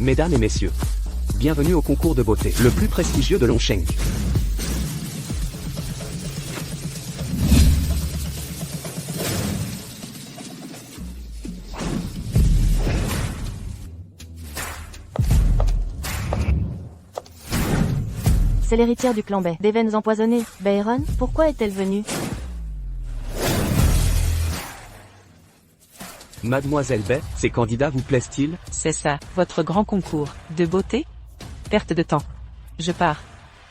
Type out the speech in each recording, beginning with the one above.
Mesdames et messieurs, bienvenue au concours de beauté, le plus prestigieux de Longsheng. C'est l'héritière du clan Bai. Des veines empoisonnées. Bayron, pourquoi est-elle venue? Mademoiselle Bai, ces candidats vous plaisent-ils? C'est ça, votre grand concours. De beauté? Perte de temps. Je pars.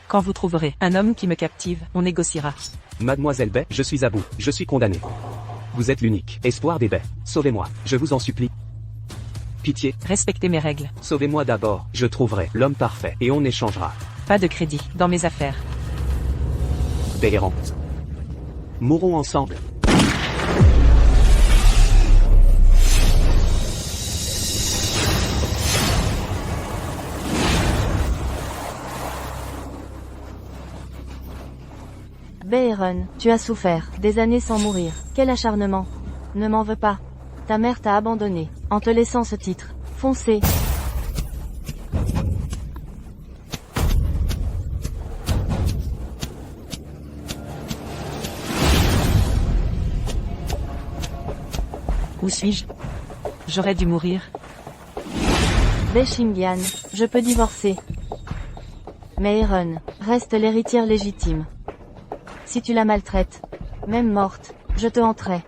Quand vous trouverez un homme qui me captive, on négociera. Mademoiselle Bai, je suis à bout, je suis condamné. Vous êtes l'unique espoir des Bai. Sauvez-moi, je vous en supplie. Pitié, Respectez mes règles. sauvez-moi d'abord, je trouverai l'homme parfait, et on échangera. Pas de crédit dans mes affaires. Bayron. Mourons ensemble. Bayron, tu as souffert, des années sans mourir. Quel acharnement. Ne m'en veux pas. Ta mère t'a abandonné, en te laissant ce titre. Foncez. Où suis-je? J'aurais dû mourir. Bai Xingyan, je peux divorcer. Mais Eren reste l'héritière légitime. Si tu la maltraites, même morte, je te hanterai.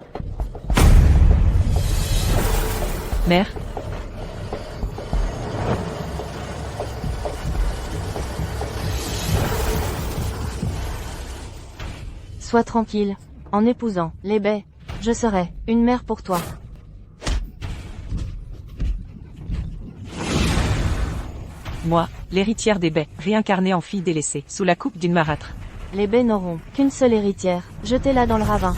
Mère? Sois tranquille. En épousant les Bai, je serai une mère pour toi. Moi, l'héritière des Bai, réincarnée en fille délaissée, sous la coupe d'une marâtre. Les Bai n'auront qu'une seule héritière. Jetez-la dans le ravin.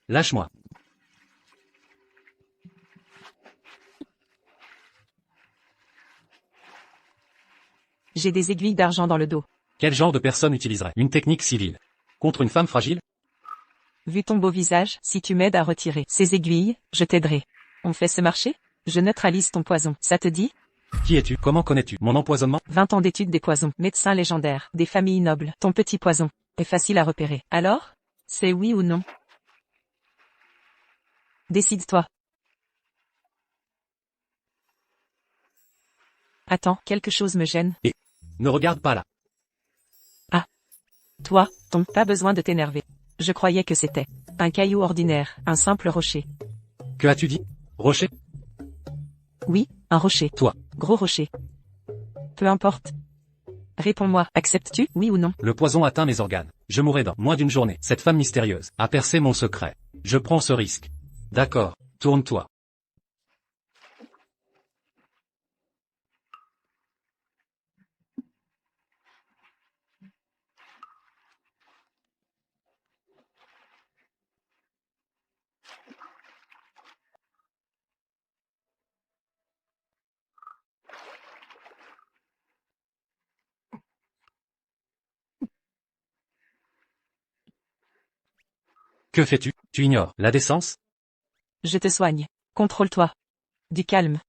Lâche-moi. J'ai des aiguilles d'argent dans le dos. Quel genre de personne utiliserait une technique civile contre une femme fragile? Vu ton beau visage, si tu m'aides à retirer ces aiguilles, je t'aiderai. On fait ce marché? Je neutralise ton poison, ça te dit? Qui es-tu? Comment connais-tu mon empoisonnement? 20 ans d'études des poisons, médecin légendaire, des familles nobles. Ton petit poison est facile à repérer. Alors? C'est oui ou non? Décide-toi. Attends, quelque chose me gêne. Ne regarde pas là. Toi, pas besoin de t'énerver. Je croyais que c'était un caillou ordinaire, un simple rocher. Que as-tu dit? Rocher? Oui, un rocher. Toi. Gros rocher. Peu importe. Réponds-moi, acceptes-tu, oui ou non? Le poison atteint mes organes. Je mourrai dans moins d'une journée. Cette femme mystérieuse a percé mon secret. Je prends ce risque. D'accord, tourne-toi. Que fais-tu? Tu ignores la décence? Je te soigne. Contrôle-toi. Du calme.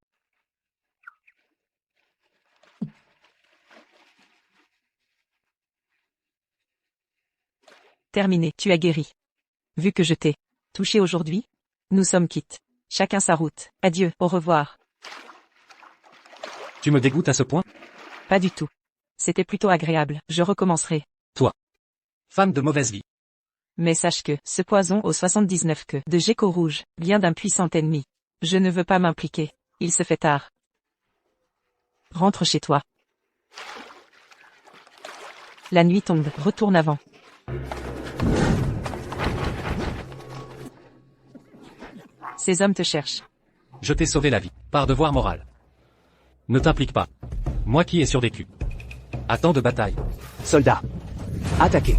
Terminé, tu as guéri. Vu que je t'ai touché aujourd'hui, nous sommes quittes. Chacun sa route. Adieu, au revoir. Tu me dégoûtes à ce point? Pas du tout. C'était plutôt agréable, je recommencerai. Femme de mauvaise vie. Mais sache que, ce poison au 79 queues de gecko rouge, vient d'un puissant ennemi. Je ne veux pas m'impliquer. Il se fait tard. Rentre chez toi. La nuit tombe, retourne avant. Ces hommes te cherchent. Je t'ai sauvé la vie, par devoir moral. Ne t'implique pas. Moi qui ai survécu. À tant de batailles. Soldats, Attaquez.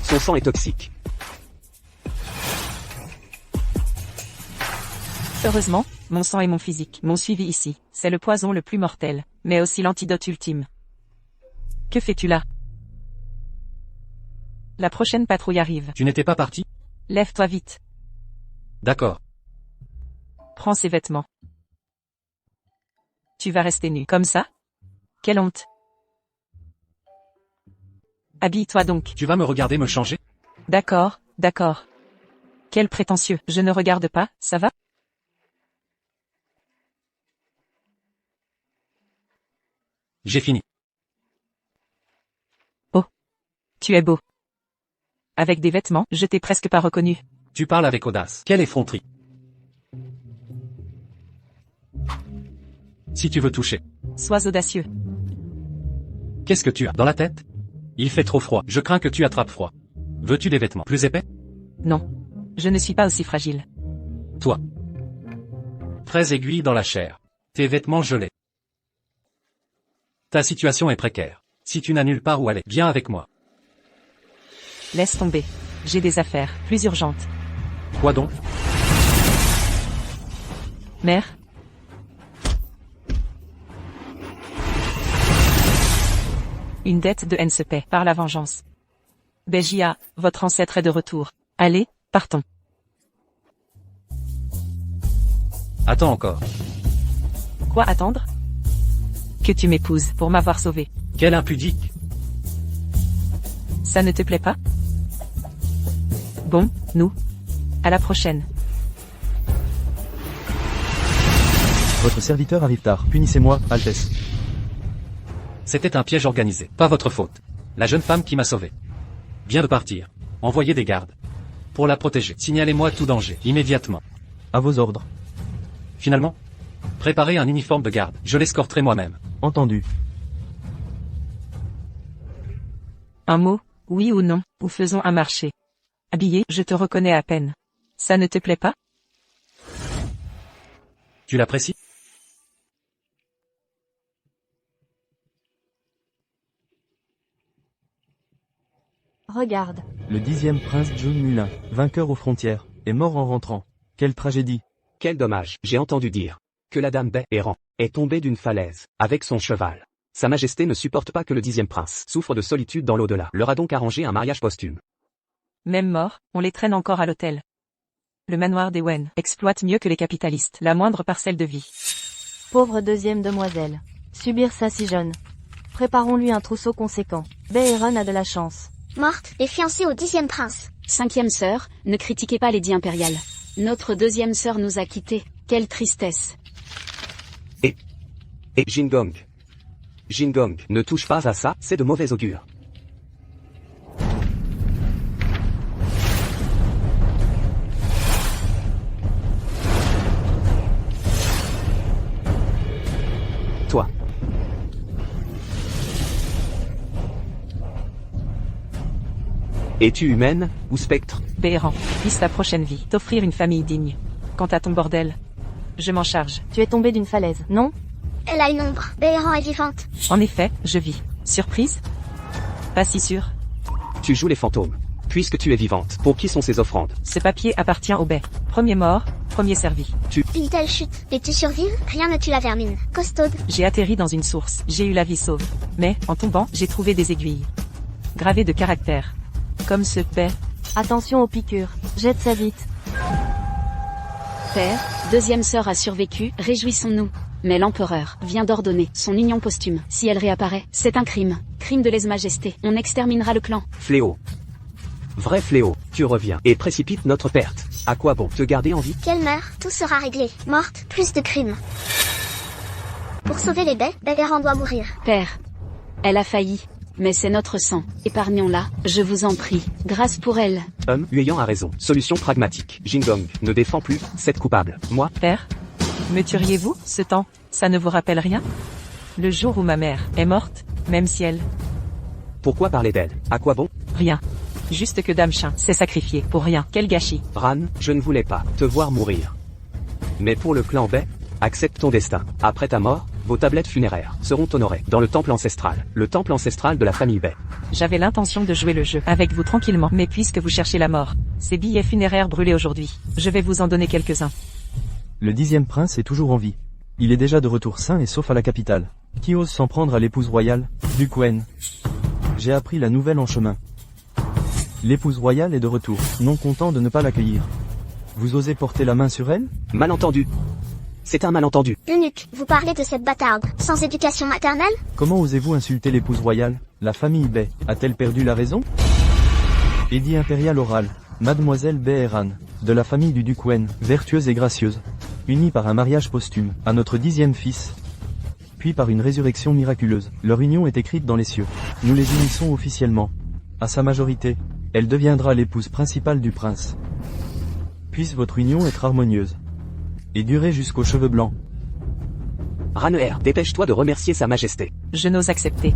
Son sang est toxique. Heureusement, mon sang et mon physique m'ont suivi ici. C'est le poison le plus mortel, mais aussi l'antidote ultime. Que fais-tu là? La prochaine patrouille arrive. Tu n'étais pas parti? Lève-toi vite. D'accord. Prends ces vêtements. Tu vas rester nu. Comme ça? Quelle honte. Habille-toi donc. Tu vas me regarder me changer? D'accord, d'accord. Quel prétentieux. Je ne regarde pas, ça va? J'ai fini. Oh. Tu es beau. Avec des vêtements, je t'ai presque pas reconnu. Tu parles avec audace. Quelle effronterie. Si tu veux toucher. Sois audacieux. Qu'est-ce que tu as dans la tête? Il fait trop froid. Je crains que tu attrapes froid. Veux-tu des vêtements plus épais? Non. Je ne suis pas aussi fragile. Toi. Très aiguille dans la chair. Tes vêtements gelés. Ta situation est précaire. Si tu n'as nulle part où aller, viens avec moi. Laisse tomber. J'ai des affaires, plus urgentes. Quoi donc? Mère? Une dette de haine se paie par la vengeance. Bégia, votre ancêtre est de retour. Allez, partons. Attends encore. Quoi attendre? Que tu m'épouses pour m'avoir sauvé. Quel impudique. Ça ne te plaît pas? Bon, nous. À la prochaine. Votre serviteur arrive tard. Punissez-moi, Altesse. C'était un piège organisé. Pas votre faute. La jeune femme qui m'a sauvé. Vient de partir. Envoyez des gardes. Pour la protéger. Signalez-moi tout danger. Immédiatement. À vos ordres. Finalement, préparez un uniforme de garde. Je l'escorterai moi-même. Entendu. Un mot, oui ou non, ou faisons un marché. Habillé, je te reconnais à peine. Ça ne te plaît pas? Tu l'apprécies? Regarde. Le 10e prince John Mulin, vainqueur aux frontières, est mort en rentrant. Quelle tragédie. Quel dommage. J'ai entendu dire que la dame Baie errant est tombée d'une falaise avec son cheval. Sa Majesté ne supporte pas que le 10e prince souffre de solitude dans l'au-delà. Leur a donc arrangé un mariage posthume. Même mort, on les traîne encore à l'hôtel. Le manoir des Wen exploite mieux que les capitalistes la moindre parcelle de vie. Pauvre deuxième demoiselle. Subir ça si jeune. Préparons-lui un trousseau conséquent. Béhéron a de la chance. Morte et fiancée au 10e prince. 5e sœur, ne critiquez pas l'édit impérial. Notre 2e sœur nous a quittés. Quelle tristesse. Et Jingong. Jingong, ne touche pas à ça, c'est de mauvais augure. Toi. Es-tu humaine, ou spectre? Béhéran, puisse ta prochaine vie t'offrir une famille digne. Quant à ton bordel, je m'en charge. Tu es tombé d'une falaise, non? Elle a une ombre. Béhéran est vivante. En effet, je vis. Surprise? Pas si sûr. Tu joues les fantômes. Puisque tu es vivante, pour qui sont ces offrandes? Ce papier appartient au Baie. Premier mort, premier servi. Une telle chute. Et tu survives? Rien ne tue la vermine. Costaude. J'ai atterri dans une source. J'ai eu la vie sauve. Mais, en tombant, j'ai trouvé des aiguilles. Gravées de caractère. Comme ce Baie. Attention aux piqûres. Jette ça vite. Père, 2e sœur a survécu, réjouissons-nous. Mais l'empereur vient d'ordonner son union posthume. Si elle réapparaît, c'est un crime. Crime de lèse-majesté. On exterminera le clan. Fléau. Vrai fléau, tu reviens et précipites notre perte. À quoi bon te garder en vie? Qu'elle meurt, tout sera réglé. Morte, plus de crimes. Pour sauver les baies, Béhéran doit mourir. Père, elle a failli. Mais c'est notre sang. Épargnons-la, je vous en prie. Grâce pour elle. Huyang a raison. Solution pragmatique. Jingong ne défend plus, c'est coupable. Moi, Père? Me tueriez-vous, ce temps? Ça ne vous rappelle rien? Le jour où ma mère est morte, même si elle... pourquoi parler d'elle? À quoi bon? Rien. Juste que Dame Chien s'est sacrifiée pour rien. Quel gâchis. Ran, je ne voulais pas te voir mourir. Mais pour le clan Baie, Accepte ton destin. Après ta mort, vos tablettes funéraires seront honorées dans le temple ancestral. Le temple ancestral de la famille Bay. J'avais l'intention de jouer le jeu avec vous tranquillement, mais puisque vous cherchez la mort, ces billets funéraires brûlés aujourd'hui, je vais vous en donner quelques-uns. Le 10e prince est toujours en vie. Il est déjà de retour sain et sauf à la capitale. Qui ose s'en prendre à l'épouse royale, Duc Wen? J'ai appris la nouvelle en chemin. L'épouse royale est de retour, non content de ne pas l'accueillir. Vous osez porter la main sur elle? Malentendu. C'est un malentendu. Eunuque, vous parlez de cette bâtarde, sans éducation maternelle? Comment osez-vous insulter l'épouse royale? La famille Bay a-t-elle perdu la raison? Édit impérial oral. Mademoiselle Bay Eran, de la famille du duc Wen, vertueuse et gracieuse, unie par un mariage posthume, à notre 10e fils, puis par une résurrection miraculeuse. Leur union est écrite dans les cieux. Nous les unissons officiellement. À sa majorité, elle deviendra l'épouse principale du prince. Puisse votre union être harmonieuse et durer jusqu'aux cheveux blancs. Raneher, dépêche-toi de remercier sa majesté. Je n'ose accepter.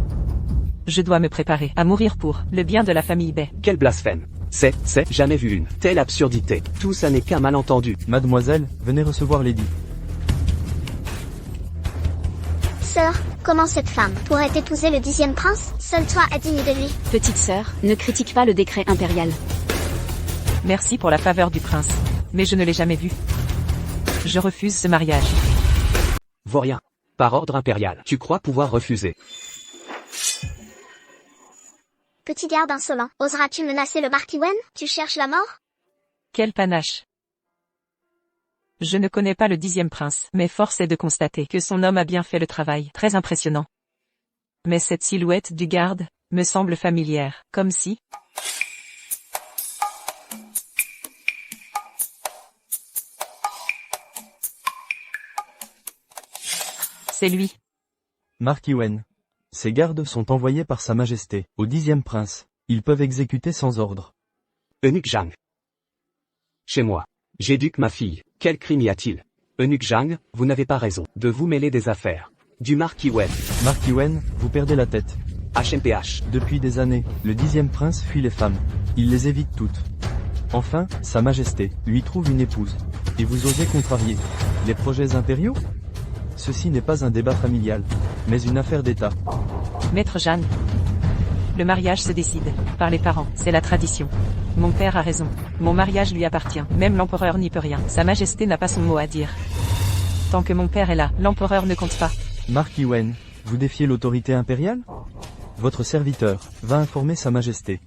Je dois me préparer à mourir pour le bien de la famille Bay. Quel blasphème. C'est jamais vu une telle absurdité. Tout ça n'est qu'un malentendu. Mademoiselle, venez recevoir Lady. Sœur, comment cette femme pourrait épouser le 10e prince? Seul toi est digne de lui. Petite sœur, ne critique pas le décret impérial. Merci pour la faveur du prince, mais je ne l'ai jamais vu. Je refuse ce mariage. Vaurien. Par ordre impérial. Tu crois pouvoir refuser? Petit garde insolent, oseras-tu menacer le marquis Wen? Tu cherches la mort? Quel panache. Je ne connais pas le 10e prince, mais force est de constater que son homme a bien fait le travail. Très impressionnant. Mais cette silhouette du garde me semble familière, comme si... C'est lui. Marquis Wen. Ces gardes sont envoyés par sa majesté, au 10e prince. Ils peuvent exécuter sans ordre. Eunuque Zhang. Chez moi. J'éduque ma fille. Quel crime y a-t-il? Eunuque Zhang, vous n'avez pas raison de vous mêler des affaires du marquis Wen. Marquis Wen, vous perdez la tête. HMPH. Depuis des années, le 10e prince fuit les femmes. Il les évite toutes. Enfin, sa majesté lui trouve une épouse. Et vous osez contrarier les projets impériaux? Ceci n'est pas un débat familial, mais une affaire d'État. Maître Jeanne. Le mariage se décide par les parents, c'est la tradition. Mon père a raison. Mon mariage lui appartient. Même l'empereur n'y peut rien. Sa majesté n'a pas son mot à dire. Tant que mon père est là, l'empereur ne compte pas. Marquis Wen, vous défiez l'autorité impériale? Votre serviteur va informer sa majesté.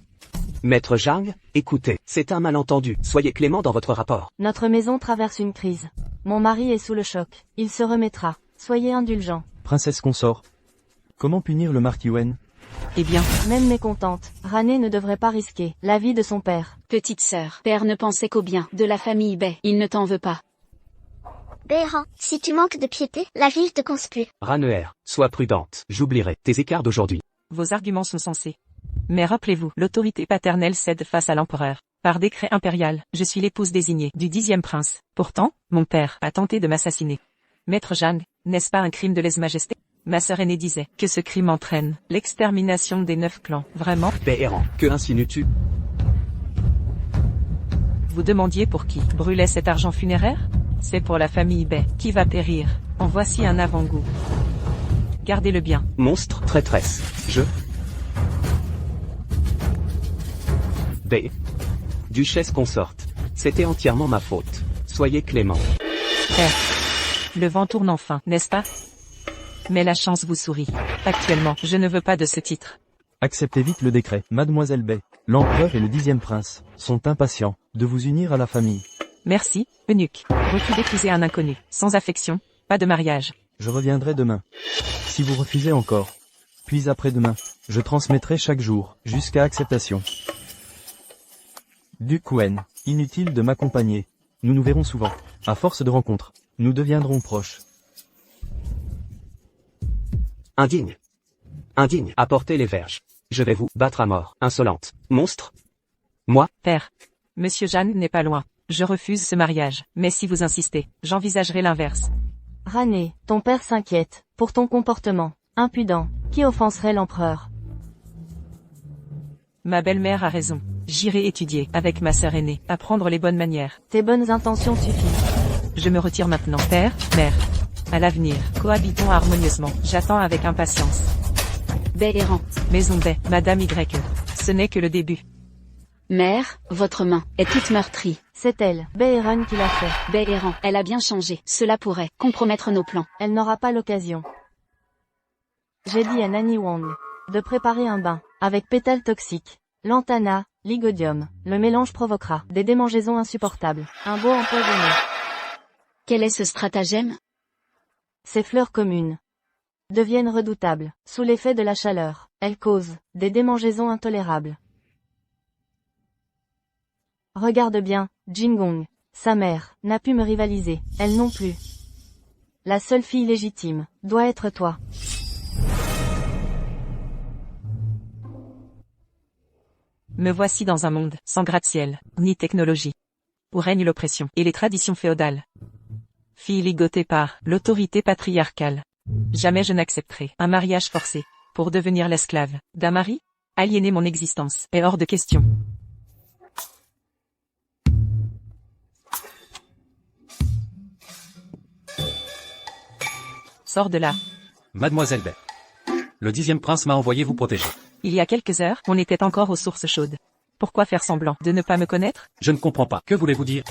Maître Zhang, écoutez, c'est un malentendu. Soyez clément dans votre rapport. Notre maison traverse une crise. Mon mari est sous le choc. Il se remettra. Soyez indulgents. Princesse consort. Comment punir le marquis Wen? Eh bien, Même mécontente, Rané ne devrait pas risquer la vie de son père. Petite sœur, père ne pensait qu'au bien de la famille Bay. Il ne t'en veut pas. Béran, si tu manques de piété, la vie te conspue. Raneher, sois prudente. J'oublierai tes écarts d'aujourd'hui. vos arguments sont sensés. Mais rappelez-vous, l'autorité paternelle cède face à l'empereur. Par décret impérial, je suis l'épouse désignée du 10e prince. Pourtant, mon père a tenté de m'assassiner. Maître Jeanne, n'est-ce pas un crime de lèse-majesté? Ma sœur aînée disait que ce crime entraîne l'extermination des 9 clans. Vraiment? Béran, que insinues-tu? Vous demandiez pour qui brûlait cet argent funéraire? C'est pour la famille Bay, qui va périr. En voici un avant-goût. Gardez-le bien. Monstre, traîtresse. Bay. Duchesse consorte. C'était entièrement ma faute. Soyez clément. Père. Le vent tourne enfin, n'est-ce pas? Mais la chance vous sourit. Actuellement, je ne veux pas de ce titre. Acceptez vite le décret. Mademoiselle Bay, l'empereur et le 10e prince sont impatients de vous unir à la famille. Merci, eunuque. Refus d'épouser un inconnu. Sans affection, pas de mariage. Je reviendrai demain. Si vous refusez encore, puis après-demain, je transmettrai chaque jour, jusqu'à acceptation. Duc Wen, inutile de m'accompagner. Nous nous verrons souvent. À force de rencontres, nous deviendrons proches. Indigne. Indigne. Apportez les verges. Je vais vous battre à mort. Insolente. Monstre. Moi. Père. Monsieur Jeanne n'est pas loin. Je refuse ce mariage. Mais si vous insistez, j'envisagerai l'inverse. Rané, ton père s'inquiète pour ton comportement impudent qui offenserait l'empereur. Ma belle-mère a raison. J'irai étudier avec ma sœur aînée, apprendre les bonnes manières. Tes bonnes intentions suffisent. Je me retire maintenant. Père, mère. À l'avenir, cohabitons harmonieusement. J'attends avec impatience. Baie errant. Maison Baie, Madame Y. Ce n'est que le début. Mère, votre main est toute meurtrie. C'est elle, Beheron, qui l'a fait. Baie errant. Elle a bien changé. Cela pourrait compromettre nos plans. Elle n'aura pas l'occasion. J'ai dit à Nanny Wang de préparer un bain, avec pétales toxiques, lantana, lygodium. Le mélange provoquera des démangeaisons insupportables, un beau empoisonné. Quel est ce stratagème? Ces fleurs communes deviennent redoutables, sous l'effet de la chaleur. Elles causent des démangeaisons intolérables. Regarde bien, Jingong. Sa mère n'a pu me rivaliser, elle non plus. La seule fille légitime doit être toi. Me voici dans un monde sans gratte-ciel, ni technologie, où règne l'oppression et les traditions féodales. Fille ligotée par l'autorité patriarcale. Jamais je n'accepterai un mariage forcé pour devenir l'esclave d'un mari. Aliéner mon existence est hors de question. Sors de là. Mademoiselle Baie. Le 10e prince m'a envoyé vous protéger. Il y a quelques heures, on était encore aux sources chaudes. Pourquoi faire semblant de ne pas me connaître? Je ne comprends pas. Que voulez-vous dire?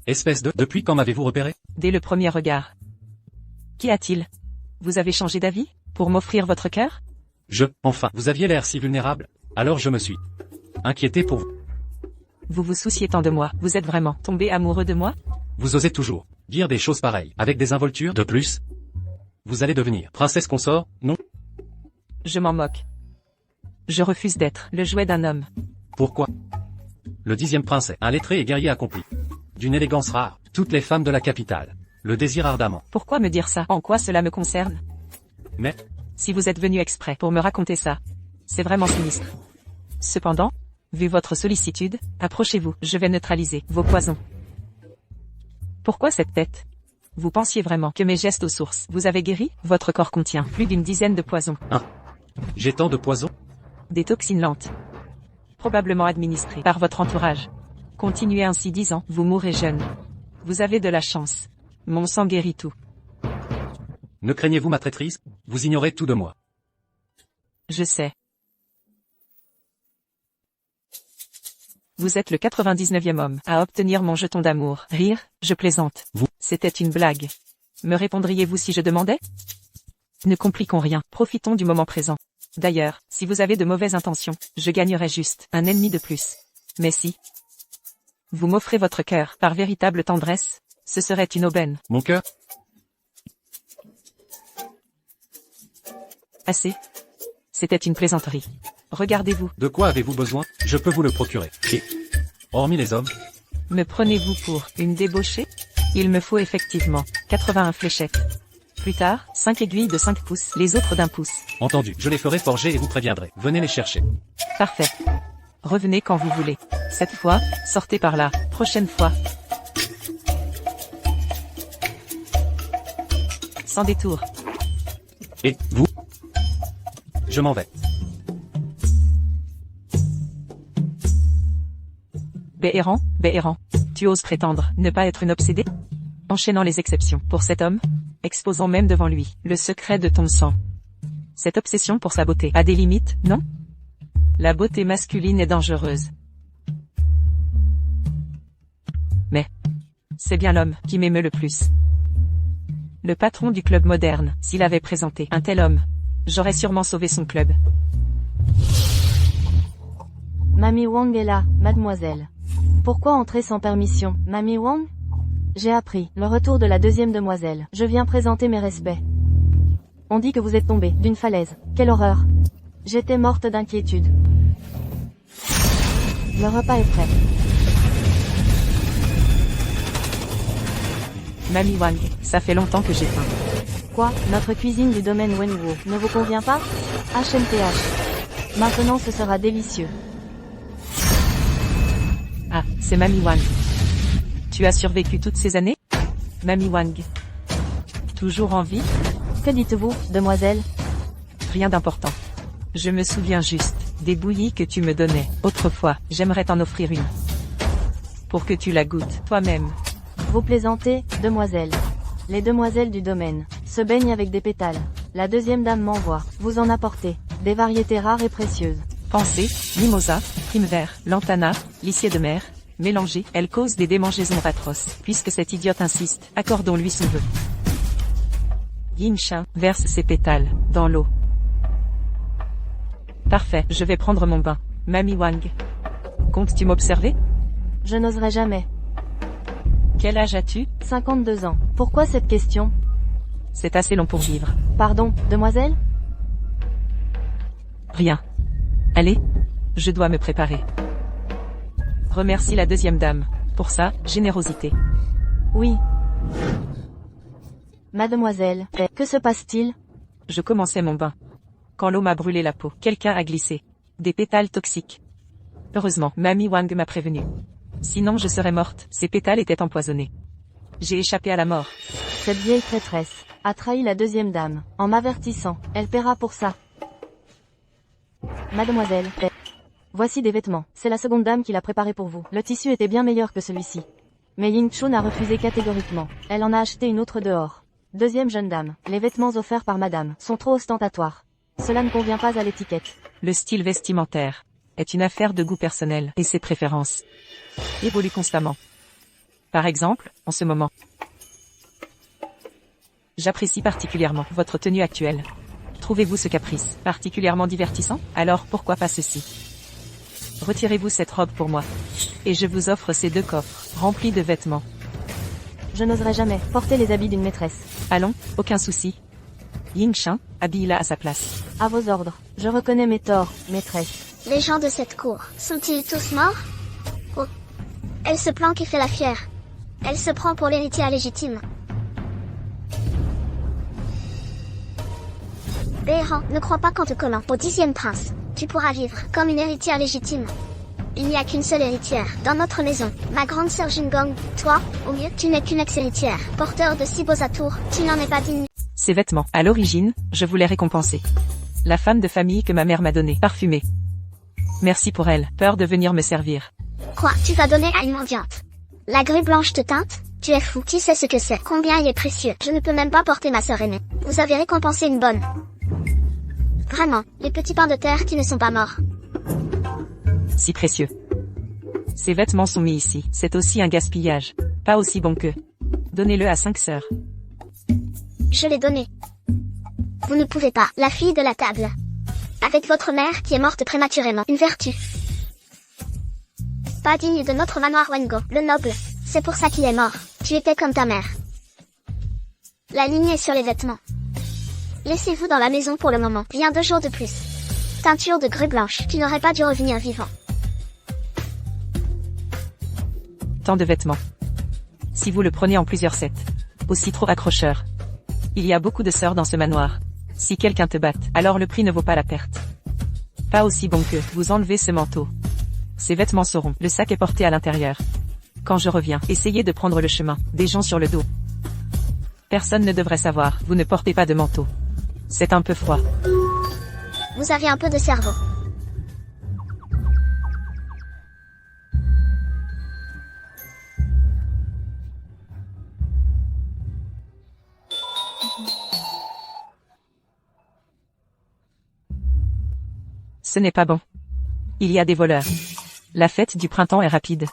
Espèce de... Depuis quand m'avez-vous repéré? Dès le premier regard. Qu'y a-t-il? Vous avez changé d'avis? Pour m'offrir votre cœur? Enfin, vous aviez l'air si vulnérable. Alors je me suis inquiété pour vous. Vous vous souciez tant de moi. Vous êtes vraiment tombé amoureux de moi? Vous osez toujours dire des choses pareilles, avec des involtures de plus. Vous allez devenir princesse consort, non? Je m'en moque. Je refuse d'être le jouet d'un homme. Pourquoi? Le 10e prince est un lettré et guerrier accompli. D'une élégance rare, toutes les femmes de la capitale le désirent ardemment. Pourquoi me dire ça? En quoi cela me concerne? Mais, si vous êtes venu exprès pour me raconter ça, c'est vraiment sinistre. Cependant, vu votre sollicitude, approchez-vous, je vais neutraliser vos poisons. Pourquoi cette tête? Vous pensiez vraiment que mes gestes aux sources vous avaient guéri? Votre corps contient plus d'une dizaine de poisons. J'ai tant de poisons? Des toxines lentes. Probablement administrées par votre entourage. Continuez ainsi 10 ans, vous mourrez jeune. Vous avez de la chance. Mon sang guérit tout. Ne craignez-vous ma traîtrise? Vous ignorez tout de moi. Je sais. Vous êtes le 99e homme à obtenir mon jeton d'amour. Rire, je plaisante. Vous? C'était une blague. Me répondriez-vous si je demandais? Ne compliquons rien, profitons du moment présent. D'ailleurs, si vous avez de mauvaises intentions, je gagnerai juste un ennemi de plus. Mais si vous m'offrez votre cœur par véritable tendresse, ce serait une aubaine. Mon cœur? Assez. C'était une plaisanterie. Regardez-vous. De quoi avez-vous besoin? Je peux vous le procurer. Et, hormis les hommes, Me prenez-vous pour une débauchée? Il me faut effectivement 81 fléchettes. Plus tard, 5 aiguilles de 5 pouces, les autres d'1 pouce. entendu, je les ferai forger et vous préviendrai. Venez les chercher. Parfait. Revenez quand vous voulez. Cette fois, sortez par là. Prochaine fois. Sans détour. Et, vous? Je m'en vais. Beheron, tu oses prétendre ne pas être une obsédée? Enchaînant les exceptions pour cet homme, exposant même devant lui le secret de ton sang. Cette obsession pour sa beauté a des limites, non? La beauté masculine est dangereuse. Mais c'est bien l'homme qui m'émeut le plus. Le patron du club moderne, s'il avait présenté un tel homme, j'aurais sûrement sauvé son club. Mamie Wang est là, mademoiselle. Pourquoi entrer sans permission, Mamie Wang? J'ai appris le retour de la deuxième demoiselle. Je viens présenter mes respects. On dit que vous êtes tombée d'une falaise. Quelle horreur! J'étais morte d'inquiétude. Le repas est prêt. Mamie Wang, ça fait longtemps que j'ai faim. Quoi? Notre cuisine du domaine Wenwu ne vous convient pas? HMTH. Maintenant ce sera délicieux. Ah, c'est Mamie Wang. Tu as survécu toutes ces années? Mamie Wang. Toujours en vie? Que dites-vous, demoiselle? Rien d'important. Je me souviens juste des bouillies que tu me donnais. Autrefois, j'aimerais t'en offrir une. Pour que tu la goûtes, toi-même. Vous plaisantez, demoiselle. Les demoiselles du domaine se baignent avec des pétales. La deuxième dame m'envoie vous en apporter des variétés rares et précieuses. Pensée, mimosa, prime vert, lantana, licier de mer, mélangées, elle cause des démangeaisons atroces. Puisque cette idiote insiste, accordons-lui son vœu. Yin-Shan verse ses pétales dans l'eau. Parfait, je vais prendre mon bain. Mamie Wang. Comptes-tu m'observer? Je n'oserais jamais. Quel âge as-tu? 52 ans. Pourquoi cette question? C'est assez long pour vivre. Pardon, demoiselle? Rien. Allez, je dois me préparer. Remercie la deuxième dame pour sa générosité. Oui. Mademoiselle, que se passe-t-il? Je commençais mon bain. Quand l'eau m'a brûlé la peau, quelqu'un a glissé des pétales toxiques. Heureusement, Mamie Wang m'a prévenu. Sinon je serais morte, ces pétales étaient empoisonnés. J'ai échappé à la mort. Cette vieille traîtresse a trahi la deuxième dame, en m'avertissant. Elle paiera pour ça. Mademoiselle, voici des vêtements. C'est la seconde dame qui l'a préparé pour vous. Le tissu était bien meilleur que celui-ci. Mais Ying Chun a refusé catégoriquement. Elle en a acheté une autre dehors. Deuxième jeune dame. Les vêtements offerts par madame sont trop ostentatoires. Cela ne convient pas à l'étiquette. Le style vestimentaire est une affaire de goût personnel et ses préférences évoluent constamment. Par exemple, en ce moment, j'apprécie particulièrement votre tenue actuelle. Trouvez-vous ce caprice particulièrement divertissant? Alors pourquoi pas ceci? Retirez-vous cette robe pour moi. Et je vous offre ces 2 coffres remplis de vêtements. Je n'oserais jamais porter les habits d'une maîtresse. Allons, aucun souci. Yin-Shan, habille-la à sa place. À vos ordres. Je reconnais mes torts, maîtresse. Les gens de cette cour, sont-ils tous morts? Oh. Elle se planque et fait la fière. Elle se prend pour l'héritière légitime. Béran, ne crois pas qu'en te collant au 10e prince, tu pourras vivre comme une héritière légitime. Il n'y a qu'une seule héritière dans notre maison, ma grande sœur Jingong. Toi, au mieux, tu n'es qu'une ex-héritière, porteur de si beaux atours, tu n'en es pas digne. Ces vêtements, à l'origine, je voulais récompenser la femme de famille que ma mère m'a donnée, parfumée. Merci pour elle, peur de venir me servir. Quoi, tu vas donner à une mendiante? La grue blanche te teinte? Tu es fou, tu sais ce que c'est, combien il est précieux. Je ne peux même pas porter ma sœur aînée. Vous avez récompensé une bonne. Vraiment, les petits pains de terre qui ne sont pas morts. Si précieux. Ces vêtements sont mis ici, c'est aussi un gaspillage. Pas aussi bon que. Donnez-le à 5 sœurs. Je l'ai donné. Vous ne pouvez pas, la fille de la table. Avec votre mère qui est morte prématurément, une vertu. Pas digne de notre manoir Wengo, le noble. C'est pour ça qu'il est mort. Tu étais comme ta mère. La ligne est sur les vêtements. Laissez-vous dans la maison pour le moment. Viens 2 jours de plus. Teinture de grue blanche. Tu n'aurais pas dû revenir vivant. Tant de vêtements. Si vous le prenez en plusieurs sets. Aussi trop accrocheur. Il y a beaucoup de sœurs dans ce manoir. Si quelqu'un te batte, alors le prix ne vaut pas la perte. Pas aussi bon que vous enlevez ce manteau. Ces vêtements seront. Le sac est porté à l'intérieur. Quand je reviens, essayez de prendre le chemin. Des gens sur le dos. Personne ne devrait savoir. Vous ne portez pas de manteau. C'est un peu froid. Vous avez un peu de cerveau. Ce n'est pas bon. Il y a des voleurs. La fête du printemps est rapide.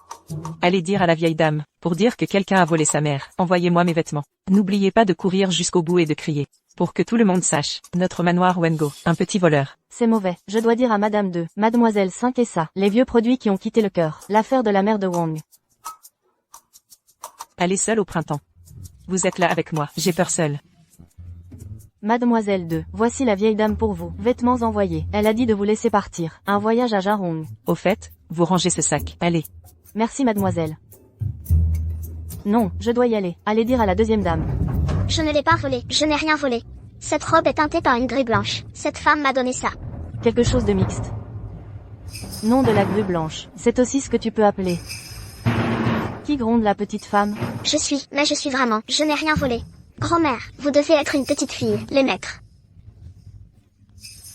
Allez dire à la vieille dame, pour dire que quelqu'un a volé sa mère. Envoyez-moi mes vêtements. N'oubliez pas de courir jusqu'au bout et de crier. Pour que tout le monde sache. Notre manoir Wengo, un petit voleur. C'est mauvais. Je dois dire à Madame 2, Mademoiselle 5 et ça, les vieux produits qui ont quitté le cœur. L'affaire de la mère de Wang. Allez seule au printemps. Vous êtes là avec moi. J'ai peur seule. Mademoiselle 2, voici la vieille dame pour vous. Vêtements envoyés. Elle a dit de vous laisser partir. Un voyage à Jarong. Au fait, vous rangez ce sac. Allez. Merci mademoiselle. Non, je dois y aller. Allez dire à la deuxième dame. Je ne l'ai pas volé. Je n'ai rien volé. Cette robe est teintée par une grue blanche. Cette femme m'a donné ça. Quelque chose de mixte. Non de la grue blanche. C'est aussi ce que tu peux appeler. Qui gronde la petite femme? Mais je suis vraiment. Je n'ai rien volé. Grand-mère, vous devez être une petite fille, les maîtres.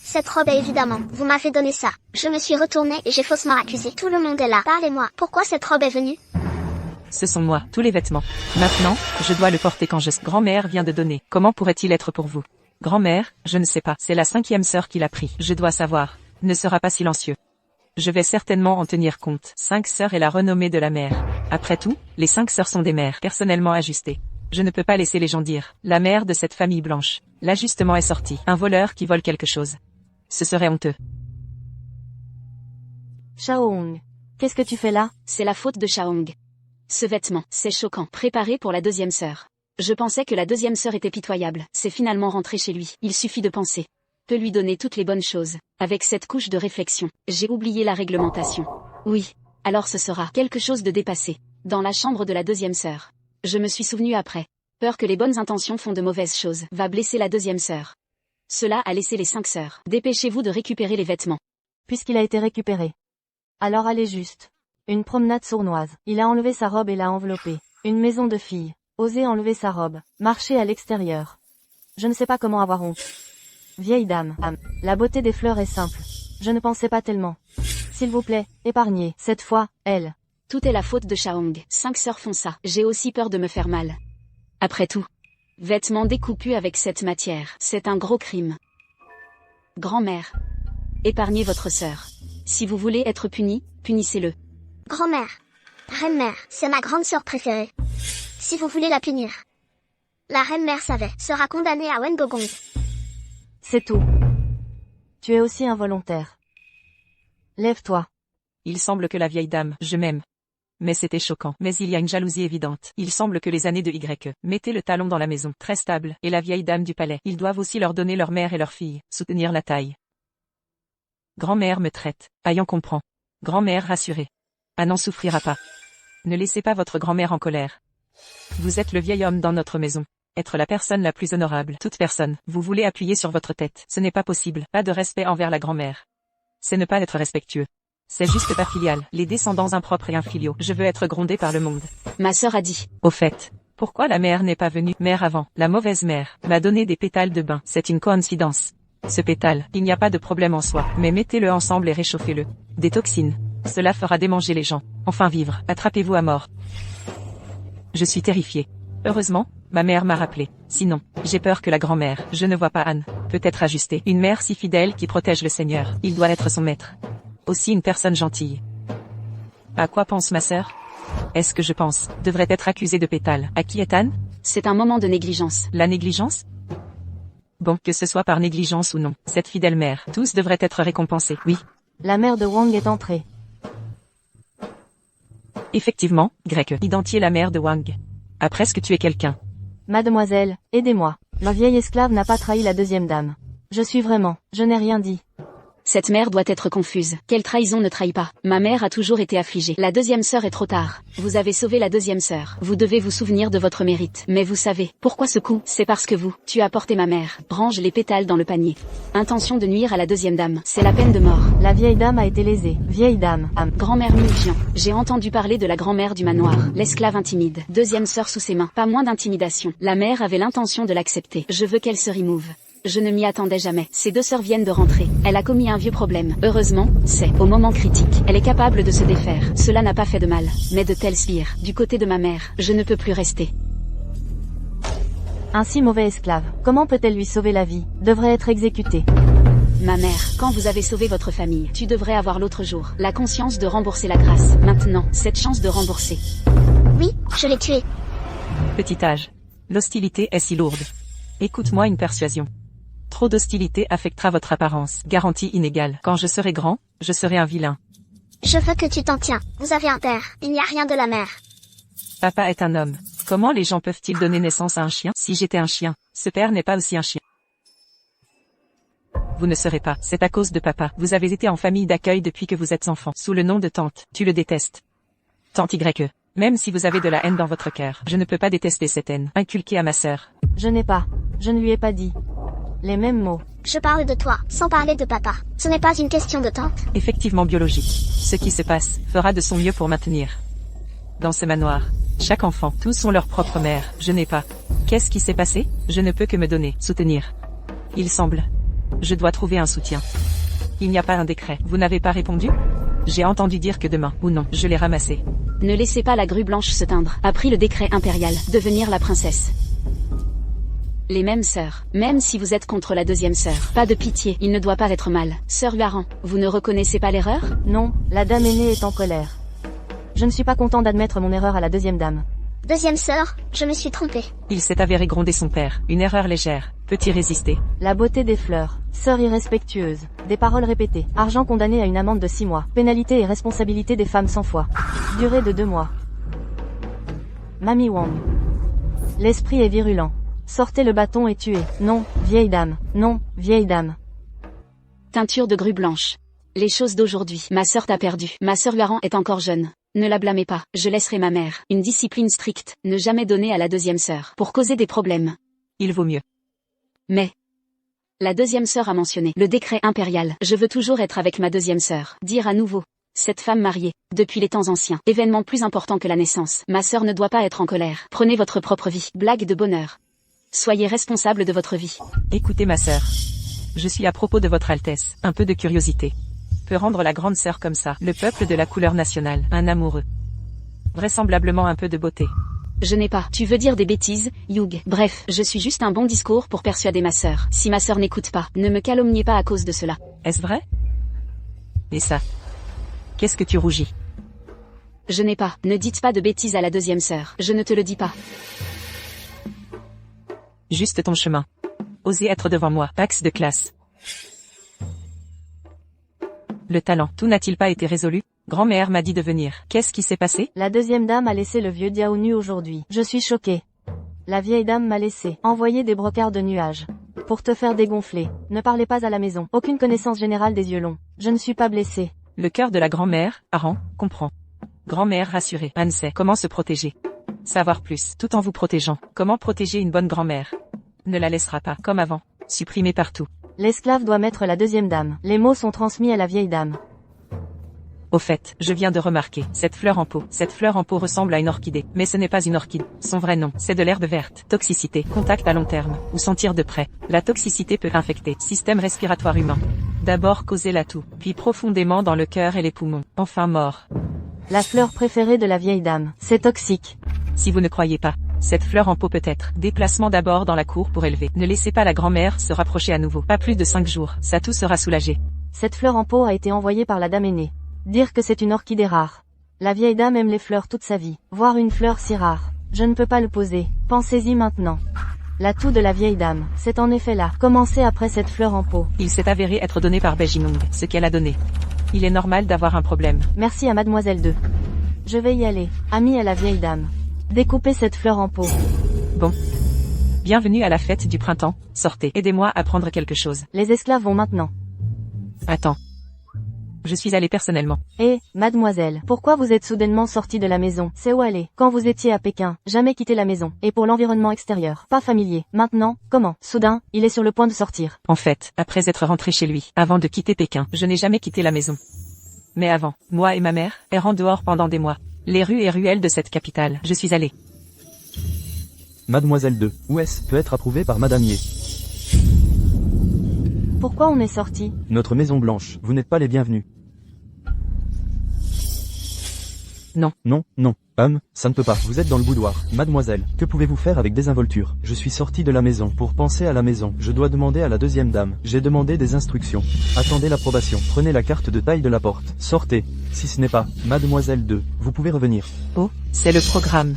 Cette robe est évidemment, vous m'avez donné ça. Je me suis retournée et j'ai faussement accusé. Tout le monde est là. Parlez-moi, pourquoi cette robe est venue? Ce sont moi, tous les vêtements. Maintenant, je dois le porter quand je... Grand-mère vient de donner. Comment pourrait-il être pour vous? Grand-mère, je ne sais pas. C'est la 5e sœur qui l'a pris. Je dois savoir. Ne sera pas silencieux. Je vais certainement en tenir compte. 5 sœurs est la renommée de la mère. Après tout, les 5 sœurs sont des mères personnellement ajustées. Je ne peux pas laisser les gens dire. La mère de cette famille blanche. L'ajustement est sorti. Un voleur qui vole quelque chose. Ce serait honteux. Shaohong, qu'est-ce que tu fais là? C'est la faute de Shaohong. Ce vêtement, c'est choquant. Préparé pour la 2e sœur. Je pensais que la 2e sœur était pitoyable. C'est finalement rentré chez lui. Il suffit de penser. Peut lui donner toutes les bonnes choses. Avec cette couche de réflexion, j'ai oublié la réglementation. Oui. Alors ce sera quelque chose de dépassé. Dans la chambre de la 2e sœur. Je me suis souvenu après. Peur que les bonnes intentions font de mauvaises choses. Va blesser la 2e sœur. Cela a laissé les 5 sœurs. Dépêchez-vous de récupérer les vêtements. Puisqu'il a été récupéré. Alors allez juste. Une promenade sournoise. Il a enlevé sa robe et l'a enveloppée. Une maison de fille. Oser enlever sa robe. Marcher à l'extérieur. Je ne sais pas comment avoir honte. Vieille dame. La beauté des fleurs est simple. Je ne pensais pas tellement. S'il vous plaît, épargnez. Cette fois, elle. Tout est la faute de Shaohong. 5 sœurs font ça. J'ai aussi peur de me faire mal. Après tout. Vêtements découpus avec cette matière. C'est un gros crime. Grand-mère. Épargnez votre sœur. Si vous voulez être puni, punissez-le. Grand-mère. Reine-mère, c'est ma grande sœur préférée. Si vous voulez la punir. La reine-mère savait, sera condamnée à Wengogong. C'est tout. Tu es aussi involontaire. Lève-toi. Il semble que la vieille dame, je m'aime. Mais c'était choquant. Mais il y a une jalousie évidente. Il semble que les années de Y. Mettez le talon dans la maison. Très stable. Et la vieille dame du palais. Ils doivent aussi leur donner leur mère et leur fille. Soutenir la taille. Grand-mère me traite. Ayant comprend. Grand-mère rassurée. Ah n'en souffrira pas. Ne laissez pas votre grand-mère en colère. Vous êtes le vieil homme dans notre maison. Être la personne la plus honorable. Toute personne. Vous voulez appuyer sur votre tête. Ce n'est pas possible. Pas de respect envers la grand-mère. C'est ne pas être respectueux. C'est juste pas filial. Les descendants impropres et infiliaux. Je veux être grondé par le monde. Ma sœur a dit. Au fait. Pourquoi la mère n'est pas venue? Mère avant. La mauvaise mère m'a donné des pétales de bain. C'est une coïncidence. Ce pétale, il n'y a pas de problème en soi. Mais mettez-le ensemble et réchauffez-le. Des toxines. Cela fera démanger les gens. Enfin vivre. Attrapez-vous à mort. Je suis terrifiée. Heureusement, ma mère m'a rappelé. Sinon, j'ai peur que la grand-mère, je ne vois pas Anne, peut être ajustée. Une mère si fidèle qui protège le Seigneur. Il doit être son maître. Aussi une personne gentille. À quoi pense ma sœur? Est-ce que je pense, devrait être accusée de pétale? À qui est Anne? C'est un moment de négligence. La négligence? Bon, que ce soit par négligence ou non, cette fidèle mère, tous devraient être récompensés, oui. La mère de Wang est entrée. Effectivement, grec, identifier la mère de Wang. A presque tué quelqu'un. Mademoiselle, aidez-moi. La vieille esclave n'a pas trahi la 2e dame. Je n'ai rien dit. Cette mère doit être confuse. Quelle trahison ne trahit pas? Ma mère a toujours été affligée. La 2e sœur est trop tard. Vous avez sauvé la 2e sœur. Vous devez vous souvenir de votre mérite. Mais vous savez, pourquoi ce coup? C'est parce que vous, tu as porté ma mère. Range les pétales dans le panier. Intention de nuire à la 2e dame. C'est la peine de mort. La vieille dame a été lésée. Vieille dame. Grand-mère Mulgian. J'ai entendu parler de la grand-mère du manoir. L'esclave intimide. 2e sœur sous ses mains. Pas moins d'intimidation. La mère avait l'intention de l'accepter. Je veux qu'elle se remove. Je ne m'y attendais jamais. Ces 2 sœurs viennent de rentrer. Elle a commis un vieux problème. Heureusement, c'est au moment critique. Elle est capable de se défaire. Cela n'a pas fait de mal. Mais de tels sbires. Du côté de ma mère, je ne peux plus rester. Un si mauvais esclave. Comment peut-elle lui sauver la vie? Devrait être exécutée. Ma mère, quand vous avez sauvé votre famille, tu devrais avoir l'autre jour la conscience de rembourser la grâce. Maintenant, cette chance de rembourser. Oui, je l'ai tué. Petit âge. L'hostilité est si lourde. Écoute-moi une persuasion. Trop d'hostilité affectera votre apparence. Garantie inégale. Quand je serai grand, je serai un vilain. Je veux que tu t'en tiens. Vous avez un père. Il n'y a rien de la mère. Papa est un homme. Comment les gens peuvent-ils donner naissance à un chien? Si j'étais un chien, ce père n'est pas aussi un chien. Vous ne serez pas. C'est à cause de papa. Vous avez été en famille d'accueil depuis que vous êtes enfant. Sous le nom de tante. Tu le détestes. Tante Y. Même si vous avez de la haine dans votre cœur, je ne peux pas détester cette haine. Inculquée à ma sœur. Je ne lui ai pas dit. Les mêmes mots. Je parle de toi, sans parler de papa. Ce n'est pas une question de tante. Effectivement biologique. Ce qui se passe, fera de son mieux pour maintenir. Dans ce manoir, Chaque enfant, tous ont leur propre mère, je n'ai pas. Qu'est-ce qui s'est passé? Je ne peux que me donner, soutenir. Il semble. Je dois trouver un soutien. Il n'y a pas un décret. Vous n'avez pas répondu? J'ai entendu dire que demain, ou non, je l'ai ramassé. Ne laissez pas la grue blanche se teindre. A pris le décret impérial, devenir la princesse. Les mêmes sœurs, même si vous êtes contre la deuxième sœur. Pas de pitié, il ne doit pas être mal. Sœur Huaran, vous ne reconnaissez pas l'erreur? Non, la dame aînée est en colère. Je ne suis pas content d'admettre mon erreur à la deuxième dame. Deuxième sœur, je me suis trompée. Il s'est avéré gronder son père. Une erreur légère. Peut-il résister? La beauté des fleurs. Sœur irrespectueuse. Des paroles répétées. Argent condamné à une amende de 6 mois. Pénalité et responsabilité des femmes 100 fois. Durée de 2 mois. Mami Wang. L'esprit est virulent. Sortez le bâton et tuez. Non, vieille dame. Non, vieille dame. Teinture de grue blanche. Les choses d'aujourd'hui. Ma sœur t'a perdu. Ma sœur Huaran est encore jeune. Ne la blâmez pas, je laisserai ma mère. Une discipline stricte, ne jamais donner à la deuxième sœur, pour causer des problèmes. Il vaut mieux. Mais la deuxième sœur a mentionné le décret impérial. Je veux toujours être avec ma deuxième sœur. Dire à nouveau. Cette femme mariée, depuis les temps anciens, événement plus important que la naissance. Ma sœur ne doit pas être en colère. Prenez votre propre vie. Blague de bonheur. Soyez responsable de votre vie. Écoutez ma sœur. Je suis à propos de votre Altesse. Un peu de curiosité. Peut rendre la grande sœur comme ça, le peuple de la couleur nationale, un amoureux. Vraisemblablement un peu de beauté. Je n'ai pas. Tu veux dire des bêtises, Yug. Bref, je suis juste un bon discours pour persuader ma sœur. Si ma sœur n'écoute pas, ne me calomniez pas à cause de cela. Est-ce vrai? Et ça? Qu'est-ce que tu rougis? Je n'ai pas. Ne dites pas de bêtises à la deuxième sœur. Je ne te le dis pas. Juste ton chemin. Osez être devant moi. Axe de classe. Le talent, tout n'a-t-il pas été résolu? Grand-mère m'a dit de venir. Qu'est-ce qui s'est passé? La deuxième dame a laissé le vieux Diao nu aujourd'hui. Je suis choquée. La vieille dame m'a laissé envoyer des brocarts de nuages. Pour te faire dégonfler. Ne parlez pas à la maison. Aucune connaissance générale des yeux longs. Je ne suis pas blessée. Le cœur de la grand-mère, Aran, comprend. Grand-mère rassurée. Anne sait comment se protéger. Savoir plus, tout en vous protégeant. Comment protéger une bonne grand-mère? Ne la laissera pas, comme avant. Supprimée partout. L'esclave doit mettre la deuxième dame. Les mots sont transmis à la vieille dame. Au fait, je viens de remarquer, cette fleur en pot ressemble à une orchidée. Mais ce n'est pas une orchidée. Son vrai nom, c'est de l'herbe verte. Toxicité, contact à long terme, ou sentir de près. La toxicité peut infecter, système respiratoire humain. D'abord causer la toux, puis profondément dans le cœur et les poumons. Enfin mort. La fleur préférée de la vieille dame. C'est toxique. Si vous ne croyez pas, cette fleur en pot peut-être. Déplacement d'abord dans la cour pour élever. Ne laissez pas la grand-mère se rapprocher à nouveau. Pas plus de 5 jours. Sa toux sera soulagée. Cette fleur en pot a été envoyée par la dame aînée. Dire que c'est une orchidée rare. La vieille dame aime les fleurs toute sa vie. Voir une fleur si rare. Je ne peux pas le poser. Pensez-y maintenant. La toux de la vieille dame, c'est en effet là. Commencez après cette fleur en pot. Il s'est avéré être donné par Beijing, ce qu'elle a donné. Il est normal d'avoir un problème. Merci à Mademoiselle 2. Je vais y aller. Amie à la vieille dame. Découpez cette fleur en pot. Bon. Bienvenue à la fête du printemps. Sortez. Aidez-moi à prendre quelque chose. Les esclaves vont maintenant. Attends. Je suis allée personnellement. Mademoiselle, pourquoi vous êtes soudainement sortie de la maison? C'est où aller? Quand vous étiez à Pékin, jamais quitté la maison. Et pour l'environnement extérieur, pas familier. Maintenant, comment? Soudain, il est sur le point de sortir. En fait, après être rentré chez lui, avant de quitter Pékin, je n'ai jamais quitté la maison. Mais avant, moi et ma mère, errant dehors pendant des mois. Les rues et ruelles de cette capitale, je suis allée. Mademoiselle 2, OS peut être approuvé par Madame Ye. Pourquoi on est sorti? Notre Maison Blanche, vous n'êtes pas les bienvenus. Non. Non, non. Ça ne peut pas. Vous êtes dans le boudoir. Mademoiselle, que pouvez-vous faire avec désinvolture? Je suis sorti de la maison. Pour penser à la maison, je dois demander à la deuxième dame. J'ai demandé des instructions. Attendez l'approbation. Prenez la carte de taille de la porte. Sortez. Si ce n'est pas, Mademoiselle 2, vous pouvez revenir. Oh, c'est le programme.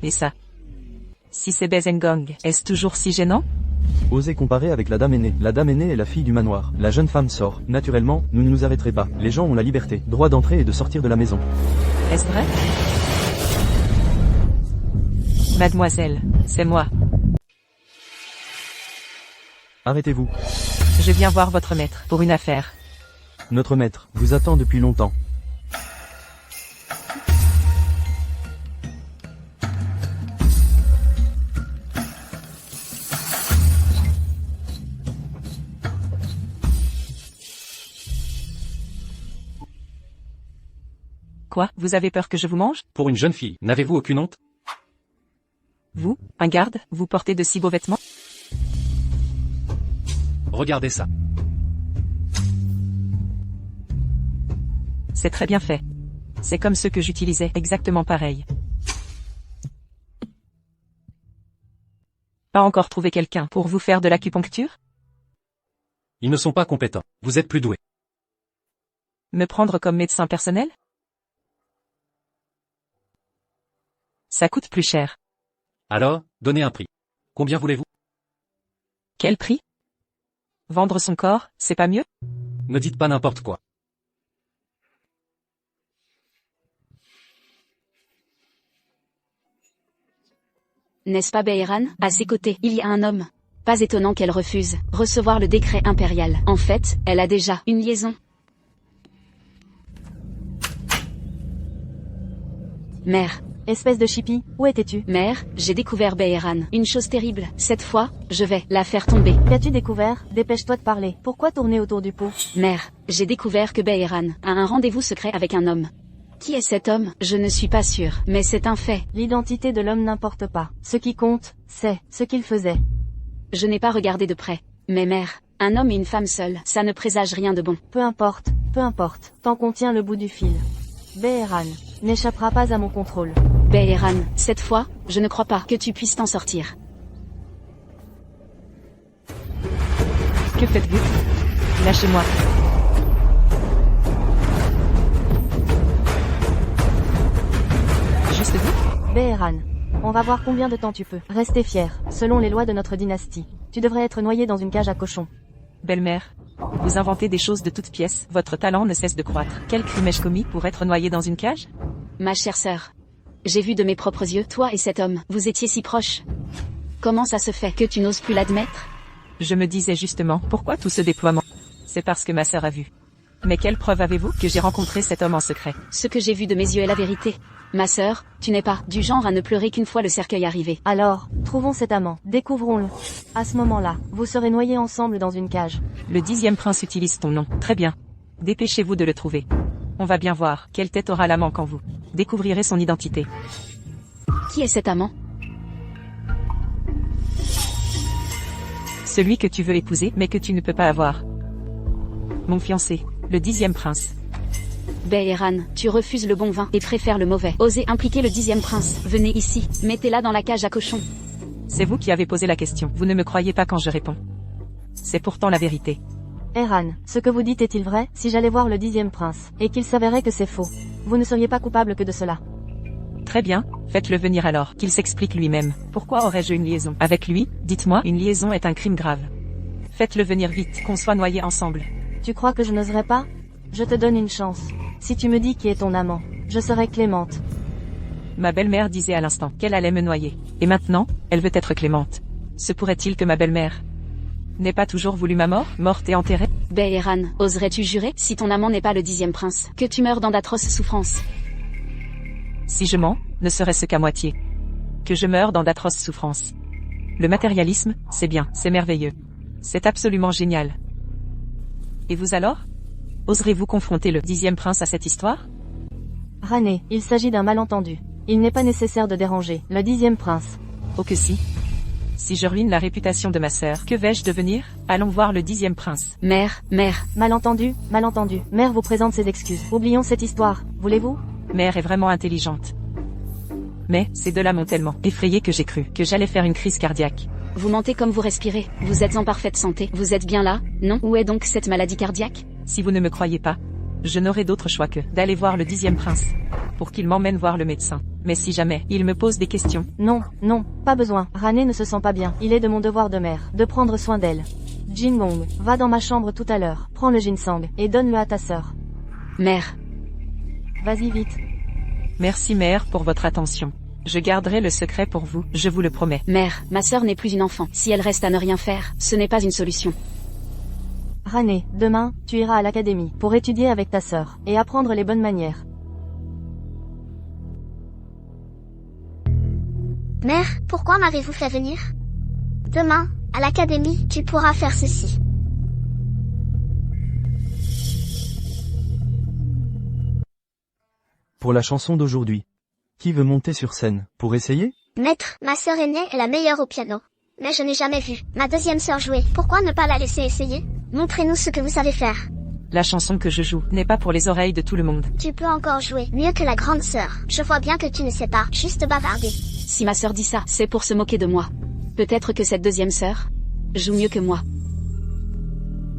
Et ça? Si c'est Bezengong, est-ce toujours si gênant? Osez comparer avec la dame aînée. La dame aînée est la fille du manoir. La jeune femme sort. Naturellement, nous ne nous arrêterons pas. Les gens ont la liberté, droit d'entrer et de sortir de la maison. Est-ce vrai? Mademoiselle, c'est moi. Arrêtez-vous. Je viens voir votre maître, pour une affaire. Notre maître vous attend depuis longtemps. Quoi, vous avez peur que je vous mange? Pour une jeune fille, n'avez-vous aucune honte? Vous, un garde, vous portez de si beaux vêtements? Regardez ça. C'est très bien fait. C'est comme ceux que j'utilisais, exactement pareil. Pas encore trouvé quelqu'un pour vous faire de l'acupuncture? Ils ne sont pas compétents. Vous êtes plus doué. Me prendre comme médecin personnel? Ça coûte plus cher. Alors, donnez un prix. Combien voulez-vous? Quel prix? Vendre son corps, c'est pas mieux? Ne dites pas n'importe quoi. N'est-ce pas Behéran? À ses côtés, il y a un homme. Pas étonnant qu'elle refuse recevoir le décret impérial. En fait, elle a déjà une liaison. Mère. Espèce de chippie, où étais-tu? Mère, j'ai découvert Behéran. Une chose terrible. Cette fois, je vais la faire tomber. Qu'as-tu découvert? Dépêche-toi de parler. Pourquoi tourner autour du pot? Mère, j'ai découvert que Behéran a un rendez-vous secret avec un homme. Qui est cet homme? Je ne suis pas sûre, mais c'est un fait. L'identité de l'homme n'importe pas. Ce qui compte, c'est ce qu'il faisait. Je n'ai pas regardé de près. Mais mère, un homme et une femme seuls, ça ne présage rien de bon. Peu importe, tant qu'on tient le bout du fil. Behéran n'échappera pas à mon contrôle. Behéran, cette fois, je ne crois pas que tu puisses t'en sortir. Que faites-vous? Lâchez-moi. Juste vous? Behéran, on va voir combien de temps tu peux. Rester fier, selon les lois de notre dynastie. Tu devrais être noyé dans une cage à cochons. Belle-mère, vous inventez des choses de toutes pièces, votre talent ne cesse de croître. Quel crime ai-je commis pour être noyé dans une cage? Ma chère sœur. J'ai vu de mes propres yeux, toi et cet homme, vous étiez si proches. Comment ça se fait que tu n'oses plus l'admettre? Je me disais justement, pourquoi tout ce déploiement? C'est parce que ma sœur a vu. Mais quelle preuve avez-vous que j'ai rencontré cet homme en secret? Ce que j'ai vu de mes yeux est la vérité. Ma sœur, tu n'es pas du genre à ne pleurer qu'une fois le cercueil arrivé. Alors, trouvons cet amant, découvrons-le. À ce moment-là, vous serez noyés ensemble dans une cage. Le 10e prince utilise ton nom, très bien. Dépêchez-vous de le trouver. On va bien voir, quelle tête aura l'amant quand vous découvrirez son identité. Qui est cet amant? Celui que tu veux épouser, mais que tu ne peux pas avoir. Mon fiancé, le 10e prince. Behéran, tu refuses le bon vin et préfères le mauvais. Osez impliquer le 10e prince. Venez ici, mettez-la dans la cage à cochons. C'est vous qui avez posé la question. Vous ne me croyez pas quand je réponds. C'est pourtant la vérité. Behéran, ce que vous dites est-il vrai? Si j'allais voir le 10e prince, et qu'il s'avérait que c'est faux, vous ne seriez pas coupable que de cela. Très bien, faites-le venir alors, qu'il s'explique lui-même. Pourquoi aurais-je une liaison avec lui? Dites-moi, une liaison est un crime grave. Faites-le venir vite, qu'on soit noyés ensemble. Tu crois que je n'oserais pas? Je te donne une chance. Si tu me dis qui est ton amant, je serai clémente. Ma belle-mère disait à l'instant qu'elle allait me noyer. Et maintenant, elle veut être clémente. Se pourrait-il que ma belle-mère n'ait pas toujours voulu ma mort, morte et enterrée? Behéran, oserais-tu jurer, si ton amant n'est pas le 10e prince, que tu meurs dans d'atroces souffrances? Si je mens, ne serait-ce qu'à moitié. Que je meure dans d'atroces souffrances. Le matérialisme, c'est bien, c'est merveilleux. C'est absolument génial. Et vous alors? Oserez-vous confronter le 10e prince à cette histoire? Rané, il s'agit d'un malentendu. Il n'est pas nécessaire de déranger le 10e prince. Oh que si. Si je ruine la réputation de ma sœur, que vais-je devenir? Allons voir le 10e prince. Mère. Malentendu. Mère vous présente ses excuses. Oublions cette histoire, voulez-vous? Mère est vraiment intelligente. Mais, ces deux-là m'ont tellement effrayé que j'ai cru que j'allais faire une crise cardiaque. Vous mentez comme vous respirez. Vous êtes en parfaite santé. Vous êtes bien là, non? Où est donc cette maladie cardiaque? Si vous ne me croyez pas, je n'aurai d'autre choix que d'aller voir le 10e prince, pour qu'il m'emmène voir le médecin. Mais si jamais il me pose des questions... Non, pas besoin. Rané ne se sent pas bien. Il est de mon devoir de mère, de prendre soin d'elle. Jingong, va dans ma chambre tout à l'heure. Prends le ginseng, et donne-le à ta sœur. Mère. Vas-y vite. Merci mère pour votre attention. Je garderai le secret pour vous, je vous le promets. Mère, ma sœur n'est plus une enfant. Si elle reste à ne rien faire, ce n'est pas une solution. Rané, demain, tu iras à l'académie, pour étudier avec ta sœur, et apprendre les bonnes manières. Mère, pourquoi m'avez-vous fait venir? Demain, à l'académie, tu pourras faire ceci. Pour la chanson d'aujourd'hui. Qui veut monter sur scène, pour essayer? Maître, ma sœur aînée est la meilleure au piano. Mais je n'ai jamais vu ma deuxième sœur jouer. Pourquoi ne pas la laisser essayer? Montrez-nous ce que vous savez faire. La chanson que je joue n'est pas pour les oreilles de tout le monde. Tu peux encore jouer mieux que la grande sœur. Je vois bien que tu ne sais pas, juste bavarder. Si ma sœur dit ça, c'est pour se moquer de moi. Peut-être que cette deuxième sœur joue mieux que moi.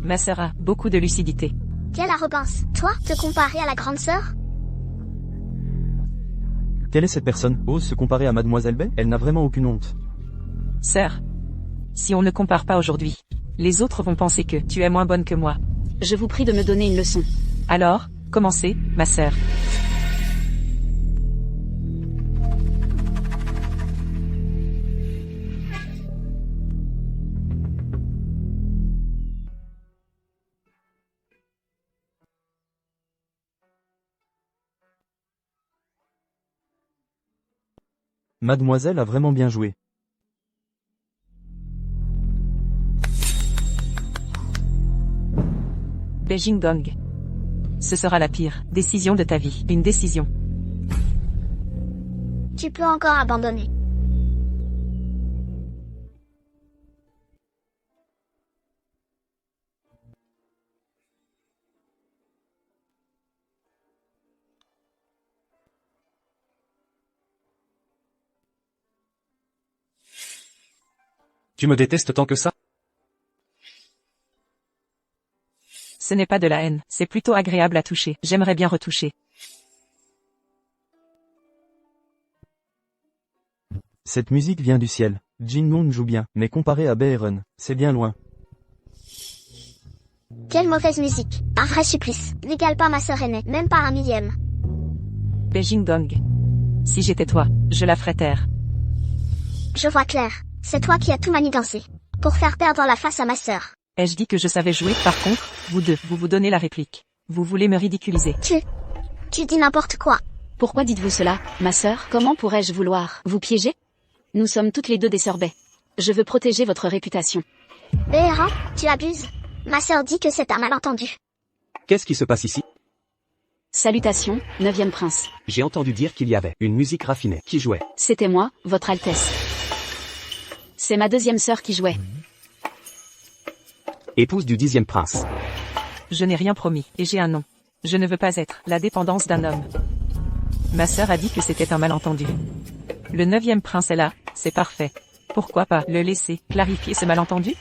Ma sœur a beaucoup de lucidité. Quelle arrogance. Toi, te comparer à la grande sœur? Quelle est cette personne? Ose se comparer à Mademoiselle Bay? Elle n'a vraiment aucune honte. Sœur, si on ne compare pas aujourd'hui, les autres vont penser que tu es moins bonne que moi. Je vous prie de me donner une leçon. Alors, commencez, ma sœur. Mademoiselle a vraiment bien joué. Beijing Gong. Ce sera la pire décision de ta vie. Une décision. Tu peux encore abandonner. Tu me détestes tant que ça? Ce n'est pas de la haine, c'est plutôt agréable à toucher. J'aimerais bien retoucher. Cette musique vient du ciel. Jin Moon joue bien, mais comparé à Bae-Run, c'est bien loin. Quelle mauvaise musique. Un vrai supplice. N'égale pas ma sœur aînée, même pas un millième. Beijing Gong. Si j'étais toi, je la ferais taire. Je vois clair. C'est toi qui as tout manigancé. Pour faire perdre la face à ma sœur. Ai-je dit que je savais jouer? Par contre, vous deux, vous vous donnez la réplique. Vous voulez me ridiculiser. Tu dis n'importe quoi. Pourquoi dites-vous cela, ma sœur? Comment pourrais-je vouloir vous piéger? Nous sommes toutes les deux des sœurs Bay. Je veux protéger votre réputation. Béhéran, tu abuses. Ma sœur dit que c'est un malentendu. Qu'est-ce qui se passe ici? Salutations, 9e prince. J'ai entendu dire qu'il y avait une musique raffinée qui jouait. C'était moi, votre Altesse. C'est ma deuxième sœur qui jouait. Épouse du 10e prince. Je n'ai rien promis, et j'ai un nom. Je ne veux pas être la dépendance d'un homme. Ma sœur a dit que c'était un malentendu. Le 9e prince est là, c'est parfait. Pourquoi pas le laisser clarifier ce malentendu?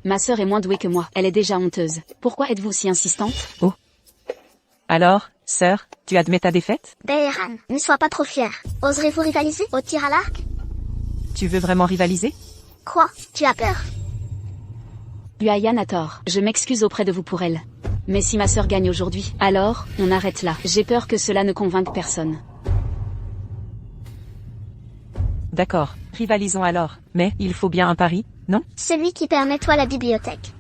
Ma sœur est moins douée que moi, elle est déjà honteuse. Pourquoi êtes-vous si insistante? Oh. Alors, sœur, tu admets ta défaite? Béhéran, ne sois pas trop fière. Oserez-vous rivaliser au tir à l'arc? Tu veux vraiment rivaliser? Quoi? Tu as peur? Huayan a tort, je m'excuse auprès de vous pour elle. Mais si ma sœur gagne aujourd'hui, alors, on arrête là. J'ai peur que cela ne convainque personne. D'accord, rivalisons alors. Mais, il faut bien un pari, non? Celui qui permet toi la bibliothèque.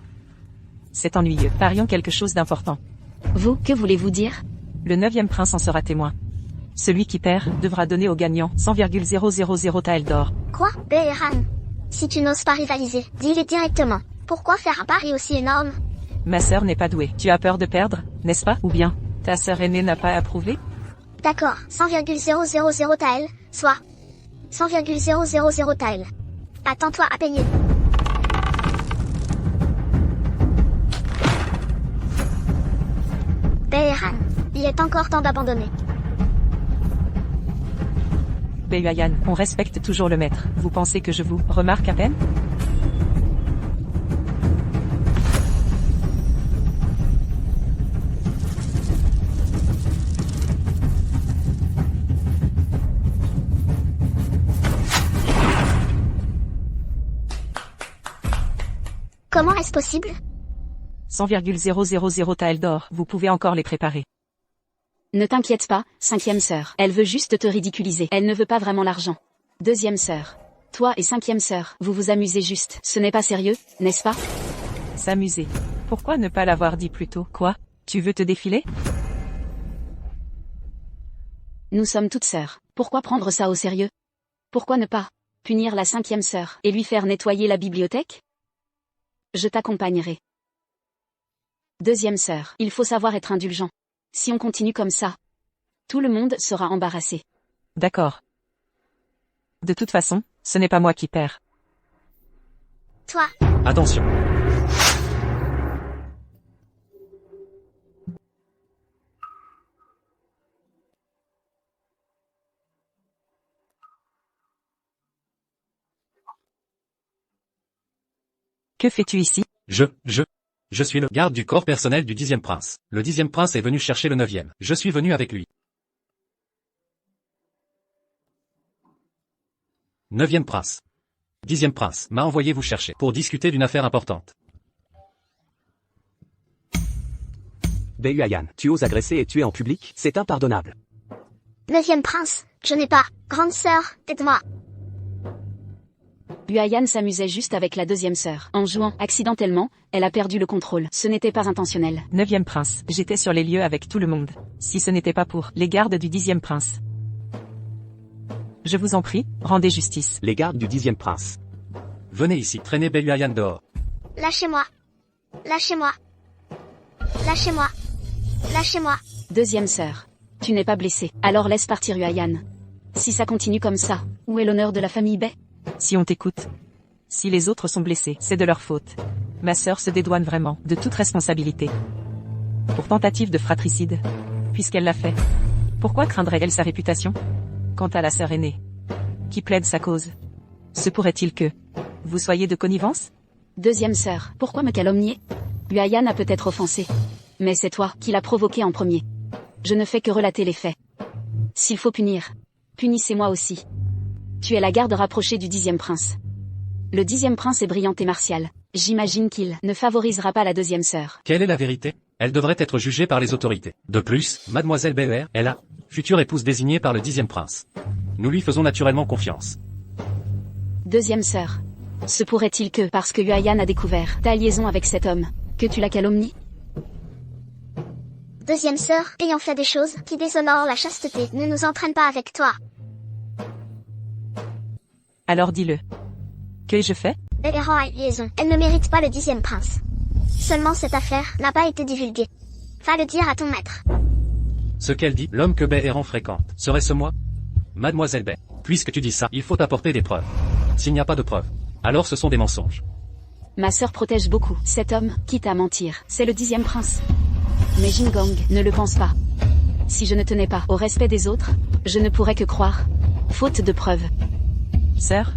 C'est ennuyeux. Parions quelque chose d'important. Vous, que voulez-vous dire? Le 9e prince en sera témoin. Celui qui perd devra donner au gagnant 100,000 taels d'or. Quoi? Béhéran. Si tu n'oses pas rivaliser, dis-le directement. Pourquoi faire un pari aussi énorme? Ma sœur n'est pas douée. Tu as peur de perdre, n'est-ce pas? Ou bien, ta sœur aînée n'a pas approuvé? D'accord, 100,000 taels, soit 100,000 taels. Attends-toi à payer. Béhéran, il est encore temps d'abandonner. Huayan, on respecte toujours le maître. Vous pensez que je vous remarque à peine? Comment est-ce possible? 100,000 taels d'or, vous pouvez encore les préparer. Ne t'inquiète pas, 5e sœur. Elle veut juste te ridiculiser. Elle ne veut pas vraiment l'argent. 2e sœur. Toi et 5e sœur, vous vous amusez juste. Ce n'est pas sérieux, n'est-ce pas? S'amuser. Pourquoi ne pas l'avoir dit plus tôt? Quoi? Tu veux te défiler? Nous sommes toutes sœurs. Pourquoi prendre ça au sérieux? Pourquoi ne pas punir la 5e sœur et lui faire nettoyer la bibliothèque? Je t'accompagnerai. 2e sœur, il faut savoir être indulgent. Si on continue comme ça, Tout le monde sera embarrassé. D'accord. De toute façon, ce n'est pas moi qui perds. Toi, Attention. Que fais-tu ici? Je suis le garde du corps personnel du 10e prince. Le 10e prince est venu chercher le 9e. Je suis venu avec lui. 9e prince. 10e prince m'a envoyé vous chercher pour discuter d'une affaire importante. Bae-Huayan, tu oses agresser et tuer en public, c'est impardonnable. 9e prince, je n'ai pas. Grande sœur, aide-moi. Huayan s'amusait juste avec la deuxième sœur. En jouant, accidentellement, elle a perdu le contrôle. Ce n'était pas intentionnel. 9e prince, j'étais sur les lieux avec tout le monde. Si ce n'était pas pour les gardes du 10e prince. Je vous en prie, rendez justice. Les gardes du 10e prince. Venez ici, traînez Bae-Huayan dehors. Lâchez-moi. Lâchez-moi. Lâchez-moi. Lâchez-moi. Deuxième sœur. Tu n'es pas blessée. Alors laisse partir Huayan. Si ça continue comme ça, où est l'honneur de la famille Bae? Si on t'écoute. Si les autres sont blessés, c'est de leur faute. Ma sœur se dédouane vraiment de toute responsabilité. Pour tentative de fratricide. Puisqu'elle l'a fait. Pourquoi craindrait-elle sa réputation? Quant à la sœur aînée, qui plaide sa cause, se pourrait-il que vous soyez de connivence? Deuxième sœur, pourquoi me calomnier? Huayan a peut-être offensé. Mais c'est toi qui l'as provoqué en premier. Je ne fais que relater les faits. S'il faut punir, punissez-moi aussi. Tu es la garde rapprochée du 10e prince. Le 10e prince est brillant et martial. J'imagine qu'il ne favorisera pas la deuxième sœur. Quelle est la vérité? Elle devrait être jugée par les autorités. De plus, mademoiselle Bae est la future épouse désignée par le 10e prince. Nous lui faisons naturellement confiance. Deuxième sœur. Se pourrait-il que, parce que Huayan a découvert ta liaison avec cet homme, que tu la calomnies? Deuxième sœur, ayant fait des choses qui déshonorent la chasteté, ne nous entraîne pas avec toi. Alors dis-le. Qu'ai-je fait? Béhéran a une liaison. Elle ne mérite pas le 10e prince. Seulement cette affaire n'a pas été divulguée. Va le dire à ton maître. Ce qu'elle dit, l'homme que Bae fréquente, serait-ce moi? Mademoiselle Bae, puisque tu dis ça, il faut apporter des preuves. S'il n'y a pas de preuves, alors ce sont des mensonges. Ma sœur protège beaucoup cet homme, quitte à mentir. C'est le 10e prince. Mais Jingong ne le pense pas. Si je ne tenais pas au respect des autres, je ne pourrais que croire. Faute de preuves. Sœur?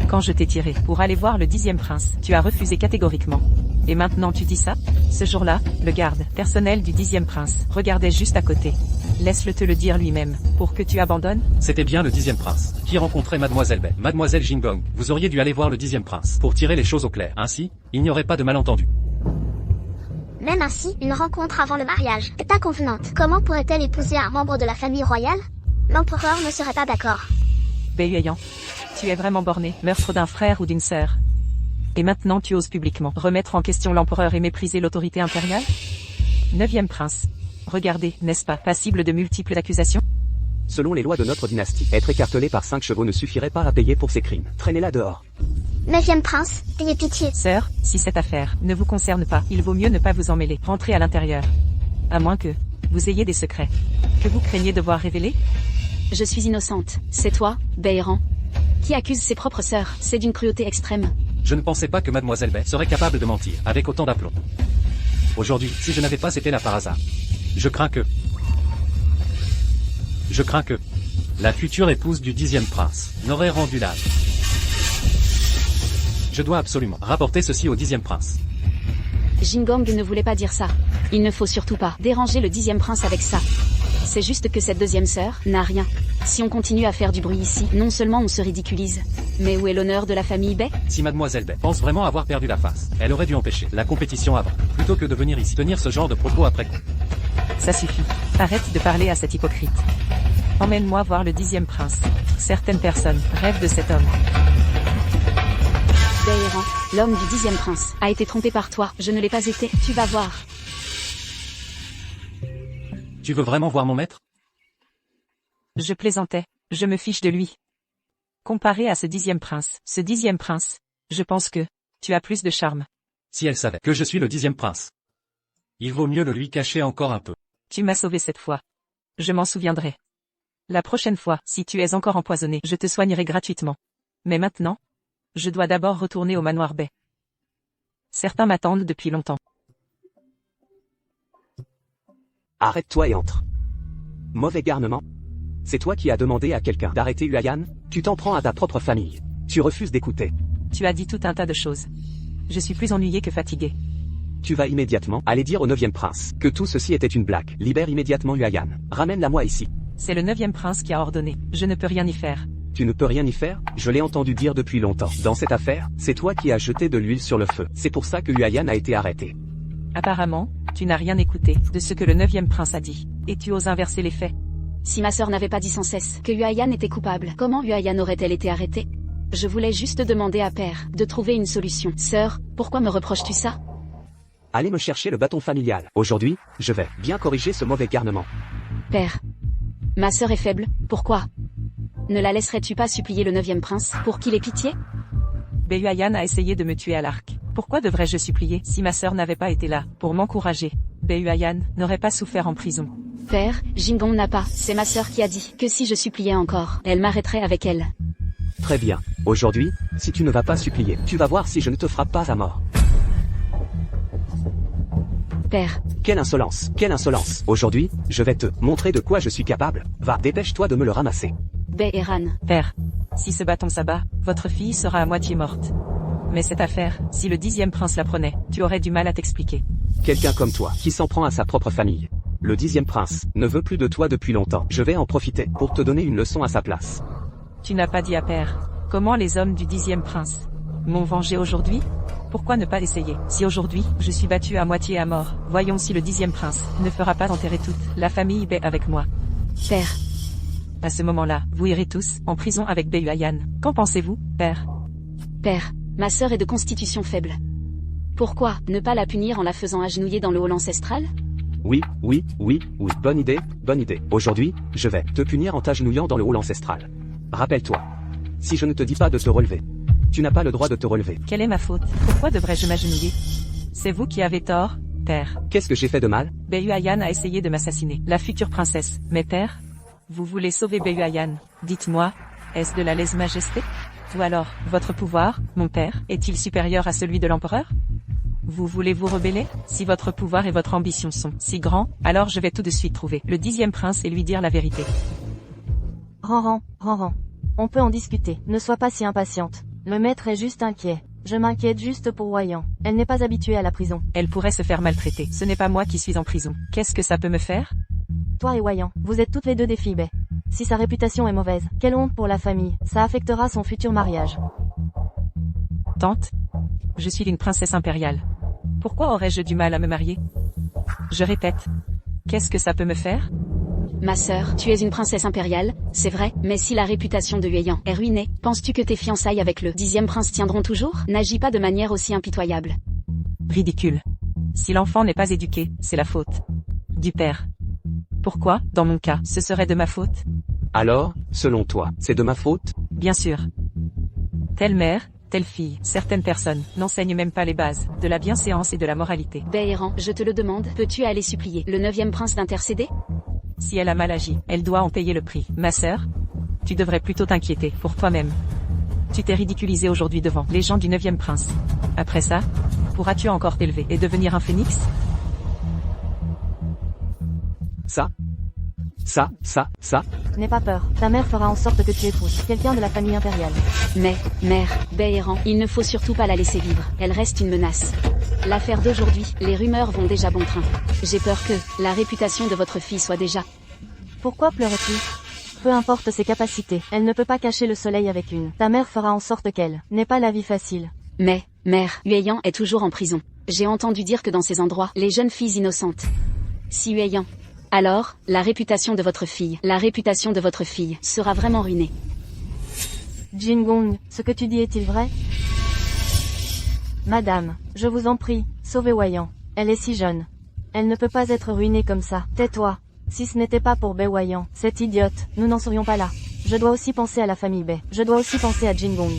Quand je t'ai tiré pour aller voir le 10e prince, tu as refusé catégoriquement. Et maintenant tu dis ça? Ce jour-là, le garde personnel du 10e prince regardait juste à côté. Laisse-le te le dire lui-même, pour que tu abandonnes? C'était bien le 10e prince qui rencontrait mademoiselle Bae. Mademoiselle Jingong, vous auriez dû aller voir le 10e prince pour tirer les choses au clair. Ainsi, il n'y aurait pas de malentendu. Même ainsi, une rencontre avant le mariage est inconvenante. Comment pourrait-elle épouser un membre de la famille royale? L'empereur ne serait pas d'accord. Bae-Huayan, tu es vraiment borné, meurtre d'un frère ou d'une sœur. Et maintenant tu oses publiquement remettre en question l'empereur et mépriser l'autorité impériale? 9e prince. Regardez, n'est-ce pas passible de multiples accusations? Selon les lois de notre dynastie, être écartelé par 5 chevaux ne suffirait pas à payer pour ses crimes. Traînez-la dehors. 9e prince, ayez pitié. Sœur, si cette affaire ne vous concerne pas, il vaut mieux ne pas vous en mêler. Rentrez à l'intérieur. À moins que vous ayez des secrets que vous craignez devoir révéler? Je suis innocente. C'est toi, Bae, qui accuse ses propres sœurs. C'est d'une cruauté extrême. Je ne pensais pas que mademoiselle Bae serait capable de mentir avec autant d'aplomb. Aujourd'hui, si je n'avais pas été là par hasard, je crains que la future épouse du 10e prince n'aurait rendu l'âge. Je dois absolument rapporter ceci au 10e prince. Jingong ne voulait pas dire ça. Il ne faut surtout pas déranger le 10e prince avec ça. C'est juste que cette deuxième sœur n'a rien. Si on continue à faire du bruit ici, non seulement on se ridiculise, mais où est l'honneur de la famille Bae? Si mademoiselle Bae pense vraiment avoir perdu la face, elle aurait dû empêcher la compétition avant, plutôt que de venir ici tenir ce genre de propos après coup. Ça suffit. Arrête de parler à cet hypocrite. Emmène-moi voir le 10e prince. Certaines personnes rêvent de cet homme. Bae, l'homme du 10e prince, a été trompé par toi. Je ne l'ai pas été. Tu vas voir. Tu veux vraiment voir mon maître? Je plaisantais. Je me fiche de lui. Comparé à ce 10e prince, je pense que tu as plus de charme. Si elle savait que je suis le 10e prince, il vaut mieux le lui cacher encore un peu. Tu m'as sauvé cette fois. Je m'en souviendrai. La prochaine fois, si tu es encore empoisonné, je te soignerai gratuitement. Mais maintenant, je dois d'abord retourner au manoir Bay. Certains m'attendent depuis longtemps. Arrête-toi et entre. Mauvais garnement. C'est toi qui as demandé à quelqu'un d'arrêter Huayan? Tu t'en prends à ta propre famille. Tu refuses d'écouter. Tu as dit tout un tas de choses. Je suis plus ennuyé que fatigué. Tu vas immédiatement aller dire au 9e prince que tout ceci était une blague. Libère immédiatement Huayan. Ramène-la moi ici. C'est le 9e prince qui a ordonné. Je ne peux rien y faire. Tu ne peux rien y faire? Je l'ai entendu dire depuis longtemps. Dans cette affaire, c'est toi qui as jeté de l'huile sur le feu. C'est pour ça que Huayan a été arrêté. Apparemment, tu n'as rien écouté de ce que le 9e prince a dit. Et tu oses inverser les faits. Si ma sœur n'avait pas dit sans cesse que Huayan était coupable, comment Huayan aurait-elle été arrêtée? Je voulais juste demander à Père de trouver une solution. Sœur, pourquoi me reproches-tu ça? Allez me chercher le bâton familial. Aujourd'hui, je vais bien corriger ce mauvais garnement. Père. Ma sœur est faible, pourquoi? Ne la laisserais-tu pas supplier le 9e prince pour qu'il ait pitié? Bei Huayan a essayé de me tuer à l'arc. Pourquoi devrais-je supplier si ma sœur n'avait pas été là pour m'encourager? Bei Huayan n'aurait pas souffert en prison. Père, Jingong n'a pas. C'est ma sœur qui a dit que si je suppliais encore, elle m'arrêterait avec elle. Très bien. Aujourd'hui, si tu ne vas pas supplier, tu vas voir si je ne te frappe pas à mort. Père. Quelle insolence, quelle insolence. Aujourd'hui, je vais te montrer de quoi je suis capable. Va, dépêche-toi de me le ramasser. Bei Eran. Père, si ce bâton s'abat, votre fille sera à moitié morte. Mais cette affaire, si le 10e prince la prenait, tu aurais du mal à t'expliquer. Quelqu'un comme toi, qui s'en prend à sa propre famille. Le 10e prince ne veut plus de toi depuis longtemps. Je vais en profiter pour te donner une leçon à sa place. Tu n'as pas dit à Père comment les hommes du 10e prince m'ont vengé aujourd'hui? Pourquoi ne pas l'essayer? Si aujourd'hui, je suis battu à moitié à mort, voyons si le 10e prince ne fera pas enterrer toute la famille Bei avec moi. Père. À ce moment-là, vous irez tous en prison avec Bei Huayan. Qu'en pensez-vous, Père? Père, ma sœur est de constitution faible. Pourquoi ne pas la punir en la faisant agenouiller dans le hall ancestral? Oui, bonne idée, bonne idée. Aujourd'hui, je vais te punir en t'agenouillant dans le hall ancestral. Rappelle-toi. Si je ne te dis pas de te relever, tu n'as pas le droit de te relever. Quelle est ma faute? Pourquoi devrais-je m'agenouiller? C'est vous qui avez tort, Père. Qu'est-ce que j'ai fait de mal? Bei Huayan a essayé de m'assassiner, la future princesse. Mais Père, vous voulez sauver Bei Huayan. Dites-moi, est-ce de la lèse-majesté? Ou alors, votre pouvoir, mon père, est-il supérieur à celui de l'empereur? Vous voulez vous rebeller? Si votre pouvoir et votre ambition sont si grands, alors je vais tout de suite trouver le 10e prince et lui dire la vérité. Ranran. On peut en discuter. Ne sois pas si impatiente. Le maître est juste inquiet. Je m'inquiète juste pour Huayan. Elle n'est pas habituée à la prison. Elle pourrait se faire maltraiter. Ce n'est pas moi qui suis en prison. Qu'est-ce que ça peut me faire? Toi et Huayan, vous êtes toutes les deux des filles Bei. Si sa réputation est mauvaise, quelle honte pour la famille. Ça affectera son futur mariage. Tante, je suis une princesse impériale. Pourquoi aurais-je du mal à me marier? Je répète. Qu'est-ce que ça peut me faire? Ma sœur, tu es une princesse impériale, c'est vrai, mais si la réputation de Huayan est ruinée, penses-tu que tes fiançailles avec le 10e prince tiendront toujours? N'agis pas de manière aussi impitoyable. Ridicule. Si l'enfant n'est pas éduqué, c'est la faute du père. Pourquoi, dans mon cas, ce serait de ma faute? Alors, selon toi, c'est de ma faute? Bien sûr. Telle mère, telle fille, certaines personnes n'enseignent même pas les bases de la bienséance et de la moralité. Bei Eran, je te le demande, peux-tu aller supplier le 9e prince d'intercéder? Si elle a mal agi, elle doit en payer le prix. Ma sœur, tu devrais plutôt t'inquiéter pour toi-même. Tu t'es ridiculisée aujourd'hui devant les gens du 9e prince. Après ça, pourras-tu encore t'élever et devenir un phénix? Ça. N'aie pas peur. Ta mère fera en sorte que tu épouses quelqu'un de la famille impériale. Mais, mère, Bei Eran, il ne faut surtout pas la laisser vivre. Elle reste une menace. L'affaire d'aujourd'hui, les rumeurs vont déjà bon train. J'ai peur que la réputation de votre fille soit déjà... Pourquoi pleurais-tu? Peu importe ses capacités, elle ne peut pas cacher le soleil avec une. Ta mère fera en sorte qu'elle n'ait pas la vie facile. Mais, mère, Huayan est toujours en prison. J'ai entendu dire que dans ces endroits, les jeunes filles innocentes. Si Huayan... Alors, la réputation de votre fille sera vraiment ruinée. Jingong, ce que tu dis est-il vrai? Madame, je vous en prie, sauvez Huayan. Elle est si jeune. Elle ne peut pas être ruinée comme ça. Tais-toi. Si ce n'était pas pour Bei Huayan, cette idiote, nous n'en serions pas là. Je dois aussi penser à la famille Bei. Je dois aussi penser à Jingong.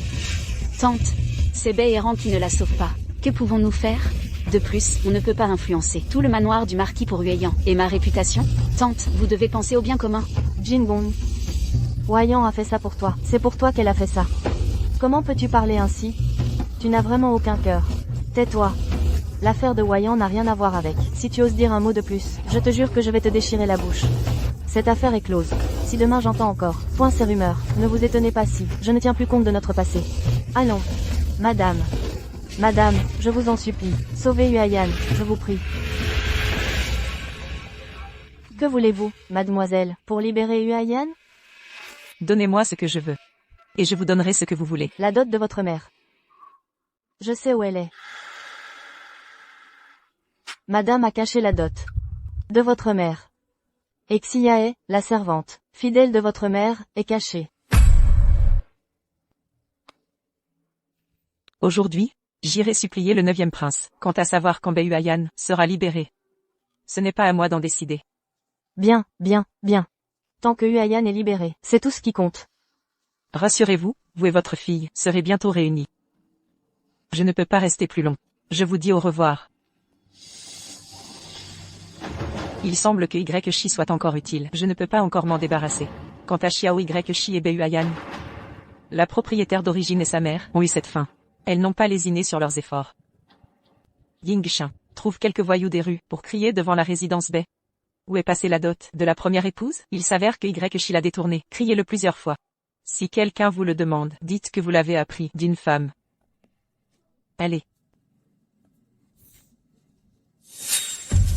Tante, c'est Bei Eran qui ne la sauve pas. Que pouvons-nous faire? De plus, on ne peut pas influencer tout le manoir du marquis pour Huayan. Et ma réputation? Tante, vous devez penser au bien commun. Jingong. Huayan a fait ça pour toi. C'est pour toi qu'elle a fait ça. Comment peux-tu parler ainsi? Tu n'as vraiment aucun cœur. Tais-toi. L'affaire de Huayan n'a rien à voir avec. Si tu oses dire un mot de plus, je te jure que je vais te déchirer la bouche. Cette affaire est close. Si demain j'entends encore, point ces rumeurs, ne vous étonnez pas si, je ne tiens plus compte de notre passé. Allons. Madame. Madame, je vous en supplie, sauvez Huayan, je vous prie. Que voulez-vous, mademoiselle, pour libérer Huayan? Donnez-moi ce que je veux. Et je vous donnerai ce que vous voulez. La dot de votre mère. Je sais où elle est. Madame a caché la dot de votre mère. Et Xiae, la servante, fidèle de votre mère, est cachée. Aujourd'hui, j'irai supplier le 9e prince, quant à savoir quand Huayan sera libéré. Ce n'est pas à moi d'en décider. Bien, bien, bien. Tant que Huayan est libéré, c'est tout ce qui compte. Rassurez-vous, vous et votre fille serez bientôt réunis. Je ne peux pas rester plus long. Je vous dis au revoir. Il semble que Yi soit encore utile. Je ne peux pas encore m'en débarrasser. Quant à Xiao Yi et Huayan, la propriétaire d'origine et sa mère ont eu cette fin. Elles n'ont pas lésiné sur leurs efforts. Yingshan trouve quelques voyous des rues pour crier devant la résidence Bei. Où est passée la dot de la première épouse? Il s'avère que Yi l'a détournée. Criez-le plusieurs fois. Si quelqu'un vous le demande, dites que vous l'avez appris d'une femme. Allez.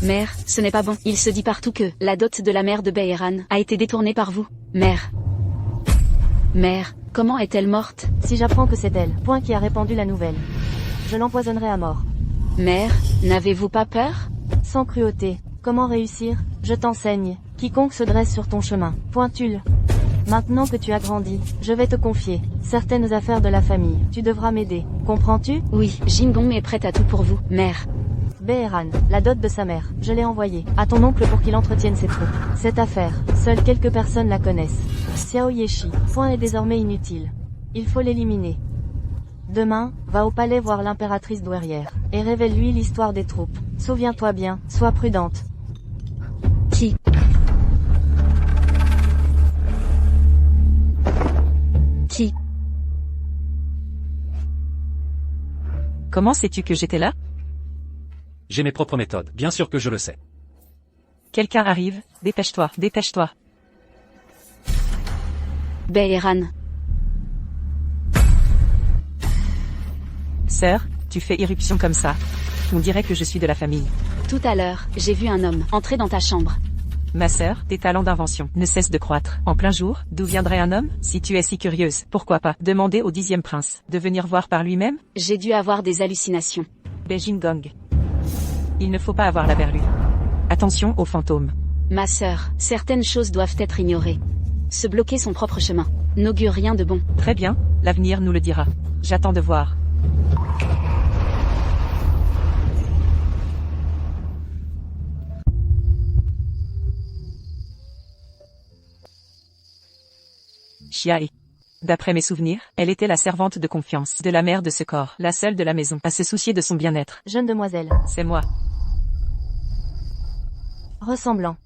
Mère, ce n'est pas bon. Il se dit partout que la dot de la mère de Beheran a été détournée par vous. Mère. Mère, comment est-elle morte? Si j'apprends que c'est elle, point qui a répandu la nouvelle, je l'empoisonnerai à mort. Mère, n'avez-vous pas peur? Sans cruauté. Comment réussir? Je t'enseigne. Quiconque se dresse sur ton chemin. Pointule. Maintenant que tu as grandi, je vais te confier certaines affaires de la famille. Tu devras m'aider. Comprends-tu? Oui, Jingong est prête à tout pour vous, mère. Beheran, la dot de sa mère, je l'ai envoyée à ton oncle pour qu'il entretienne ses troupes. Cette affaire, seules quelques personnes la connaissent. Xiao Yeshi, point est désormais inutile. Il faut l'éliminer. Demain, va au palais voir l'impératrice douairière, et révèle-lui l'histoire des troupes. Souviens-toi bien, sois prudente. Qui? Qui? Comment sais-tu que j'étais là? J'ai mes propres méthodes, bien sûr que je le sais. Quelqu'un arrive, dépêche-toi, dépêche-toi. Beheran. Sœur, tu fais irruption comme ça. On dirait que je suis de la famille. Tout à l'heure, j'ai vu un homme entrer dans ta chambre. Ma sœur, tes talents d'invention ne cessent de croître. En plein jour, d'où viendrait un homme? Si tu es si curieuse, pourquoi pas demander au 10e prince de venir voir par lui-même? J'ai dû avoir des hallucinations. Jingong. Il ne faut pas avoir la berlue. Attention aux fantômes. Ma sœur, certaines choses doivent être ignorées. Se bloquer son propre chemin n'augure rien de bon. Très bien, l'avenir nous le dira. J'attends de voir. Xiae. D'après mes souvenirs, elle était la servante de confiance de la mère de ce corps, la seule de la maison à se soucier de son bien-être. Jeune demoiselle. C'est moi. Ressemblant.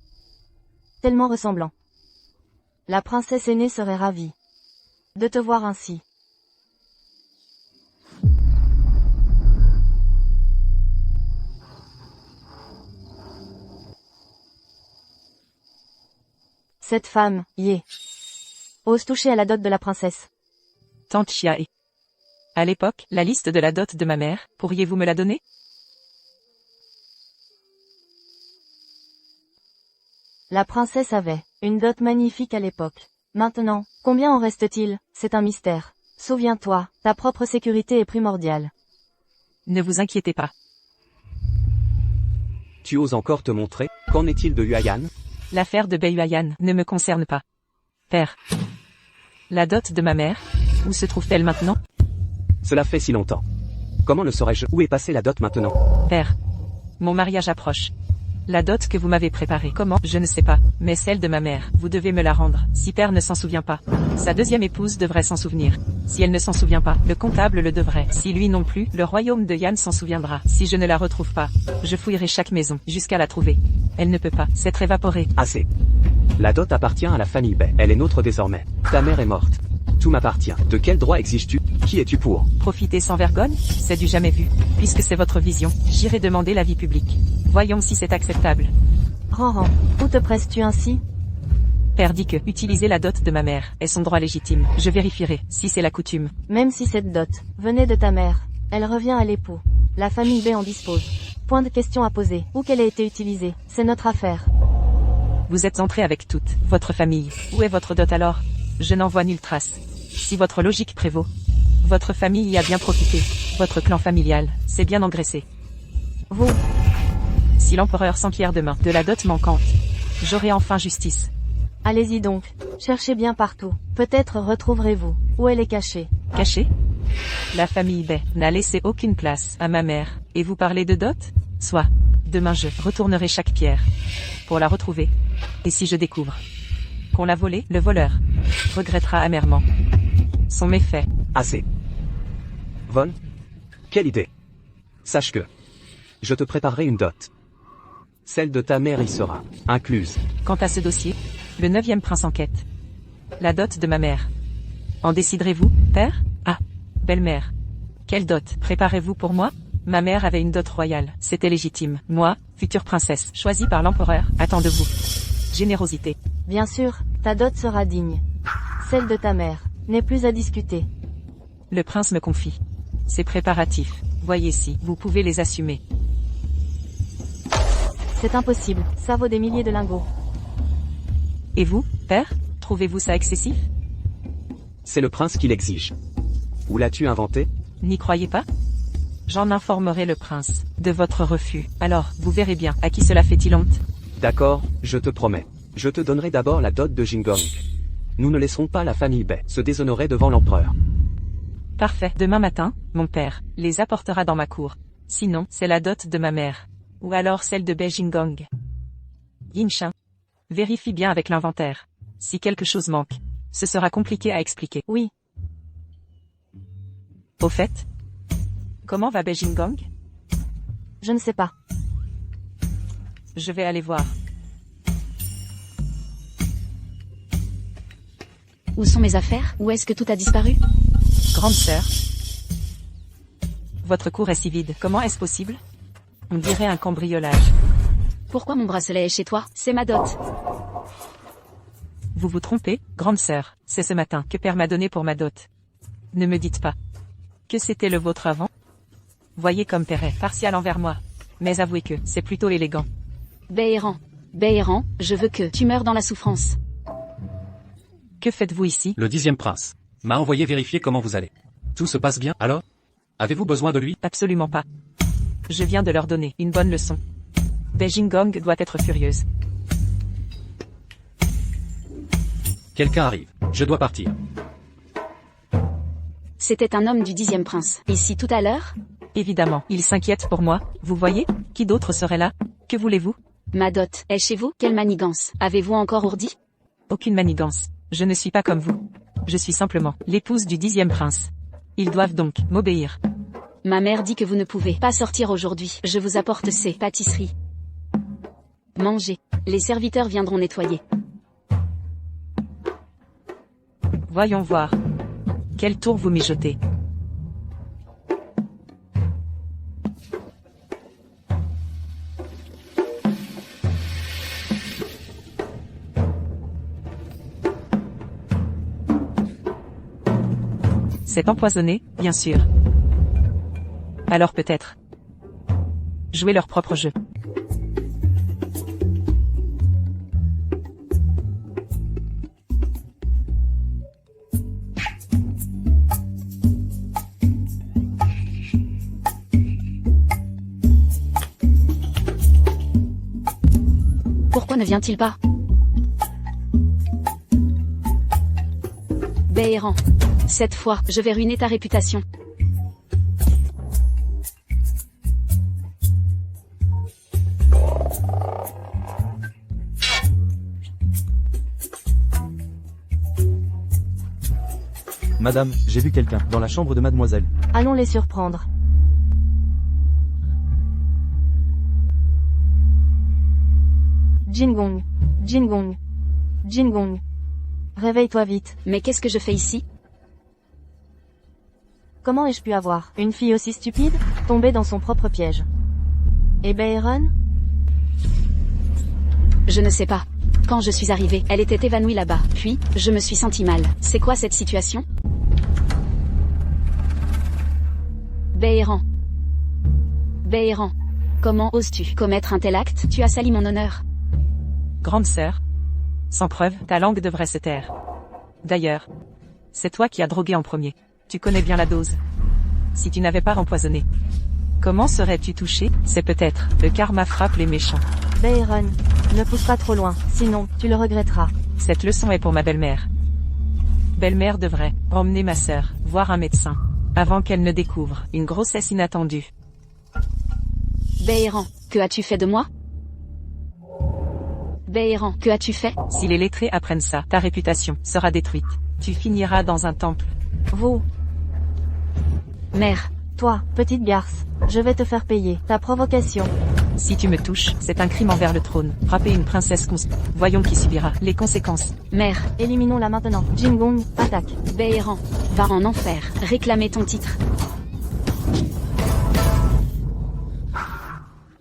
Tellement ressemblant. La princesse aînée serait ravie de te voir ainsi. Cette femme, Ye, ose toucher à la dot de la princesse. Tante Xiae. À l'époque, la liste de la dot de ma mère, pourriez-vous me la donner? La princesse avait une dot magnifique à l'époque. Maintenant, combien en reste-t-il? C'est un mystère. Souviens-toi, ta propre sécurité est primordiale. Ne vous inquiétez pas. Tu oses encore te montrer? Qu'en est-il de Huayan? L'affaire de Huayan ne me concerne pas. Père. La dot de ma mère, où se trouve-t-elle maintenant? Cela fait si longtemps. Comment ne saurais-je où est passée la dot maintenant? Père. Mon mariage approche. La dot que vous m'avez préparée. Comment? Je ne sais pas. Mais celle de ma mère. Vous devez me la rendre. Si père ne s'en souvient pas. Sa deuxième épouse devrait s'en souvenir. Si elle ne s'en souvient pas, le comptable le devrait. Si lui non plus, le royaume de Yann s'en souviendra. Si je ne la retrouve pas, je fouillerai chaque maison, jusqu'à la trouver. Elle ne peut pas s'être évaporée. Assez. La dot appartient à la famille Bay. Elle est nôtre désormais. Ta mère est morte. Tout m'appartient. De quel droit exiges-tu? Qui es-tu pour? Profiter sans vergogne? C'est du jamais vu. Puisque c'est votre vision, j'irai demander l'avis public. Voyons si c'est acceptable. Ranran, où te presses-tu ainsi? Père dit que utiliser la dot de ma mère est son droit légitime. Je vérifierai si c'est la coutume. Même si cette dot venait de ta mère, elle revient à l'époux. La famille B en dispose. Point de question à poser. Où qu'elle ait été utilisée, c'est notre affaire. Vous êtes entré avec toute votre famille. Où est votre dot alors? Je n'en vois nulle trace. Si votre logique prévaut, votre famille y a bien profité. Votre clan familial s'est bien engraissé. Vous, Si l'empereur s'enquiert demain de la dot manquante, j'aurai enfin justice. allez-y donc. Cherchez bien partout. Peut-être retrouverez-vous où elle est cachée. Caché? La famille Bay n'a laissé aucune place à ma mère. Et vous parlez de dot? Soit. Demain je retournerai chaque pierre pour la retrouver. Et si je découvre qu'on l'a volée, le voleur regrettera amèrement son méfait. Assez. Vol? Quelle idée? Sache que je te préparerai une dot. Celle de ta mère y sera incluse. Quant à ce dossier, le 9e prince enquête. La dot de ma mère. En déciderez-vous, père? Ah, belle-mère. Quelle dot préparez-vous pour moi? Ma mère avait une dot royale, c'était légitime. Moi, future princesse, choisie par l'empereur, attends de vous. Générosité. Bien sûr, ta dot sera digne. Celle de ta mère n'est plus à discuter. Le prince me confie ses préparatifs. Voyez si vous pouvez les assumer. C'est impossible, ça vaut des milliers de lingots. Et vous, père, trouvez-vous ça excessif? C'est le prince qui l'exige. Où l'as-tu inventé? N'y croyez pas? J'en informerai le prince de votre refus. Alors, vous verrez bien à qui cela fait-il honte. D'accord, je te promets. Je te donnerai d'abord la dot de Jingong. Nous ne laisserons pas la famille Bay se déshonorer devant l'empereur. Parfait. Demain matin, mon père les apportera dans ma cour. Sinon, c'est la dot de ma mère. Ou alors celle de Beijingong. Yinshin. Vérifie bien avec l'inventaire. Si quelque chose manque, ce sera compliqué à expliquer. Oui, Au fait, comment va Beijingong? je ne sais pas. Je vais aller voir. Où sont mes affaires? Où est-ce que tout a disparu? Grande sœur. Votre cour est si vide. Comment est-ce possible? On dirait un cambriolage. Pourquoi mon bracelet est chez toi? C'est ma dot. Vous vous trompez, grande sœur. C'est ce matin que père m'a donné pour ma dot. Ne me dites pas que c'était le vôtre avant. Voyez comme père est partial envers moi. Mais avouez que c'est plutôt élégant. Béhéran, je veux que tu meurs dans la souffrance. Que faites-vous ici? Le 10e prince m'a envoyé vérifier comment vous allez. Tout se passe bien, alors? Avez-vous besoin de lui? Absolument pas. Je viens de leur donner une bonne leçon. Beijingong doit être furieuse. Quelqu'un arrive. Je dois partir. C'était un homme du 10e prince. Ici tout à l'heure? Évidemment, il s'inquiète pour moi, vous voyez? Qui d'autre serait là? Que voulez-vous? Ma dot est chez vous? Quelle manigance? Avez-vous encore ourdi? Aucune manigance. Je ne suis pas comme vous. Je suis simplement l'épouse du 10e prince. Ils doivent donc m'obéir. Ma mère dit que vous ne pouvez pas sortir aujourd'hui. Je vous apporte ces pâtisseries. Mangez. Les serviteurs viendront nettoyer. Voyons voir. Quel tour vous mijotez? C'est empoisonné, bien sûr. Alors peut-être jouer leur propre jeu. Pourquoi ne vient-il pas? Béhéran. Cette fois, je vais ruiner ta réputation. Madame, j'ai vu quelqu'un, dans la chambre de mademoiselle. Allons les surprendre. Jingong. Jingong. Jingong. Réveille-toi vite. Mais qu'est-ce que je fais ici? Comment ai-je pu avoir une fille aussi stupide, tombée dans son propre piège? Et Beheron? Je ne sais pas. Quand je suis arrivée, elle était évanouie là-bas. Puis, je me suis sentie mal. C'est quoi cette situation? Beheron. Beheron. Comment oses-tu commettre un tel acte? Tu as sali mon honneur. Grande sœur. Sans preuve, ta langue devrait se taire. D'ailleurs, c'est toi qui as drogué en premier. Tu connais bien la dose. Si tu n'avais pas empoisonné, comment serais-tu touché? C'est peut-être, le karma frappe les méchants. Beheron, ne pousse pas trop loin, sinon, tu le regretteras. Cette leçon est pour ma belle-mère. Belle-mère devrait emmener ma sœur voir un médecin, avant qu'elle ne découvre une grossesse inattendue. Beheron, que as-tu fait de moi? Beheron, que as-tu fait? Si les lettrés apprennent ça, ta réputation sera détruite. Tu finiras dans un temple. Vous, Mère. toi, petite garce, je vais te faire payer ta provocation. Si tu me touches, c'est un crime envers le trône. Frapper une princesse voyons qui subira les conséquences. Mère. Éliminons-la maintenant. Jingong, attaque. Beheron, va en enfer, réclamer ton titre.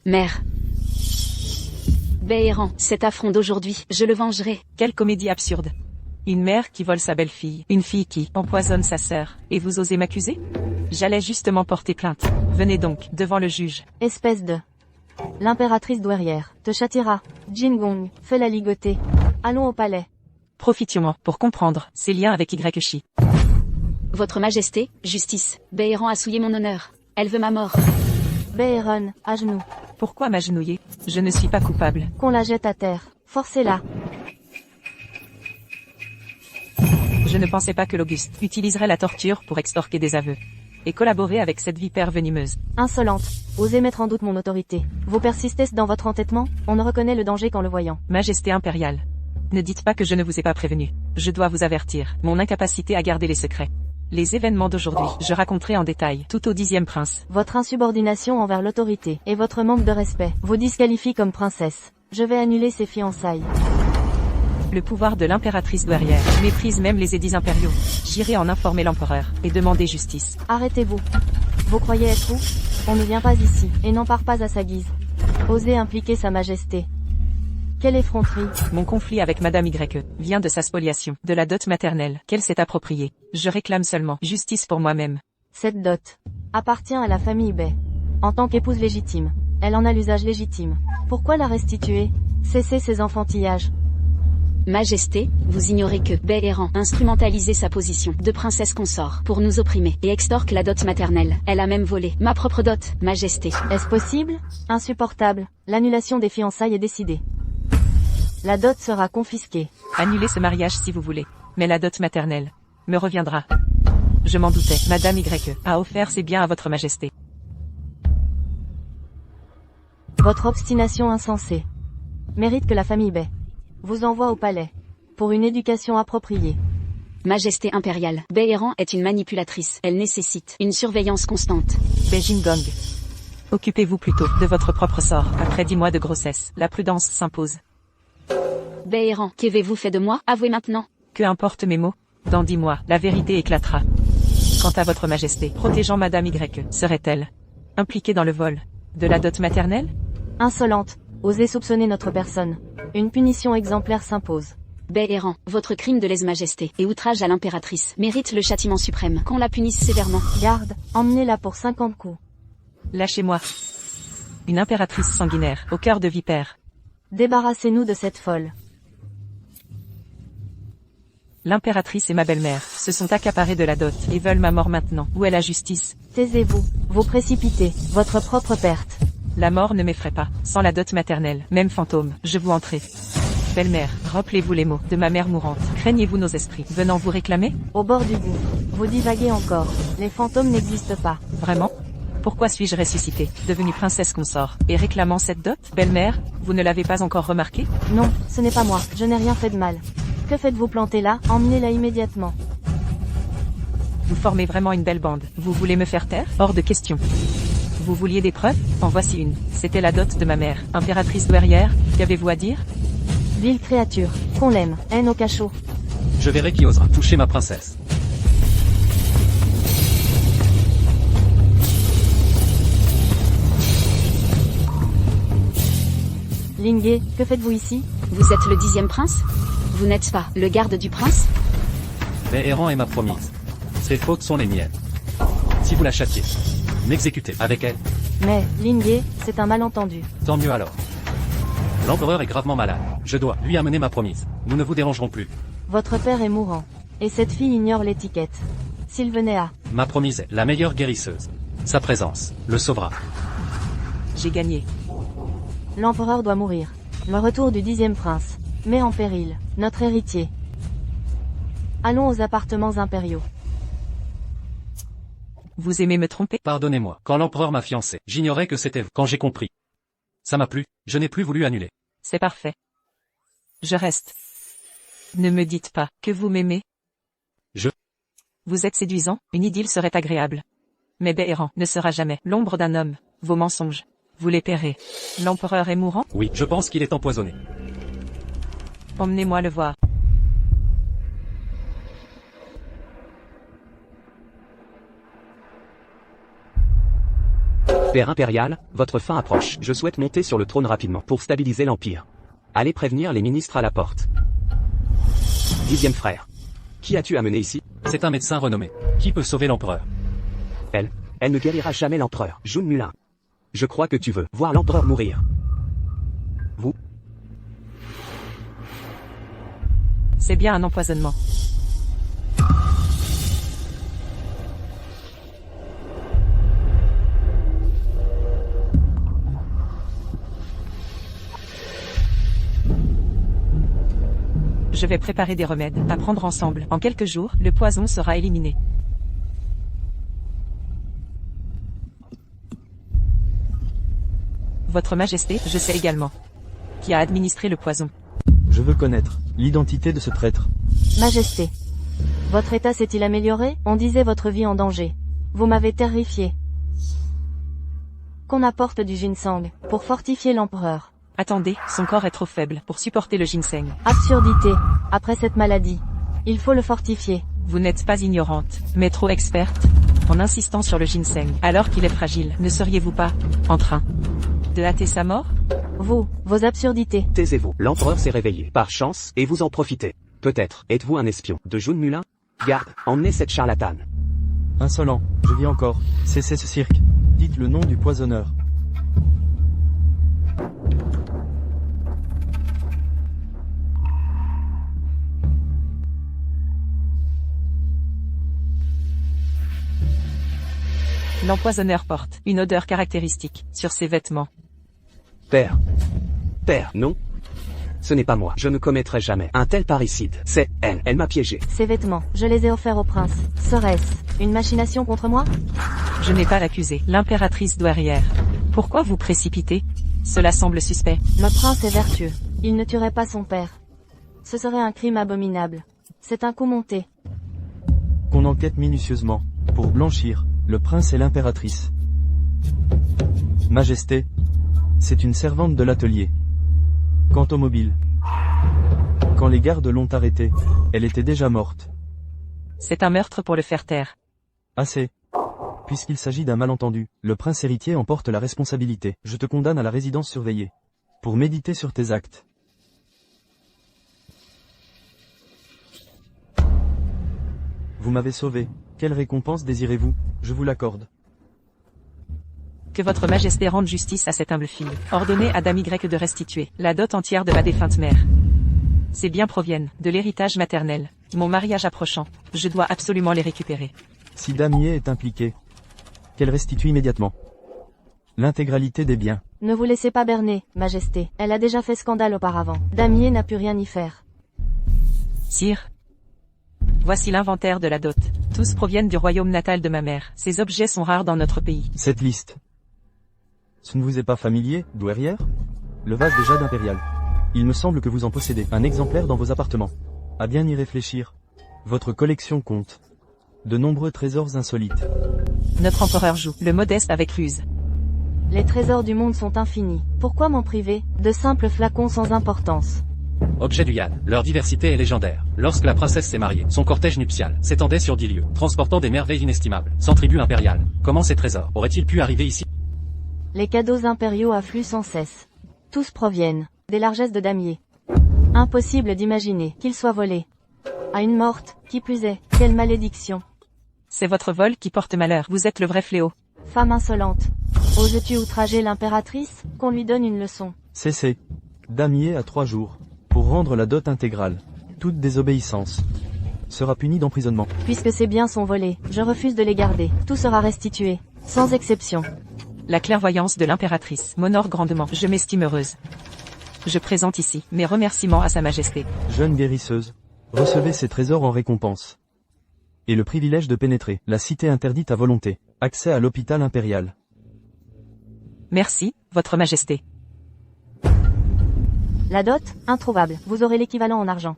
Mère. Beheron, cet affront d'aujourd'hui, je le vengerai. Quelle comédie absurde. Une mère qui vole sa belle-fille, une fille qui empoisonne sa sœur, et vous osez m'accuser? J'allais justement porter plainte. Venez donc, devant le juge. Espèce de... L'impératrice douairière te châtiera. Jingong, fais-la ligoter. Allons au palais. Profitions-en pour comprendre ses liens avec Yshi. Votre Majesté, justice, Beheron a souillé mon honneur. Elle veut ma mort. Beheron, à genoux. Pourquoi m'agenouiller? Je ne suis pas coupable. Qu'on la jette à terre. Forcez-la. Je ne pensais pas que l'Auguste utiliserait la torture pour extorquer des aveux. Et collaborer avec cette vipère venimeuse. Insolente. Osez mettre en doute mon autorité. Vous persistez dans votre entêtement? On ne reconnaît le danger qu'en le voyant. Majesté impériale. Ne dites pas que je ne vous ai pas prévenu. Je dois vous avertir. Mon incapacité à garder les secrets. Les événements d'aujourd'hui, je raconterai en détail, tout au 10e prince. Votre insubordination envers l'autorité, et votre manque de respect, vous disqualifient comme princesse. Je vais annuler ces fiançailles. Le pouvoir de l'impératrice douairière méprise même les édits impériaux. J'irai en informer l'empereur, et demander justice. Arrêtez-vous. Vous croyez être où? On ne vient pas ici, et n'empare pas à sa guise. Osez impliquer sa majesté. Quelle effronterie. Mon conflit avec Madame Y vient de sa spoliation, de la dot maternelle, qu'elle s'est appropriée. Je réclame seulement justice pour moi-même. Cette dot appartient à la famille Bay. En tant qu'épouse légitime, elle en a l'usage légitime. Pourquoi la restituer? Cessez ces enfantillages. Majesté, vous ignorez que Beheron instrumentalisait sa position de princesse consort pour nous opprimer et extorque la dot maternelle. Elle a même volé ma propre dot, Majesté. Est-ce possible? Insupportable. L'annulation des fiançailles est décidée. La dot sera confisquée. Annulez ce mariage si vous voulez. Mais la dot maternelle me reviendra. Je m'en doutais. Madame Y a offert ses biens à votre majesté. Votre obstination insensée mérite que la famille Bay vous envoie au palais pour une éducation appropriée. Majesté impériale, Beheron est une manipulatrice. Elle nécessite une surveillance constante. Jingong. Occupez-vous plutôt de votre propre sort. Après 10 mois de grossesse, la prudence s'impose. Beheron, qu'avez-vous fait de moi? Avouez maintenant. Que importe mes mots? Dans 10 mois, la vérité éclatera. Quant à votre majesté, protégeant Madame Y, serait-elle impliquée dans le vol de la dot maternelle? Insolente, osez soupçonner notre personne. Une punition exemplaire s'impose. Beheron, votre crime de lèse-majesté et outrage à l'impératrice mérite le châtiment suprême. Qu'on la punisse sévèrement. Garde, emmenez-la pour 50 coups. Lâchez-moi. Une impératrice sanguinaire, au cœur de vipère. Débarrassez-nous de cette folle. L'impératrice et ma belle-mère se sont accaparées de la dot et veulent ma mort maintenant. Où est la justice? Taisez-vous, vous précipitez, votre propre perte. La mort ne m'effraie pas. Sans la dot maternelle, même fantôme, je vous entrais. Belle-mère, rappelez-vous les mots de ma mère mourante. Craignez-vous nos esprits venant vous réclamer? Au bord du gouffre, vous divaguez encore. Les fantômes n'existent pas. Vraiment? Pourquoi suis-je ressuscitée, devenue princesse consort, et réclamant cette dot? Belle-mère, vous ne l'avez pas encore remarqué? Non, ce n'est pas moi, je n'ai rien fait de mal. Que faites-vous planter là? Emmenez-la immédiatement. Vous formez vraiment une belle bande. Vous voulez me faire taire? Hors de question. Vous vouliez des preuves? En voici une. C'était la dot de ma mère, impératrice douairière. Qu'avez-vous à dire? Vile créature, qu'on l'aime, haine au cachot. Je verrai qui osera toucher ma princesse. Lingé, que faites-vous ici? Vous êtes le 10e prince? Vous n'êtes pas le garde du prince? Béhéran est ma promise. Ses fautes sont les miennes. Si vous la châtiez, m'exécutez avec elle. Mais, Lingé, c'est un malentendu. Tant mieux alors. L'empereur est gravement malade. Je dois lui amener ma promise. Nous ne vous dérangerons plus. Votre père est mourant. Et cette fille ignore l'étiquette. S'il venait à... Ma promise est la meilleure guérisseuse. Sa présence le sauvera. J'ai gagné. L'empereur doit mourir. Le retour du 10e prince met en péril notre héritier. Allons aux appartements impériaux. Vous aimez me tromper? Pardonnez-moi. Quand l'empereur m'a fiancé, j'ignorais que c'était vous. Quand j'ai compris. Ça m'a plu. Je n'ai plus voulu annuler. C'est parfait. Je reste. Ne me dites pas que vous m'aimez. Vous êtes séduisant, une idylle serait agréable. Mais Béhéran ne sera jamais l'ombre d'un homme. Vos mensonges. Vous les paierez. L'empereur est mourant? Oui, je pense qu'il est empoisonné. Emmenez-moi le voir. Père impérial, votre fin approche. Je souhaite monter sur le trône rapidement pour stabiliser l'Empire. Allez prévenir les ministres à la porte. 10e frère. Qui as-tu amené ici? C'est un médecin renommé. Qui peut sauver l'empereur? Elle ne guérira jamais l'empereur. Jun Mulin. Je crois que tu veux voir l'empereur mourir. Vous? C'est bien un empoisonnement. Je vais préparer des remèdes à prendre ensemble. En quelques jours, le poison sera éliminé. Votre Majesté, je sais également qui a administré le poison. Je veux connaître l'identité de ce traître. Majesté. Votre état s'est-il amélioré? On disait votre vie en danger. Vous m'avez terrifié. Qu'on apporte du ginseng pour fortifier l'empereur. Attendez, son corps est trop faible pour supporter le ginseng. Absurdité. Après cette maladie, il faut le fortifier. Vous n'êtes pas ignorante, mais trop experte. En insistant sur le ginseng, alors qu'il est fragile, ne seriez-vous pas en train de hâter sa mort? Vous, vos absurdités. Taisez-vous. L'empereur s'est réveillé. Par chance, et vous en profitez. Peut-être êtes-vous un espion de Jun Mulin? Garde, emmenez cette charlatane. Insolent, je vis encore. Cessez ce cirque. Dites le nom du poisonneur. L'empoisonneur porte une odeur caractéristique sur ses vêtements. Père. Père, non. Ce n'est pas moi. Je ne commettrai jamais un tel parricide. C'est elle. Elle m'a piégé. Ces vêtements, je les ai offerts au prince. Serait-ce une machination contre moi? Je n'ai pas l'accusé. L'impératrice douairière. Pourquoi vous précipitez? Cela semble suspect. Le prince est vertueux. Il ne tuerait pas son père. Ce serait un crime abominable. C'est un coup monté. Qu'on enquête minutieusement. Pour blanchir, le prince et l'impératrice. Majesté. C'est une servante de l'atelier. Quant au mobile. Quand les gardes l'ont arrêtée, elle était déjà morte. C'est un meurtre pour le faire taire. Assez. Puisqu'il s'agit d'un malentendu, le prince héritier en porte la responsabilité. Je te condamne à la résidence surveillée. Pour méditer sur tes actes. Vous m'avez sauvé. Quelle récompense désirez-vous? Je vous l'accorde. Que votre majesté rende justice à cette humble fille. Ordonnez à Dame Y de restituer la dot entière de ma défunte mère. Ces biens proviennent de l'héritage maternel. Mon mariage approchant, je dois absolument les récupérer. Si Damier est impliqué, qu'elle restitue immédiatement l'intégralité des biens. Ne vous laissez pas berner, Majesté. Elle a déjà fait scandale auparavant. Damier n'a pu rien y faire. Sire, voici l'inventaire de la dot. Tous proviennent du royaume natal de ma mère. Ces objets sont rares dans notre pays. Cette liste. Ce ne vous est pas familier, douairière? Le vase de jade impérial. Il me semble que vous en possédez un exemplaire dans vos appartements. À bien y réfléchir. Votre collection compte. De nombreux trésors insolites. Notre empereur joue le modeste avec ruse. Les trésors du monde sont infinis. Pourquoi m'en priver de simples flacons sans importance? Objet du Yann, leur diversité est légendaire. Lorsque la princesse s'est mariée, son cortège nuptial s'étendait sur 10 lieues, transportant des merveilles inestimables, sans tribut impériale. Comment ces trésors auraient-ils pu arriver ici? Les cadeaux impériaux affluent sans cesse. Tous proviennent des largesses de damier. Impossible d'imaginer qu'ils soient volés. À une morte, qui plus est, quelle malédiction. C'est votre vol qui porte malheur. Vous êtes le vrai fléau. Femme insolente. Oses-tu outrager l'impératrice? Qu'on lui donne une leçon. Cessez. Damier a 3 jours. Pour rendre la dot intégrale. Toute désobéissance sera punie d'emprisonnement. Puisque ces biens sont volés, je refuse de les garder. Tout sera restitué. Sans exception. La clairvoyance de l'impératrice m'honore grandement. Je m'estime heureuse. Je présente ici mes remerciements à Sa Majesté. Jeune guérisseuse. Recevez ces trésors en récompense. Et le privilège de pénétrer la cité interdite à volonté. Accès à l'hôpital impérial. Merci, Votre Majesté. La dot, introuvable. Vous aurez l'équivalent en argent.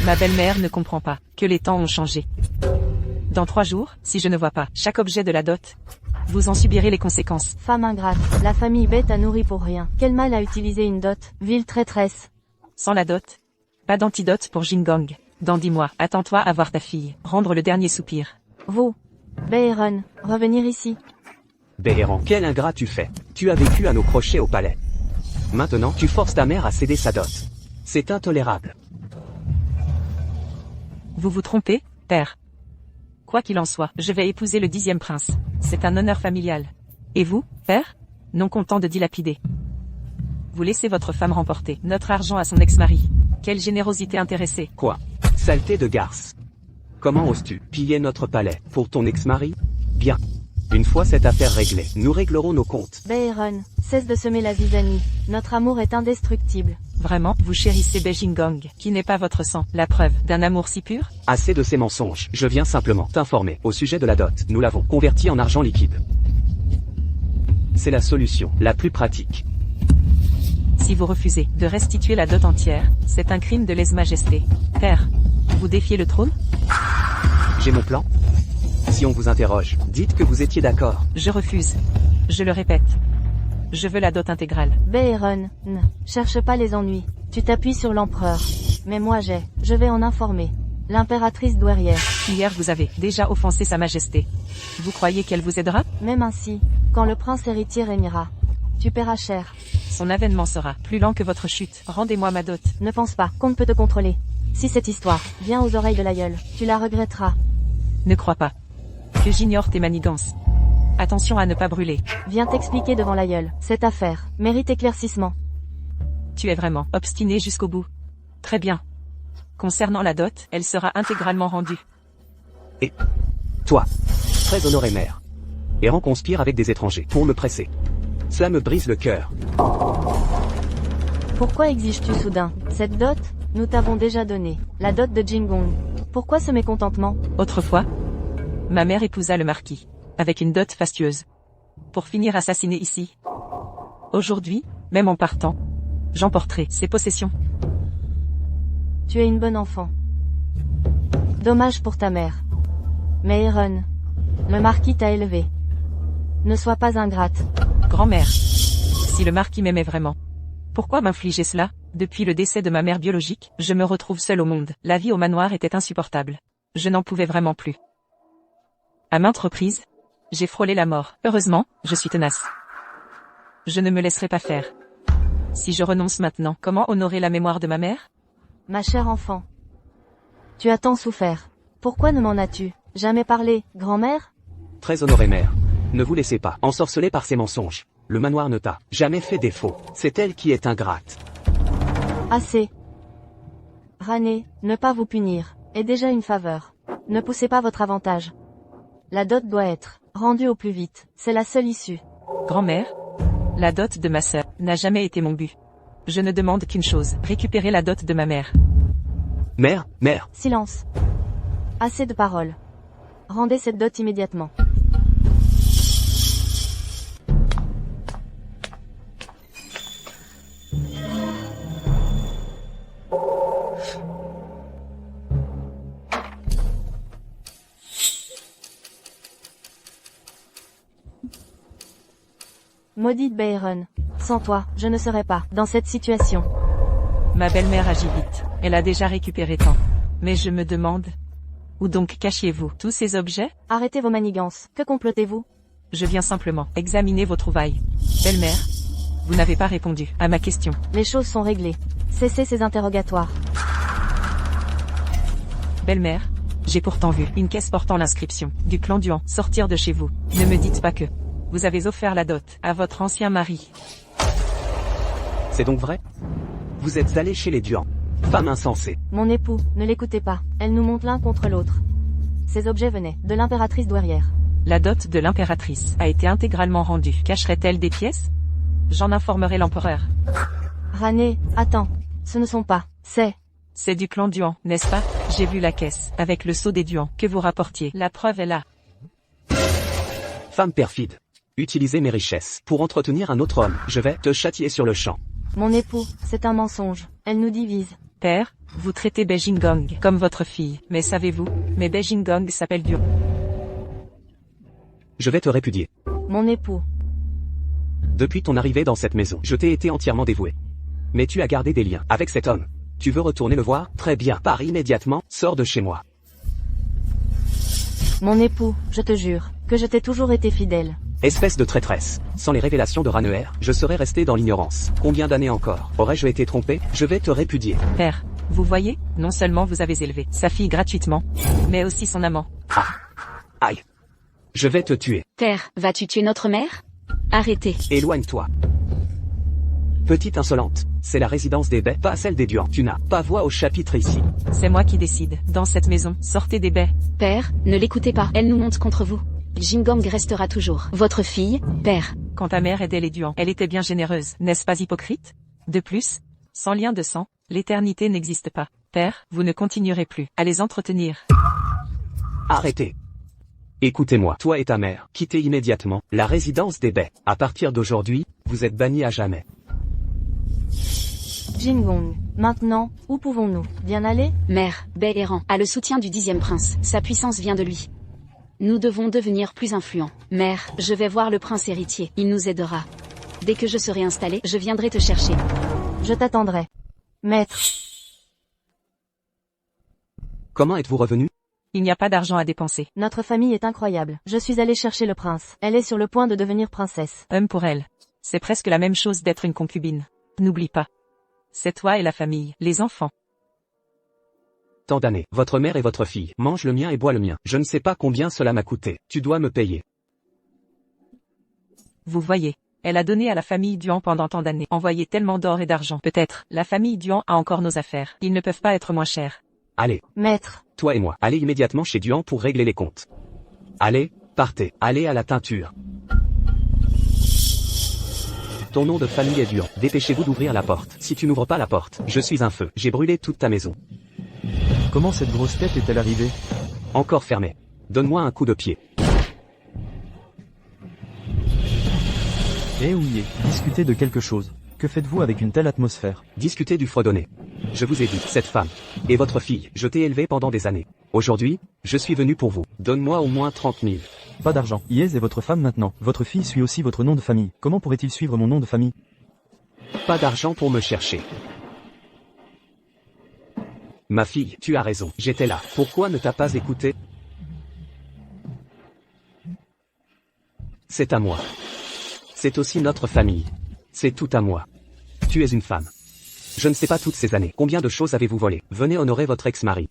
Ma belle-mère ne comprend pas que les temps ont changé. Dans 3 jours, si je ne vois pas chaque objet de la dot, vous en subirez les conséquences. Femme ingrate. La famille bête a nourri pour rien. Quel mal a utilisé une dot, ville traîtresse. Sans la dot, pas d'antidote pour Jingong. Dans 10 mois, attends-toi à voir ta fille rendre le dernier soupir. Vous, Beheron, revenir ici. Béhéran, quel ingrat tu fais. Tu as vécu à nos crochets au palais. Maintenant, tu forces ta mère à céder sa dot. C'est intolérable. Vous vous trompez, père. Quoi qu'il en soit, je vais épouser le 10e prince. C'est un honneur familial. Et vous, père? Non content de dilapider. Vous laissez votre femme remporter notre argent à son ex-mari. Quelle générosité intéressée. Quoi? Saleté de garce. Comment oses-tu piller notre palais pour ton ex-mari? Bien. Une fois cette affaire réglée, nous réglerons nos comptes. Beheron, cesse de semer la zizanie. Notre amour est indestructible. Vraiment, vous chérissez Beijingong, qui n'est pas votre sang. La preuve d'un amour si pur? Assez de ces mensonges. Je viens simplement t'informer au sujet de la dot. Nous l'avons convertie en argent liquide. C'est la solution la plus pratique. Si vous refusez de restituer la dot entière, c'est un crime de lèse-majesté. Père, vous défiez le trône? J'ai mon plan. Si on vous interroge, dites que vous étiez d'accord. Je refuse. Je le répète. Je veux la dot intégrale. Beheron, ne cherche pas les ennuis. Tu t'appuies sur l'empereur. Mais moi je vais en informer. L'impératrice douairière. Hier vous avez déjà offensé Sa Majesté. Vous croyez qu'elle vous aidera? Même ainsi, quand le prince héritier régnera, tu paieras cher. Son avènement sera plus lent que votre chute. Rendez-moi ma dot. Ne pense pas qu'on ne peut te contrôler. Si cette histoire vient aux oreilles de l'aïeul, tu la regretteras. Ne crois pas que j'ignore tes manigances. Attention à ne pas brûler. Viens t'expliquer devant l'aïeul. Cette affaire mérite éclaircissement. Tu es vraiment obstiné jusqu'au bout. Très bien. Concernant la dot, elle sera intégralement rendue. Et toi, très honoré mère. Errant conspire avec des étrangers pour me presser. Cela me brise le cœur. Pourquoi exiges-tu soudain cette dot? Nous t'avons déjà donné la dot de Jingong. Pourquoi ce mécontentement? Autrefois, ma mère épousa le marquis, avec une dot fastueuse, pour finir assassinée ici. Aujourd'hui, même en partant, j'emporterai ses possessions. Tu es une bonne enfant. Dommage pour ta mère. Mais Eren, le marquis t'a élevé. Ne sois pas ingrate. Grand-mère, si le marquis m'aimait vraiment, pourquoi m'infliger cela? Depuis le décès de ma mère biologique, je me retrouve seule au monde. La vie au manoir était insupportable. Je n'en pouvais vraiment plus. À maintes reprises, j'ai frôlé la mort. Heureusement, je suis tenace. Je ne me laisserai pas faire. Si je renonce maintenant, comment honorer la mémoire de ma mère? Ma chère enfant. Tu as tant souffert. Pourquoi ne m'en as-tu jamais parlé, grand-mère? Très honoré mère. Ne vous laissez pas ensorceler par ces mensonges. Le manoir ne t'a jamais fait défaut. C'est elle qui est ingrate. Assez. Rané, ne pas vous punir, est déjà une faveur. Ne poussez pas votre avantage. La dot doit être rendue au plus vite. C'est la seule issue. Grand-mère, la dot de ma sœur n'a jamais été mon but. Je ne demande qu'une chose, récupérer la dot de ma mère. Mère. Silence. Assez de paroles. Rendez cette dot immédiatement. Maudite Bayron. Sans toi, je ne serais pas dans cette situation. Ma belle-mère agit vite. Elle a déjà récupéré tant. Mais je me demande... Où donc cachiez-vous tous ces objets? Arrêtez vos manigances. Que complotez-vous? Je viens simplement examiner vos trouvailles. Belle-mère, vous n'avez pas répondu à ma question. Les choses sont réglées. Cessez ces interrogatoires. Belle-mère, j'ai pourtant vu une caisse portant l'inscription du clan Duan sortir de chez vous. Ne me dites pas que vous avez offert la dot à votre ancien mari. C'est donc vrai? Vous êtes allé chez les Duan. Femme insensée. Mon époux, ne l'écoutez pas. Elle nous monte l'un contre l'autre. Ces objets venaient de l'impératrice douairière. La dot de l'impératrice a été intégralement rendue. Cacherait-elle des pièces? J'en informerai l'empereur. Rané, attends. Ce ne sont pas. C'est du clan Duan, n'est-ce pas? J'ai vu la caisse, avec le sceau des Duan, que vous rapportiez. La preuve est là. Femme perfide. Utilisez mes richesses pour entretenir un autre homme. Je vais te châtier sur le champ. Mon époux, c'est un mensonge. Elle nous divise. Père, vous traitez Beijingong comme votre fille. Mais savez-vous, mais Beijingong s'appelle Duan. Je vais te répudier. Mon époux. Depuis ton arrivée dans cette maison, je t'ai été entièrement dévoué. Mais tu as gardé des liens avec cet homme. Tu veux retourner le voir? Très bien. Pars immédiatement, sors de chez moi. Mon époux, je te jure, que je t'ai toujours été fidèle. Espèce de traîtresse. Sans les révélations de Ranuer, je serais resté dans l'ignorance. Combien d'années encore aurais-je été trompé? Je vais te répudier. Père, vous voyez, non seulement vous avez élevé sa fille gratuitement, mais aussi son amant. Ah. Aïe. Je vais te tuer. Père, vas-tu tuer notre mère? Arrêtez. Éloigne-toi. Petite insolente, c'est la résidence des baies, pas celle des Duan. Tu n'as pas voix au chapitre ici. C'est moi qui décide. Dans cette maison, sortez des baies. Père, ne l'écoutez pas. Elle nous monte contre vous. Jingong restera toujours votre fille, père. Quand ta mère aidait les Duan, elle était bien généreuse, n'est-ce pas hypocrite? De plus, sans lien de sang, l'éternité n'existe pas. Père, vous ne continuerez plus à les entretenir. Arrêtez. Écoutez-moi, toi et ta mère, quittez immédiatement la résidence des baies. À partir d'aujourd'hui, vous êtes bannis à jamais. Jingong, maintenant, où pouvons-nous bien aller? Mère, Bae-Eran a le soutien du 10e prince. Sa puissance vient de lui. Nous devons devenir plus influents. Mère, je vais voir le prince héritier. Il nous aidera. Dès que je serai installé, je viendrai te chercher. Je t'attendrai. Maître. Comment êtes-vous revenu? Il n'y a pas d'argent à dépenser. Notre famille est incroyable. Je suis allée chercher le prince. Elle est sur le point de devenir princesse. Homme pour elle. C'est presque la même chose d'être une concubine. N'oublie pas. C'est toi et la famille, les enfants. Tant d'années, votre mère et votre fille mangent le mien et boivent le mien. Je ne sais pas combien cela m'a coûté. Tu dois me payer. Vous voyez, elle a donné à la famille Duan pendant tant d'années, envoyé tellement d'or et d'argent. Peut-être, la famille Duan a encore nos affaires. Ils ne peuvent pas être moins chers. Allez. Maître. Toi et moi, allez immédiatement chez Duan pour régler les comptes. Allez, partez. Allez à la teinture. Ton nom de famille est Duan. Dépêchez-vous d'ouvrir la porte. Si tu n'ouvres pas la porte, je suis un feu. J'ai brûlé toute ta maison. Comment cette grosse tête est-elle arrivée? Encore fermé. Donne-moi un coup de pied. Eh oui, discutez de quelque chose. Que faites-vous avec une telle atmosphère? Discutez du fredonné. Je vous ai dit, cette femme et votre fille, je t'ai élevé pendant des années. Aujourd'hui, je suis venu pour vous. Donne-moi au moins 30 000. Pas d'argent. Iez est votre femme maintenant. Votre fille suit aussi votre nom de famille. Comment pourrait-il suivre mon nom de famille? Pas d'argent pour me chercher. Ma fille, tu as raison, j'étais là. Pourquoi ne t'as pas écouté? C'est à moi. C'est aussi notre famille. C'est tout à moi. Tu es une femme. Je ne sais pas toutes ces années. Combien de choses avez-vous volé? Venez honorer votre ex-mari.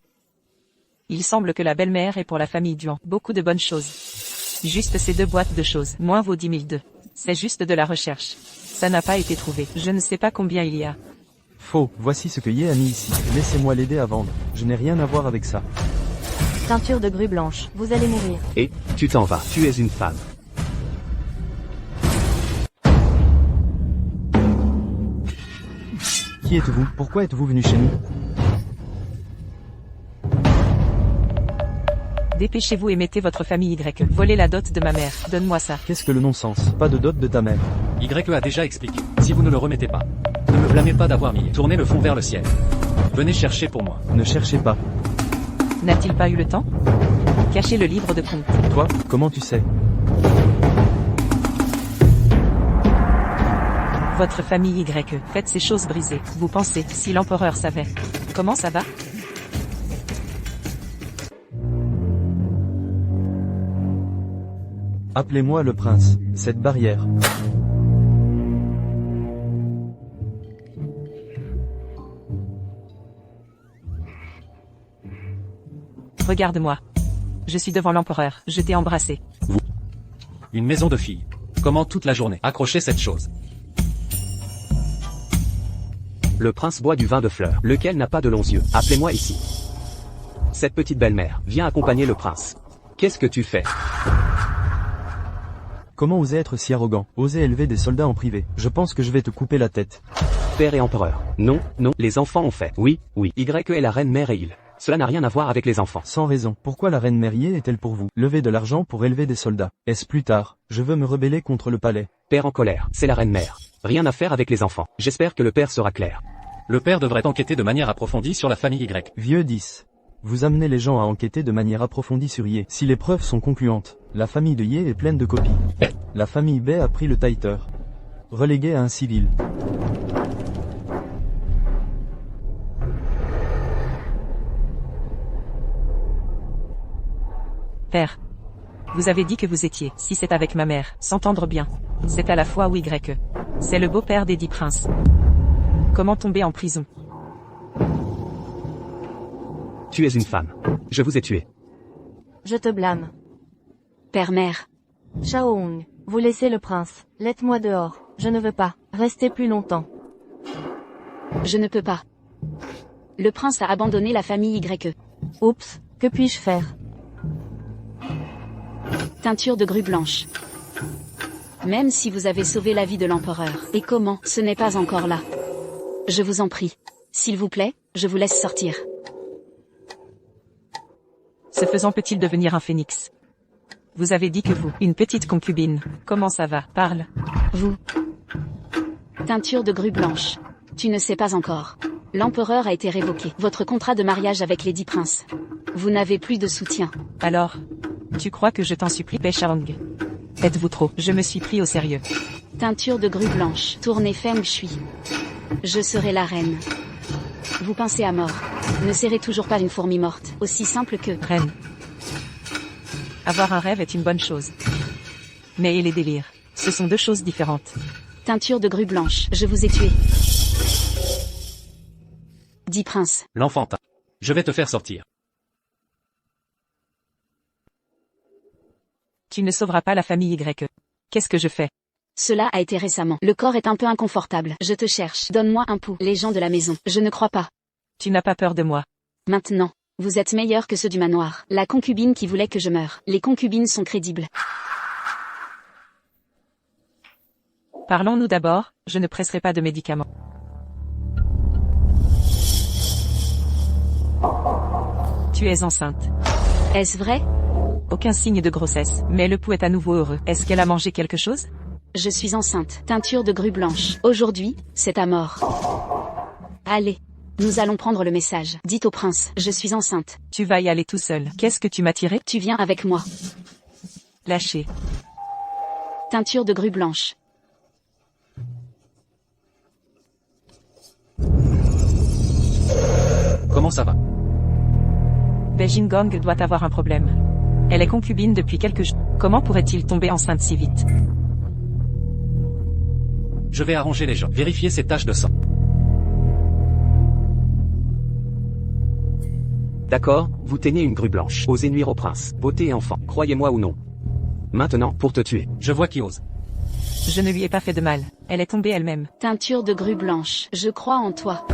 Il semble que la belle-mère est pour la famille Duan. Beaucoup de bonnes choses. Juste ces 2 boîtes de choses. Moins vaut 10 002. C'est juste de la recherche. Ça n'a pas été trouvé. Je ne sais pas combien il y a. Faux, voici ce que Ye a mis ici. Laissez-moi l'aider à vendre. Je n'ai rien à voir avec ça. Teinture de grue blanche. Vous allez mourir. Et, tu t'en vas. Tu es une femme. Qui êtes-vous? Pourquoi êtes-vous venu chez nous? Dépêchez-vous et mettez votre famille Y. Volez la dot de ma mère. Donne-moi ça. Qu'est-ce que le non-sens? Pas de dot de ta mère. Y a déjà expliqué. Si vous ne le remettez pas, ne me blâmez pas d'avoir mis. Tournez le fond vers le ciel. Venez chercher pour moi. Ne cherchez pas. N'a-t-il pas eu le temps? Cachez le livre de compte. Toi, comment tu sais? Votre famille Y faites ces choses brisées. Vous pensez, si l'empereur savait. Comment ça va? Appelez-moi le prince. Cette barrière. Regarde-moi. Je suis devant l'empereur, je t'ai embrassé. Une maison de filles. Comment toute la journée accrocher cette chose? Le prince boit du vin de fleurs, lequel n'a pas de longs yeux. Appelez-moi ici. Cette petite belle-mère, viens accompagner le prince. Qu'est-ce que tu fais? Comment oser être si arrogant? Oser élever des soldats en privé. Je pense que je vais te couper la tête. Père et empereur. Non, non, les enfants ont fait. Oui, oui. Y est la reine mère et il. Cela n'a rien à voir avec les enfants. Sans raison. Pourquoi la reine Mérier est-elle pour vous? Lever de l'argent pour élever des soldats. Est-ce plus tard? Je veux me rebeller contre le palais. Père en colère, c'est la reine mère. Rien à faire avec les enfants. J'espère que le père sera clair. Le père devrait enquêter de manière approfondie sur la famille Y. Vieux 10. Vous amenez les gens à enquêter de manière approfondie sur Yé. Si les preuves sont concluantes, la famille de Yé est pleine de copies. La famille B a pris le Taïter. Relégué à un civil. Père. Vous avez dit que vous étiez, si c'est avec ma mère, s'entendre bien. C'est à la fois ou Y. C'est le beau-père des 10 princes. Comment tomber en prison? Tu es une femme. Je vous ai tué. Je te blâme. Père-mère. Shaohong, vous laissez le prince. Laisse-moi dehors. Je ne veux pas rester plus longtemps. Je ne peux pas. Le prince a abandonné la famille Y. Oups, que puis-je faire? Teinture de grue blanche. Même si vous avez sauvé la vie de l'empereur. Et comment? Ce n'est pas encore là. Je vous en prie. S'il vous plaît, je vous laisse sortir. Ce faisant peut-il devenir un phénix? Vous avez dit que vous, une petite concubine. Comment ça va? Parle. Vous. Teinture de grue blanche. Tu ne sais pas encore. L'empereur a été révoqué. Votre contrat de mariage avec les 10 princes. Vous n'avez plus de soutien. Alors? Tu crois que je t'en supplie, Peshang? Êtes-vous trop? Je me suis pris au sérieux. Teinture de grue blanche. Tournez Feng Shui. Je serai la reine. Vous pincez à mort. Ne serrez toujours pas une fourmi morte. Aussi simple que... Reine. Avoir un rêve est une bonne chose. Mais et les délires? Ce sont deux choses différentes. Teinture de grue blanche. Je vous ai tué. 10 princes. L'enfantin. Je vais te faire sortir. Tu ne sauveras pas la famille Y. Qu'est-ce que je fais? Cela a été récemment. Le corps est un peu inconfortable. Je te cherche. Donne-moi un pouls. Les gens de la maison. Je ne crois pas. Tu n'as pas peur de moi. Maintenant. Vous êtes meilleurs que ceux du manoir. La concubine qui voulait que je meure. Les concubines sont crédibles. Parlons-nous d'abord, je ne presserai pas de médicaments. Tu es enceinte. Est-ce vrai? Aucun signe de grossesse, mais le pouls est à nouveau heureux. Est-ce qu'elle a mangé quelque chose? Je suis enceinte. Teinture de grue blanche. Aujourd'hui, c'est à mort. Allez. Nous allons prendre le message. Dites au prince, je suis enceinte. Tu vas y aller tout seul. Qu'est-ce que tu m'as tiré? Tu viens avec moi. Lâchez. Teinture de grue blanche. Comment ça va? Beijing doit avoir un problème. Elle est concubine depuis quelques jours. Comment pourrait-il tomber enceinte si vite? Je vais arranger les gens. Vérifier ces taches de sang. D'accord, vous teignez une grue blanche. Osez nuire au prince. Beauté et enfant, croyez-moi ou non. Maintenant, pour te tuer. Je vois qui ose. Je ne lui ai pas fait de mal. Elle est tombée elle-même. Teinture de grue blanche. Je crois en toi.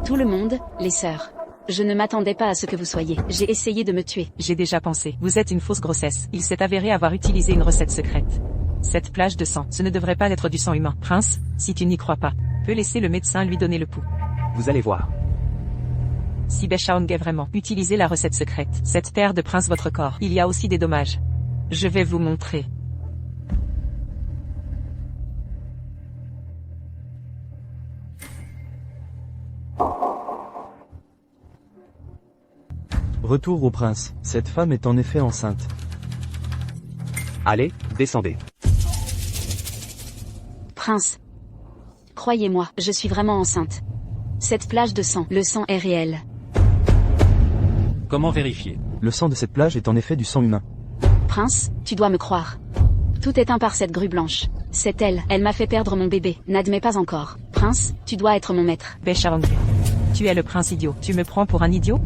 Tout le monde, les sœurs. Je ne m'attendais pas à ce que vous soyez. J'ai essayé de me tuer. J'ai déjà pensé. Vous êtes une fausse grossesse. Il s'est avéré avoir utilisé une recette secrète. Cette plage de sang, ce ne devrait pas être du sang humain. Prince, si tu n'y crois pas, peux laisser le médecin lui donner le pouls. Vous allez voir. Si Bechaong est vraiment, utilisez la recette secrète. Cette paire de prince votre corps. Il y a aussi des dommages. Je vais vous montrer. Retour au prince. Cette femme est en effet enceinte. Allez, descendez. Prince. Croyez-moi, je suis vraiment enceinte. Cette plage de sang, le sang est réel. Comment vérifier? Le sang de cette plage est en effet du sang humain. Prince, tu dois me croire. Tout est un par cette grue blanche. C'est elle, elle m'a fait perdre mon bébé. N'admets pas encore. Prince, tu dois être mon maître. Becherang. Tu es le prince idiot. Tu me prends pour un idiot?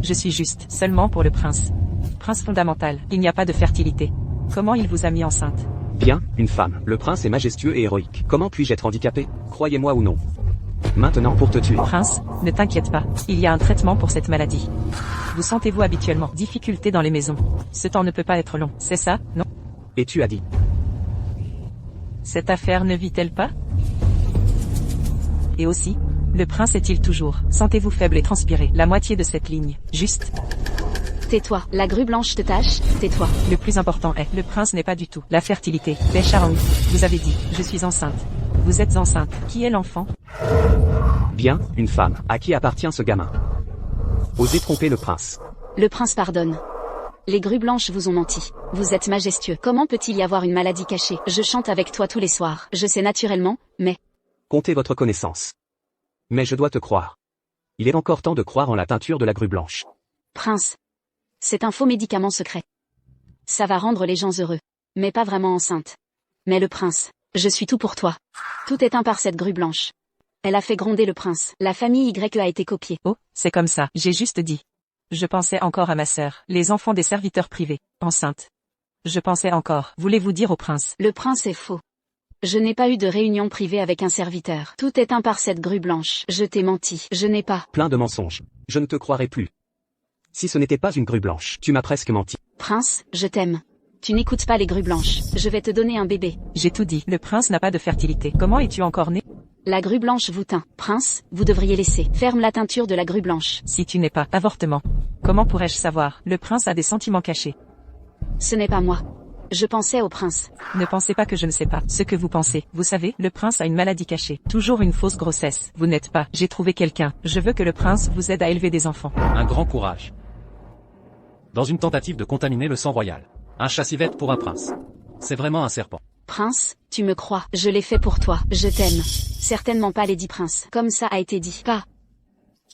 Je suis juste, seulement pour le prince. Prince fondamental, il n'y a pas de fertilité. Comment il vous a mis enceinte? Bien, une femme. Le prince est majestueux et héroïque. Comment puis-je être handicapé? Croyez-moi ou non. Maintenant pour te tuer. Prince, ne t'inquiète pas, il y a un traitement pour cette maladie. Vous sentez-vous habituellement difficulté dans les maisons? Ce temps ne peut pas être long, c'est ça, non? Et tu as dit. Cette affaire ne vit-elle pas? Et aussi, le prince est-il toujours? Sentez-vous faible et transpiré? La moitié de cette ligne, juste. Tais-toi, la grue blanche te tâche, tais-toi. Le plus important est, le prince n'est pas du tout la fertilité. Becherang, vous avez dit, je suis enceinte. Vous êtes enceinte. Qui est l'enfant? Bien, une femme. À qui appartient ce gamin? Osez tromper le prince. Le prince pardonne. Les grues blanches vous ont menti. Vous êtes majestueux. Comment peut-il y avoir une maladie cachée? Je chante avec toi tous les soirs. Je sais naturellement, mais... Comptez votre connaissance. Mais je dois te croire. Il est encore temps de croire en la teinture de la grue blanche. Prince. C'est un faux médicament secret. Ça va rendre les gens heureux. Mais pas vraiment enceinte. Mais le prince. Je suis tout pour toi. Tout est un par cette grue blanche. Elle a fait gronder le prince. La famille Y a été copiée. Oh, c'est comme ça, j'ai juste dit. Je pensais encore à ma sœur, les enfants des serviteurs privés, enceinte. Je pensais encore, voulez-vous dire au prince? Le prince est faux. Je n'ai pas eu de réunion privée avec un serviteur. Tout est un par cette grue blanche. Je t'ai menti. Je n'ai pas. Plein de mensonges. Je ne te croirai plus. Si ce n'était pas une grue blanche, tu m'as presque menti. Prince, je t'aime. Tu n'écoutes pas les grues blanches. Je vais te donner un bébé. J'ai tout dit, le prince n'a pas de fertilité. Comment es-tu encore né? La grue blanche vous teint. Prince, vous devriez laisser. Ferme la teinture de la grue blanche. Si tu n'es pas avortement. Comment pourrais-je savoir? Le prince a des sentiments cachés. Ce n'est pas moi. Je pensais au prince. Ne pensez pas que je ne sais pas ce que vous pensez. Vous savez, le prince a une maladie cachée. Toujours une fausse grossesse. Vous n'êtes pas. J'ai trouvé quelqu'un. Je veux que le prince vous aide à élever des enfants. Un grand courage. Dans une tentative de contaminer le sang royal. Un chassivette pour un prince. C'est vraiment un serpent. Prince, tu me crois. Je l'ai fait pour toi. Je t'aime. Certainement pas Lady Prince. Comme ça a été dit. Pas.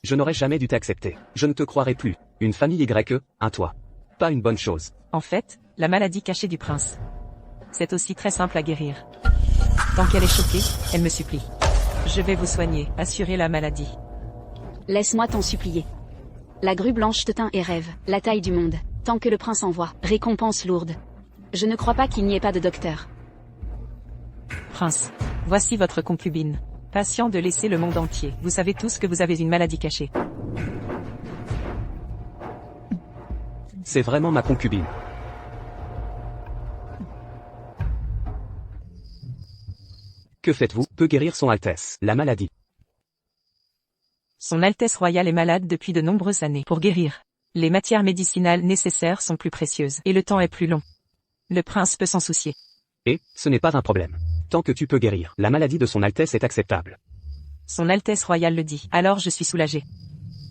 Je n'aurais jamais dû t'accepter. Je ne te croirai plus. Une famille Y, un toit. Pas une bonne chose. En fait, la maladie cachée du prince. C'est aussi très simple à guérir. Tant qu'elle est choquée, elle me supplie. Je vais vous soigner, assurer la maladie. Laisse-moi t'en supplier. La grue blanche te teint et rêve, la taille du monde. Tant que le prince envoie, récompense lourde. Je ne crois pas qu'il n'y ait pas de docteur. Prince, voici votre concubine. Patient de laisser le monde entier. Vous savez tous que vous avez une maladie cachée. C'est vraiment ma concubine. Que faites-vous? Peut guérir son Altesse, la maladie. Son Altesse royale est malade depuis de nombreuses années. Pour guérir, les matières médicinales nécessaires sont plus précieuses et le temps est plus long. Le prince peut s'en soucier. Et, ce n'est pas un problème. Tant que tu peux guérir, la maladie de son Altesse est acceptable. Son Altesse royale le dit. Alors je suis soulagé.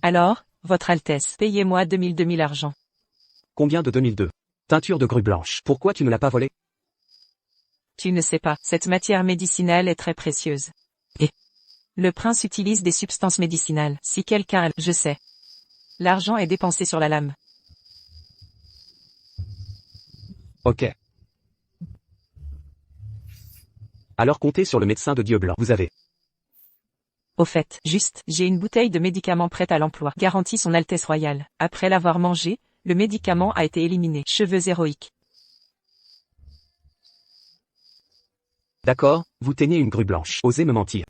Alors, votre Altesse, payez-moi 2000 argent. Combien de 2002? Teinture de grue blanche. Pourquoi tu ne l'as pas volée? Tu ne sais pas, cette matière médicinale est très précieuse. Et le prince utilise des substances médicinales. Si quelqu'un, je sais. L'argent est dépensé sur la lame. Ok. Alors comptez sur le médecin de Dieu blanc. Vous avez. Au fait, juste, j'ai une bouteille de médicament prête à l'emploi. Garantit son Altesse royale. Après l'avoir mangé, le médicament a été éliminé. Cheveux héroïques. D'accord, vous teignez une grue blanche. Osez me mentir.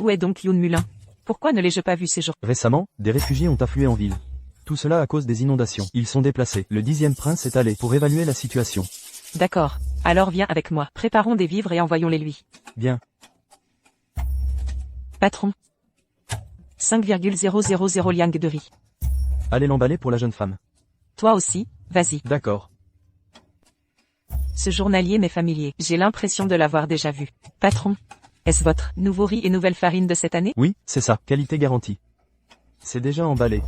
Où est donc Youn Mulin? Pourquoi ne l'ai-je pas vu ces jours? Récemment, des réfugiés ont afflué en ville. Tout cela à cause des inondations. Ils sont déplacés. Le 10e prince est allé pour évaluer la situation. D'accord. Alors viens avec moi. Préparons des vivres et envoyons-les lui. Bien. Patron. 5,000 liang de riz. Allez l'emballer pour la jeune femme. Toi aussi, vas-y. D'accord. Ce journalier m'est familier. J'ai l'impression de l'avoir déjà vu. Patron. Est-ce votre nouveau riz et nouvelle farine de cette année? Oui, c'est ça. Qualité garantie. C'est déjà emballé.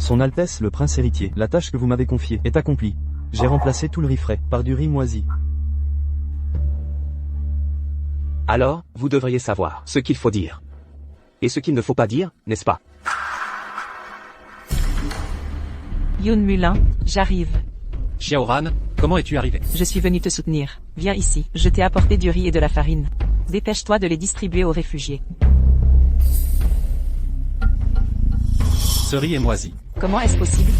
Son Altesse le Prince héritier, la tâche que vous m'avez confiée est accomplie. J'ai remplacé tout le riz frais par du riz moisi. Alors, vous devriez savoir ce qu'il faut dire. Et ce qu'il ne faut pas dire, n'est-ce pas? Yun Mulin, j'arrive. Xiaoran, comment es-tu arrivé? Je suis venu te soutenir. Viens ici, je t'ai apporté du riz et de la farine. Dépêche-toi de les distribuer aux réfugiés. Ce riz est moisi. Comment est-ce possible?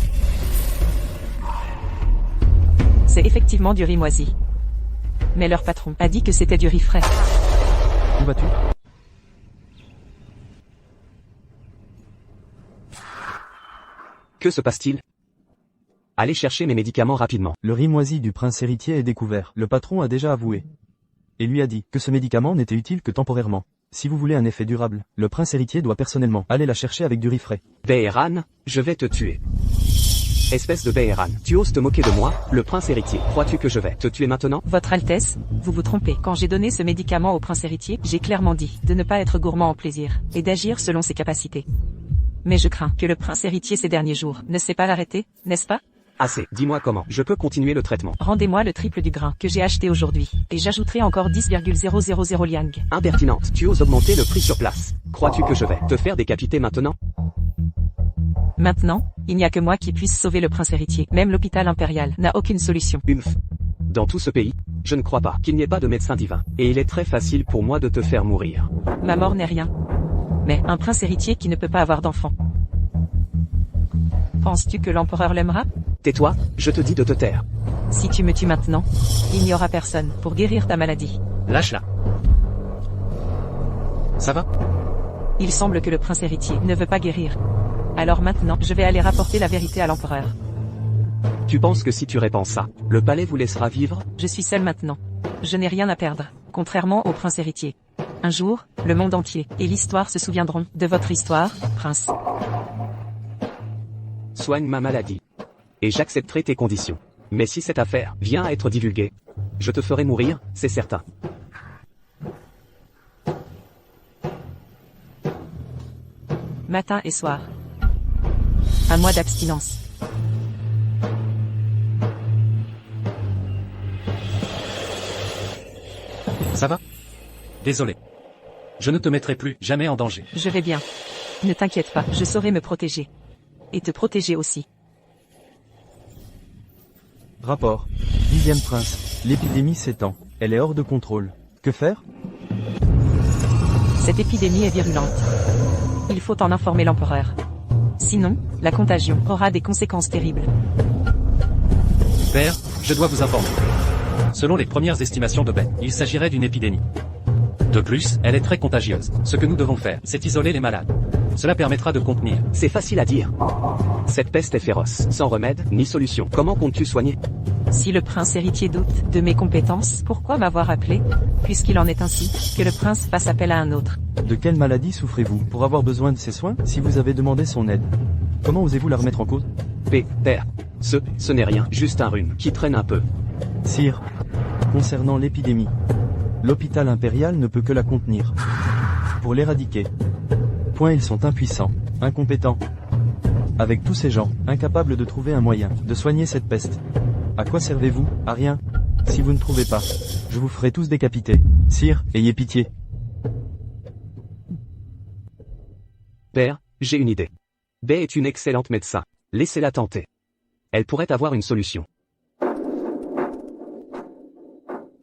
C'est effectivement du riz moisi. Mais leur patron a dit que c'était du riz frais. Où vas-tu? Que se passe-t-il? Allez chercher mes médicaments rapidement. Le riz moisi du prince héritier est découvert. Le patron a déjà avoué. Et lui a dit que ce médicament n'était utile que temporairement. Si vous voulez un effet durable, le prince héritier doit personnellement aller la chercher avec du riz frais. Beheran, je vais te tuer. Espèce de Beheran, tu oses te moquer de moi, le prince héritier. Crois-tu que je vais te tuer maintenant? Votre Altesse, vous vous trompez. Quand j'ai donné ce médicament au prince héritier, j'ai clairement dit de ne pas être gourmand en plaisir, et d'agir selon ses capacités. Mais je crains que le prince héritier ces derniers jours ne sait pas l'arrêter, n'est-ce pas? Assez, dis-moi comment je peux continuer le traitement. Rendez-moi le triple du grain que j'ai acheté aujourd'hui, et j'ajouterai encore 10,000 liang. Impertinente, tu oses augmenter le prix sur place. Crois-tu que je vais te faire décapiter maintenant? Maintenant, il n'y a que moi qui puisse sauver le prince héritier. Même l'hôpital impérial n'a aucune solution. Dans tout ce pays, je ne crois pas qu'il n'y ait pas de médecin divin. Et il est très facile pour moi de te faire mourir. Ma mort n'est rien. Mais un prince héritier qui ne peut pas avoir d'enfant. Penses-tu que l'empereur l'aimera? Tais-toi, je te dis de te taire. Si tu me tues maintenant, il n'y aura personne pour guérir ta maladie. Lâche-la. Ça va? Il semble que le prince héritier ne veut pas guérir. Alors maintenant, je vais aller rapporter la vérité à l'empereur. Tu penses que si tu répands ça, le palais vous laissera vivre? Je suis seul maintenant. Je n'ai rien à perdre, contrairement au prince héritier. Un jour, le monde entier et l'histoire se souviendront de votre histoire, prince. Soigne ma maladie. Et j'accepterai tes conditions. Mais si cette affaire vient à être divulguée, je te ferai mourir, c'est certain. Matin et soir. Un mois d'abstinence. Ça va? Désolé. Je ne te mettrai plus jamais en danger. Je vais bien. Ne t'inquiète pas, je saurai me protéger. Et te protéger aussi. Rapport. 10e prince. L'épidémie s'étend. Elle est hors de contrôle. Que faire? Cette épidémie est virulente. Il faut en informer l'empereur. Sinon, la contagion aura des conséquences terribles. Père, je dois vous informer. Selon les premières estimations de Bei, il s'agirait d'une épidémie. De plus, elle est très contagieuse. Ce que nous devons faire, c'est isoler les malades. Cela permettra de contenir. C'est facile à dire. Cette peste est féroce, sans remède, ni solution. Comment comptes-tu soigner? Si le prince héritier doute de mes compétences, pourquoi m'avoir appelé? Puisqu'il en est ainsi, que le prince fasse appel à un autre. De quelle maladie souffrez-vous pour avoir besoin de ses soins si vous avez demandé son aide? Comment osez-vous la remettre en cause? Père. Ce n'est rien, juste un rhume, qui traîne un peu. Sire, concernant l'épidémie, l'hôpital impérial ne peut que la contenir. Pour l'éradiquer. Point, ils sont impuissants, incompétents. Avec tous ces gens, incapables de trouver un moyen de soigner cette peste. À quoi servez-vous? À rien. Si vous ne trouvez pas, je vous ferai tous décapiter. Sire, ayez pitié. Père, j'ai une idée. Bei est une excellente médecin. Laissez-la tenter. Elle pourrait avoir une solution.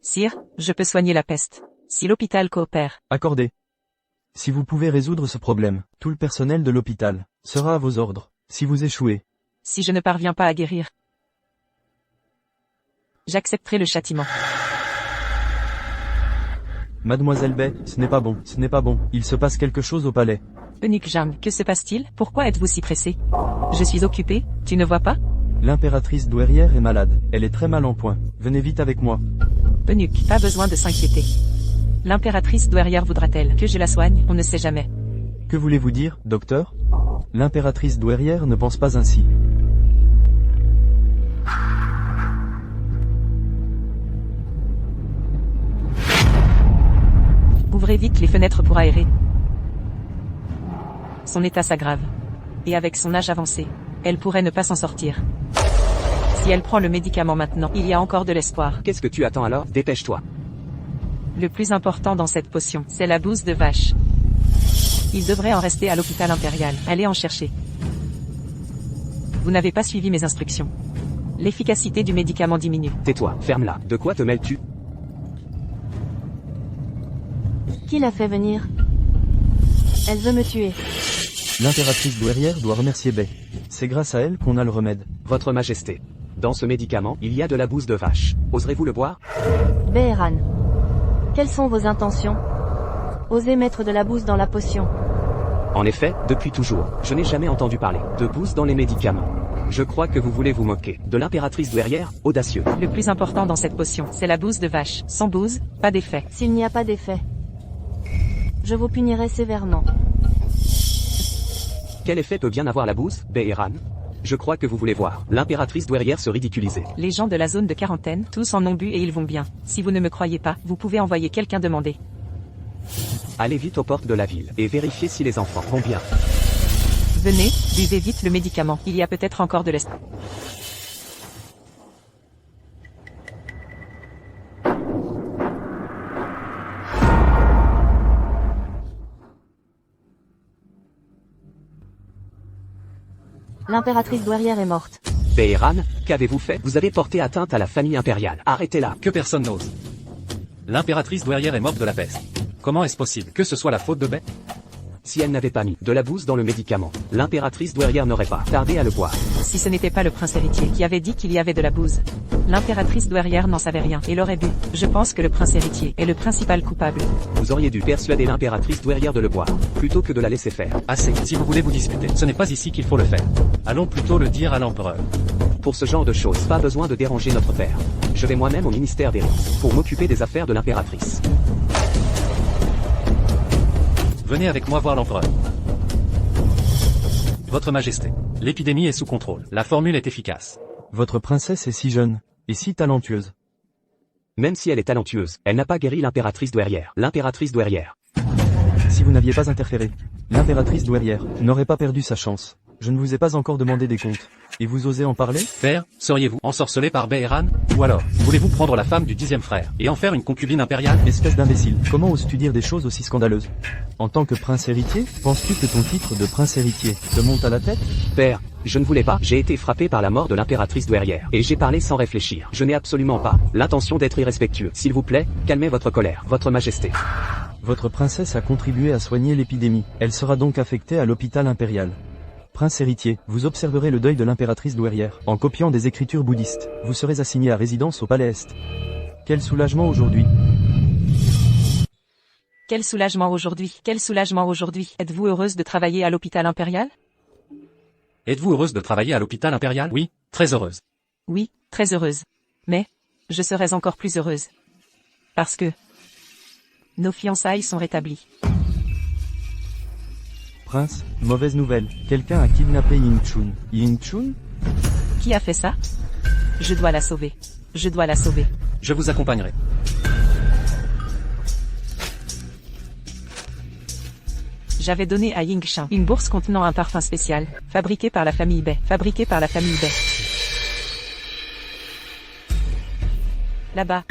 Sire, je peux soigner la peste. Si l'hôpital coopère. Accordé. Si vous pouvez résoudre ce problème, tout le personnel de l'hôpital sera à vos ordres. Si vous échouez. Si je ne parviens pas à guérir, j'accepterai le châtiment. Mademoiselle Bei, ce n'est pas bon, ce n'est pas bon. Il se passe quelque chose au palais. Eunuque Jam, que se passe-t-il? Pourquoi êtes-vous si pressé? Je suis occupé, tu ne vois pas? L'impératrice douairière est malade. Elle est très mal en point. Venez vite avec moi. Eunuque, pas besoin de s'inquiéter. L'impératrice douairière voudra-t-elle que je la soigne? On ne sait jamais. Que voulez-vous dire, docteur? L'impératrice douairière ne pense pas ainsi. Ouvrez vite les fenêtres pour aérer. Son état s'aggrave. Et avec son âge avancé, Elle pourrait ne pas s'en sortir. Si elle prend le médicament maintenant, il y a encore de l'espoir. Qu'est-ce que tu attends alors? Dépêche-toi. Le plus important dans cette potion, c'est la bouse de vache. Il devrait en rester à l'hôpital impérial. Allez en chercher. Vous n'avez pas suivi mes instructions. L'efficacité du médicament diminue. Tais-toi, ferme-la. De quoi te mêles-tu? Qui l'a fait venir? Elle veut me tuer. L'impératrice douairière doit remercier Bae. C'est grâce à elle qu'on a le remède. Votre Majesté. Dans ce médicament, il y a de la bouse de vache. Oserez-vous le boire? Beheran. Quelles sont vos intentions? Osez mettre de la bouse dans la potion. En effet, depuis toujours, je n'ai jamais entendu parler de bouse dans les médicaments. Je crois que vous voulez vous moquer de l'impératrice douairière, audacieux. Le plus important dans cette potion, c'est la bouse de vache. Sans bouse, pas d'effet. S'il n'y a pas d'effet, je vous punirai sévèrement. Quel effet peut bien avoir la bouse, Beheran? Je crois que vous voulez voir l'impératrice douairière se ridiculiser. Les gens de la zone de quarantaine, tous en ont bu et ils vont bien. Si vous ne me croyez pas, vous pouvez envoyer quelqu'un demander. Allez vite aux portes de la ville et vérifiez si les enfants vont bien. Venez, buvez vite le médicament. Il y a peut-être encore de l'espoir. L'impératrice douairière est morte. Beheran, qu'avez-vous fait? Vous avez porté atteinte à la famille impériale. Arrêtez-la. Que personne n'ose. L'impératrice douairière est morte de la peste. Comment est-ce possible que ce soit la faute de Bae? Si elle n'avait pas mis de la bouse dans le médicament, l'impératrice douairière n'aurait pas tardé à le boire. Si ce n'était pas le prince héritier qui avait dit qu'il y avait de la bouse. L'impératrice douairière n'en savait rien et l'aurait bu. Je pense que le prince héritier est le principal coupable. Vous auriez dû persuader l'impératrice douairière de le boire, plutôt que de la laisser faire. Assez, si vous voulez vous disputer, ce n'est pas ici qu'il faut le faire. Allons plutôt le dire à l'empereur. Pour ce genre de choses, pas besoin de déranger notre père. Je vais moi-même au ministère des Rites, pour m'occuper des affaires de l'impératrice. Venez avec moi voir l'empereur. Votre Majesté, l'épidémie est sous contrôle. La formule est efficace. Votre princesse est si jeune, et si talentueuse. Même si elle est talentueuse, elle n'a pas guéri l'impératrice douairière. L'impératrice douairière. Si vous n'aviez pas interféré, l'impératrice douairière n'aurait pas perdu sa chance. Je ne vous ai pas encore demandé des comptes. Et vous osez en parler? Père, seriez-vous ensorcelé par Beheran? Ou alors, voulez-vous prendre la femme du 10e frère, et en faire une concubine impériale? Espèce d'imbécile, comment oses-tu dire des choses aussi scandaleuses? En tant que prince héritier, penses-tu que ton titre de prince héritier te monte à la tête? Père, je ne voulais pas. J'ai été frappé par la mort de l'impératrice douairière. Et j'ai parlé sans réfléchir. Je n'ai absolument pas l'intention d'être irrespectueux. S'il vous plaît, calmez votre colère, votre Majesté. Votre princesse a contribué à soigner l'épidémie. Elle sera donc affectée à l'hôpital impérial. Prince héritier, vous observerez le deuil de l'impératrice douairière. En copiant des écritures bouddhistes, vous serez assigné à résidence au palais Est. Quel soulagement aujourd'hui! Quel soulagement aujourd'hui! Quel soulagement aujourd'hui! Êtes-vous heureuse de travailler à l'hôpital impérial? Êtes-vous heureuse de travailler à l'hôpital impérial? Oui, très heureuse. Oui, très heureuse. Mais, je serais encore plus heureuse. Parce que nos fiançailles sont rétablies. Prince, mauvaise nouvelle. Quelqu'un a kidnappé Ying Chun. Ying Chun? Qui a fait ça? Je dois la sauver. Je dois la sauver. Je vous accompagnerai. J'avais donné à Ying Shan une bourse contenant un parfum spécial, fabriqué par la famille Bae. Fabriqué par la famille Bae. Là-bas.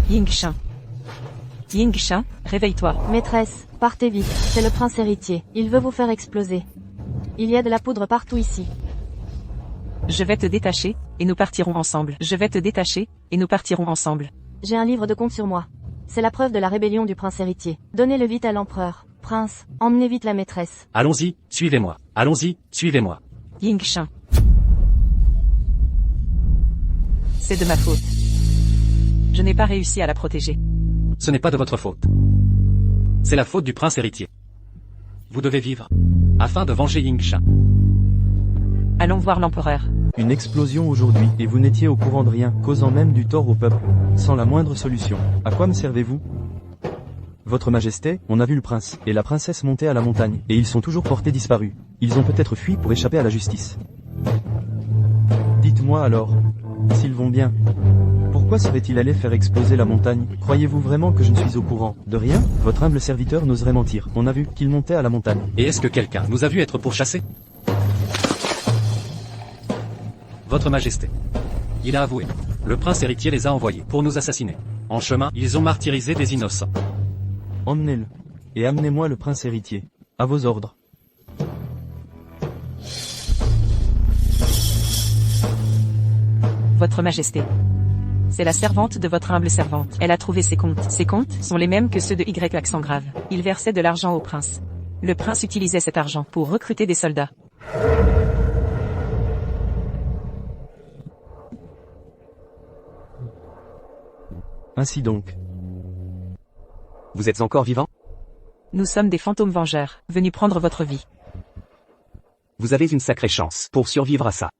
Ying Shan. Ying Shan, réveille-toi. Maîtresse, partez vite, c'est le prince héritier. Il veut vous faire exploser. Il y a de la poudre partout ici. Je vais te détacher, et nous partirons ensemble. Je vais te détacher, et nous partirons ensemble. J'ai un livre de comptes sur moi. C'est la preuve de la rébellion du prince héritier. Donnez-le vite à l'empereur. Prince, emmenez vite la maîtresse. Allons-y, suivez-moi. Allons-y, suivez-moi. Ying Shan. C'est de ma faute. Je n'ai pas réussi à la protéger. Ce n'est pas de votre faute. C'est la faute du prince héritier. Vous devez vivre, afin de venger Ying Shan. Allons voir l'empereur. Une explosion aujourd'hui, et vous n'étiez au courant de rien, causant même du tort au peuple, sans la moindre solution. À quoi me servez-vous? Votre Majesté, on a vu le prince, et la princesse monter à la montagne, et ils sont toujours portés disparus. Ils ont peut-être fui pour échapper à la justice. Dites-moi alors, s'ils vont bien. Pourquoi Pourquoi serait-il allé faire exploser la montagne? Croyez-vous vraiment que je ne suis au courant de rien? Votre humble serviteur n'oserait mentir. On a vu qu'il montait à la montagne. Et est-ce que quelqu'un nous a vu être pourchassés? Votre Majesté. Il a avoué. Le prince héritier les a envoyés pour nous assassiner. En chemin, ils ont martyrisé des innocents. Emmenez-le. Et amenez-moi le prince héritier. À vos ordres. Votre Majesté. C'est la servante de votre humble servante. Elle a trouvé ses comptes. Ses comptes sont les mêmes que ceux de Y accent grave. Il versait de l'argent au prince. Le prince utilisait cet argent pour recruter des soldats. Ainsi donc. Vous êtes encore vivant? Nous sommes des fantômes vengeurs, venus prendre votre vie. Vous avez une sacrée chance pour survivre à ça.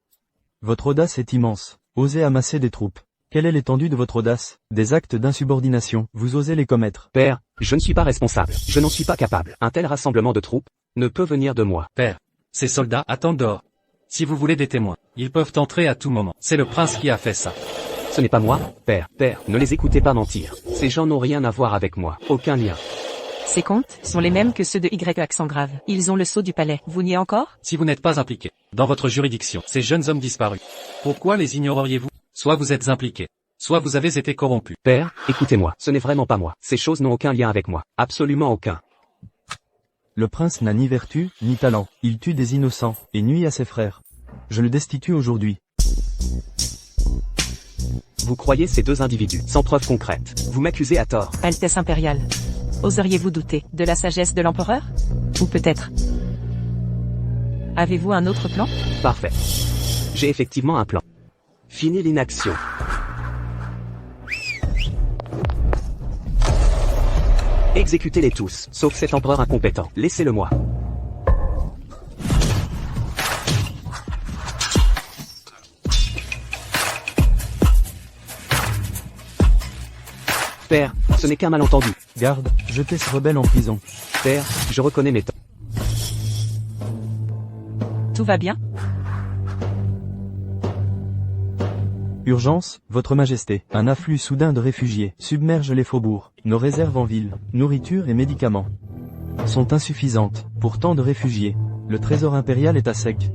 Votre audace est immense. Osez amasser des troupes. Quelle est l'étendue de votre audace? Des actes d'insubordination, vous osez les commettre. Père, je ne suis pas responsable. Je n'en suis pas capable. Un tel rassemblement de troupes ne peut venir de moi. Père, ces soldats attendent dehors. Si vous voulez des témoins, ils peuvent entrer à tout moment. C'est le prince qui a fait ça. Ce n'est pas moi, père. Père, ne les écoutez pas mentir. Ces gens n'ont rien à voir avec moi. Aucun lien. Ces comptes sont les mêmes que ceux de Y accent grave. Ils ont le sceau du palais. Vous niez encore? Si vous n'êtes pas impliqué dans votre juridiction, ces jeunes hommes disparus, pourquoi les ignoreriez-vous? Soit vous êtes impliqué, soit vous avez été corrompu. Père, écoutez-moi. Ce n'est vraiment pas moi. Ces choses n'ont aucun lien avec moi. Absolument aucun. Le prince n'a ni vertu, ni talent. Il tue des innocents, et nuit à ses frères. Je le destitue aujourd'hui. Vous croyez ces deux individus, sans preuve concrète. Vous m'accusez à tort. Altesse impériale. Oseriez-vous douter de la sagesse de l'empereur? Ou peut-être avez-vous un autre plan? Parfait. J'ai effectivement un plan. Fini l'inaction. Exécutez-les tous, sauf cet empereur incompétent. Laissez-le-moi. Père, ce n'est qu'un malentendu. Garde, jetez ce rebelle en prison. Père, je reconnais mes torts. Tout va bien? Urgence, votre majesté. Un afflux soudain de réfugiés submerge les faubourgs. Nos réserves en ville, nourriture et médicaments sont insuffisantes pour tant de réfugiés. Le trésor impérial est à sec.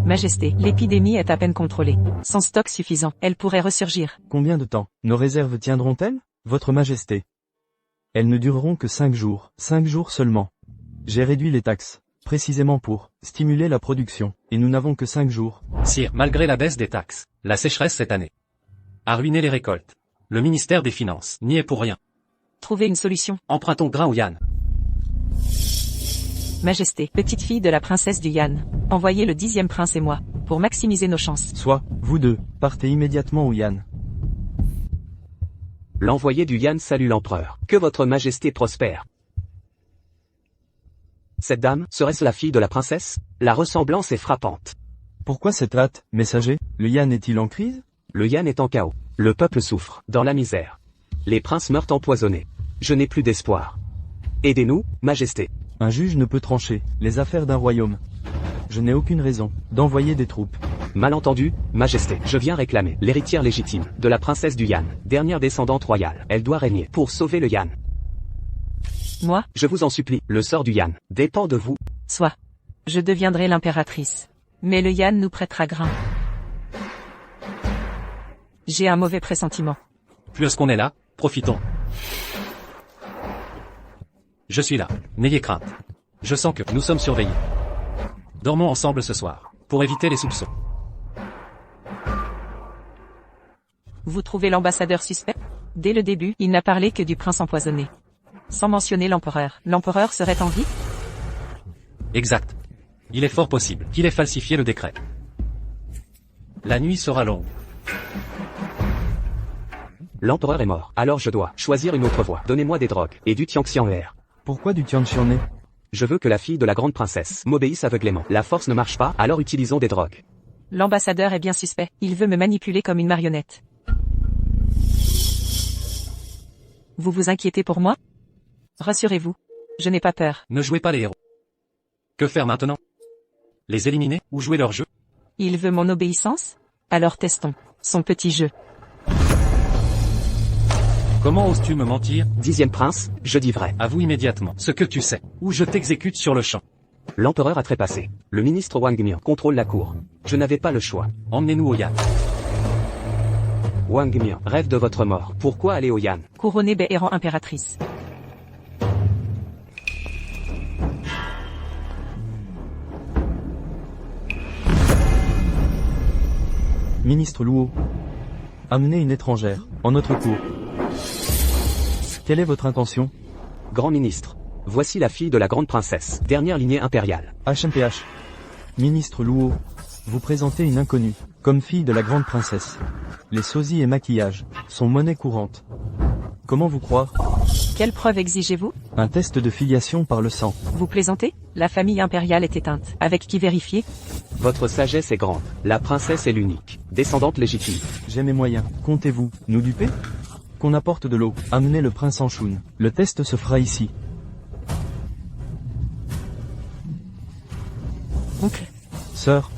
Majesté, l'épidémie est à peine contrôlée. Sans stock suffisant, elle pourrait ressurgir. Combien de temps? Nos réserves tiendront-elles? Votre majesté. Elles ne dureront que 5 jours. 5 jours seulement. J'ai réduit les taxes, précisément pour stimuler la production, et nous n'avons que 5 jours. Sire, malgré la baisse des taxes, la sécheresse cette année a ruiné les récoltes. Le ministère des Finances n'y est pour rien. Trouvez une solution. Empruntons grain au Yann. Majesté, petite fille de la princesse du Yann, envoyez le 10e prince et moi, pour maximiser nos chances. Soit, vous deux, partez immédiatement au Yann. L'envoyé du Yann salue l'empereur. Que votre majesté prospère. Cette dame, serait-ce la fille de la princesse? La ressemblance est frappante. Pourquoi cette hâte, messager? Le Yann est-il en crise? Le Yann est en chaos. Le peuple souffre, dans la misère. Les princes meurent empoisonnés. Je n'ai plus d'espoir. Aidez-nous, majesté. Un juge ne peut trancher les affaires d'un royaume. Je n'ai aucune raison d'envoyer des troupes. Malentendu, majesté. Je viens réclamer l'héritière légitime de la princesse du Yann, dernière descendante royale. Elle doit régner pour sauver le Yann. Moi? Je vous en supplie, le sort du Yann dépend de vous. Soit. Je deviendrai l'impératrice. Mais le Yann nous prêtera grain. J'ai un mauvais pressentiment. Puisqu'on est là, profitons. Je suis là. N'ayez crainte. Je sens que nous sommes surveillés. Dormons ensemble ce soir, pour éviter les soupçons. Vous trouvez l'ambassadeur suspect? Dès le début, il n'a parlé que du prince empoisonné. Sans mentionner l'empereur. L'empereur serait en vie? Exact. Il est fort possible qu'il ait falsifié le décret. La nuit sera longue. L'empereur est mort, alors je dois choisir une autre voie. Donnez-moi des drogues et du Tianxian'er. Pourquoi du Tianxian'er? Je veux que la fille de la grande princesse m'obéisse aveuglément. La force ne marche pas, alors utilisons des drogues. L'ambassadeur est bien suspect. Il veut me manipuler comme une marionnette. Vous vous inquiétez pour moi? Rassurez-vous. Je n'ai pas peur. Ne jouez pas les héros. Que faire maintenant? Les éliminer ou jouer leur jeu? Il veut mon obéissance? Alors testons son petit jeu. Comment oses-tu me mentir? 10e prince, je dis vrai. Avoue immédiatement ce que tu sais, ou je t'exécute sur le champ. L'empereur a trépassé. Le ministre Wang Mian contrôle la cour. Je n'avais pas le choix. Emmenez-nous au Yan. Wang Mian rêve de votre mort. Pourquoi aller au Yan? Couronnée Béhéran impératrice. Ministre Luo. Amenez une étrangère, en notre cour. Quelle est votre intention? Grand ministre. Voici la fille de la grande princesse, dernière lignée impériale. HMPH. Ministre Luo. Vous présentez une inconnue, comme fille de la grande princesse. Les sosies et maquillages sont monnaie courante. Comment vous croire? Quelle preuve exigez-vous? Un test de filiation par le sang. Vous plaisantez? La famille impériale est éteinte. Avec qui vérifier? Votre sagesse est grande. La princesse est l'unique, descendante légitime. J'ai mes moyens. Comptez-vous nous duper? Qu'on apporte de l'eau. Amenez le prince en choune. Le test se fera ici. Oncle, Sœur,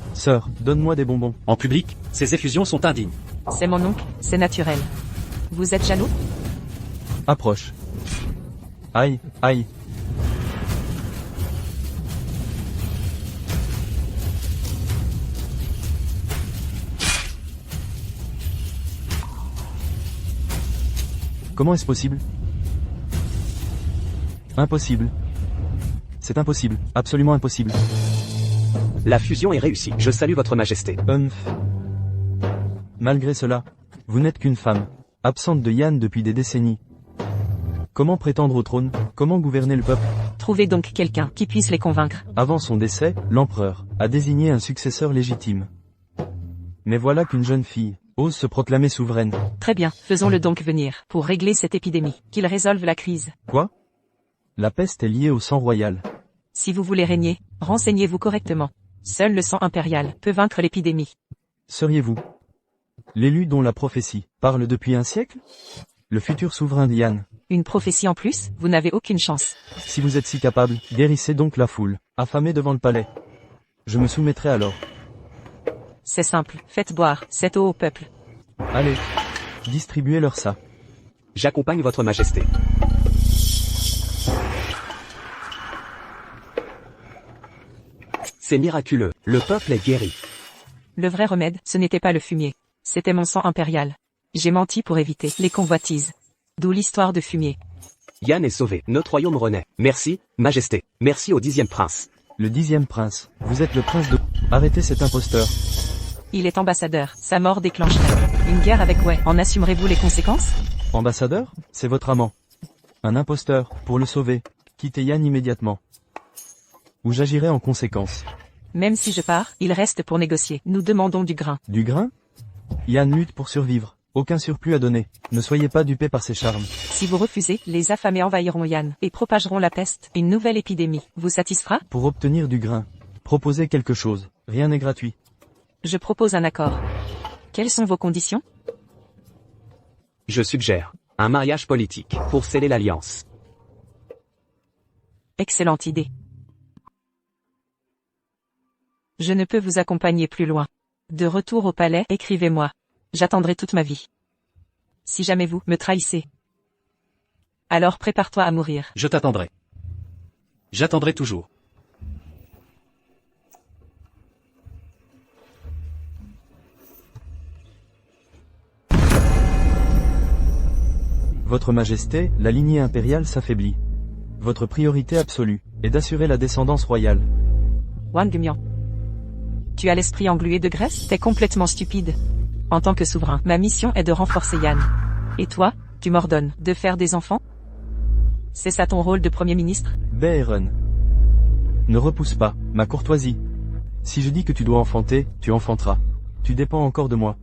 donne-moi des bonbons. En public, ces effusions sont indignes. c'est mon oncle, c'est naturel. Vous êtes jaloux? Approche. Aïe. Comment est-ce possible? Impossible. C'est impossible, absolument impossible. La fusion est réussie. Je salue votre majesté. Malgré cela, vous n'êtes qu'une femme, absente de Yan depuis des décennies. Comment prétendre au trône? Comment gouverner le peuple? Trouvez donc quelqu'un qui puisse les convaincre. Avant son décès, l'empereur a désigné un successeur légitime. Mais voilà qu'une jeune fille ose se proclamer souveraine. Très bien, faisons-le donc venir, pour régler cette épidémie, qu'il résolve la crise. Quoi? La peste est liée au sang royal. Si vous voulez régner, renseignez-vous correctement. Seul le sang impérial peut vaincre l'épidémie. Seriez-vous l'élu dont la prophétie parle depuis un siècle? Le futur souverain de Yan. Une prophétie en plus, vous n'avez aucune chance. Si vous êtes si capable, guérissez donc la foule, affamée devant le palais. Je me soumettrai alors. C'est simple, faites boire cette eau au peuple. Allez, distribuez leur ça. J'accompagne votre majesté. C'est miraculeux. Le peuple est guéri. Le vrai remède, ce n'était pas le fumier. C'était mon sang impérial. J'ai menti pour éviter les convoitises. D'où l'histoire de fumier. Yan est sauvé. Notre royaume renaît. Merci, majesté. Merci au 10e prince. Le 10e prince, vous êtes le prince de... Arrêtez cet imposteur. Il est ambassadeur. Sa mort déclencherait une guerre avec Wei. En assumerez-vous les conséquences? Ambassadeur? C'est votre amant. Un imposteur, pour le sauver. Quittez Yan immédiatement. Ou j'agirai en conséquence. Même si je pars, il reste pour négocier. Nous demandons du grain. Du grain? Yan lutte pour survivre. Aucun surplus à donner. Ne soyez pas dupés par ses charmes. Si vous refusez, les affamés envahiront Yan et propageront la peste. Une nouvelle épidémie vous satisfera? Pour obtenir du grain, proposez quelque chose. Rien n'est gratuit. Je propose un accord. Quelles sont vos conditions? Je suggère un mariage politique pour sceller l'alliance. Excellente idée. Je ne peux vous accompagner plus loin. De retour au palais, écrivez-moi. J'attendrai toute ma vie. Si jamais vous me trahissez, alors prépare-toi à mourir. Je t'attendrai. J'attendrai toujours. Votre Majesté, la lignée impériale s'affaiblit. Votre priorité absolue est d'assurer la descendance royale. Wang Mian. Tu as l'esprit englué de graisse? T'es complètement stupide. En tant que souverain, ma mission est de renforcer Yan. Et toi, tu m'ordonnes de faire des enfants? C'est ça ton rôle de Premier ministre? Béhéran. Ne repousse pas ma courtoisie. Si je dis que tu dois enfanter, tu enfanteras. Tu dépends encore de moi.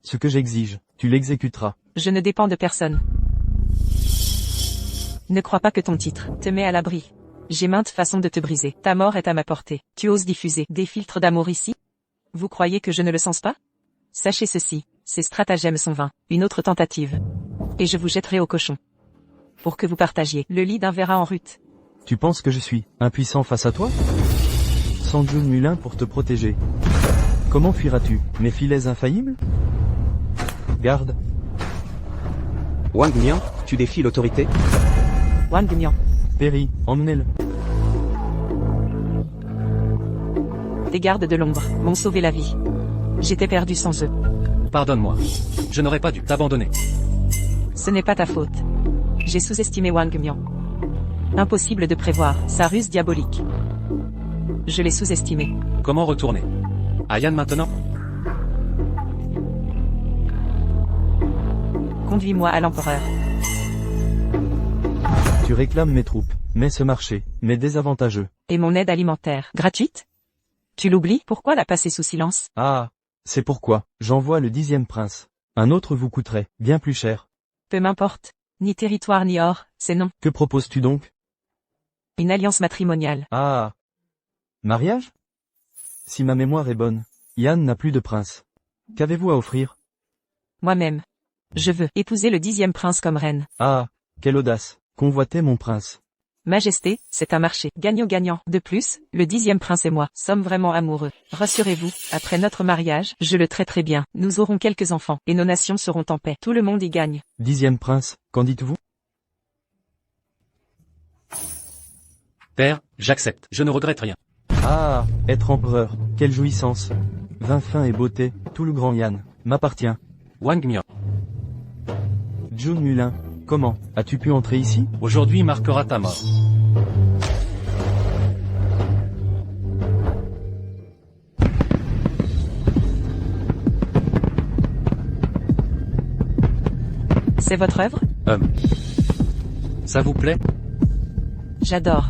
Ce que j'exige, tu l'exécuteras. Je ne dépends de personne. Ne crois pas que ton titre te met à l'abri. J'ai maintes façons de te briser. Ta mort est à ma portée. Tu oses diffuser des filtres d'amour ici? Vous croyez que je ne le sens pas? Sachez ceci, ces stratagèmes sont vains. Une autre tentative. Et je vous jetterai au cochon. Pour que vous partagiez le lit d'un Vera en rut. Tu penses que je suis impuissant face à toi? Sanjun Mulin pour te protéger. Comment fuiras-tu mes filets infaillibles? Garde. Wang Mian, tu défies l'autorité? Wang Mian. Perry, emmenez-le. Des gardes de l'ombre m'ont sauvé la vie. J'étais perdu sans eux. Pardonne-moi. Je n'aurais pas dû t'abandonner. Ce n'est pas ta faute. J'ai sous-estimé Wang Mian. Impossible de prévoir sa ruse diabolique. Je l'ai sous-estimé. Comment retourner? À Yan maintenant? Conduis-moi à l'empereur. Tu réclames mes troupes, mais ce marché m'est désavantageux. Et mon aide alimentaire, gratuite? Tu l'oublies? Pourquoi la passer sous silence? Ah, c'est pourquoi j'envoie le 10e prince. Un autre vous coûterait bien plus cher. Peu m'importe. Ni territoire ni or, c'est non. Que proposes-tu donc? Une alliance matrimoniale. Ah. Mariage? Si ma mémoire est bonne, Yan n'a plus de prince. Qu'avez-vous à offrir? Moi-même. Je veux épouser le 10e prince comme reine. Ah, quelle audace. Convoiter mon prince. Majesté, c'est un marché gagnant-gagnant. De plus, le 10e prince et moi sommes vraiment amoureux. Rassurez-vous, après notre mariage, je le traiterai bien. Nous aurons quelques enfants, et nos nations seront en paix. Tout le monde y gagne. 10e prince, qu'en dites-vous? Père, j'accepte. Je ne regrette rien. Ah, être empereur, quelle jouissance. Vin fin et beauté, tout le grand Yan m'appartient. Wang Mian. Jun Mulin, comment as-tu pu entrer ici? Aujourd'hui marquera ta mort. C'est votre œuvre? Ça vous plaît? J'adore.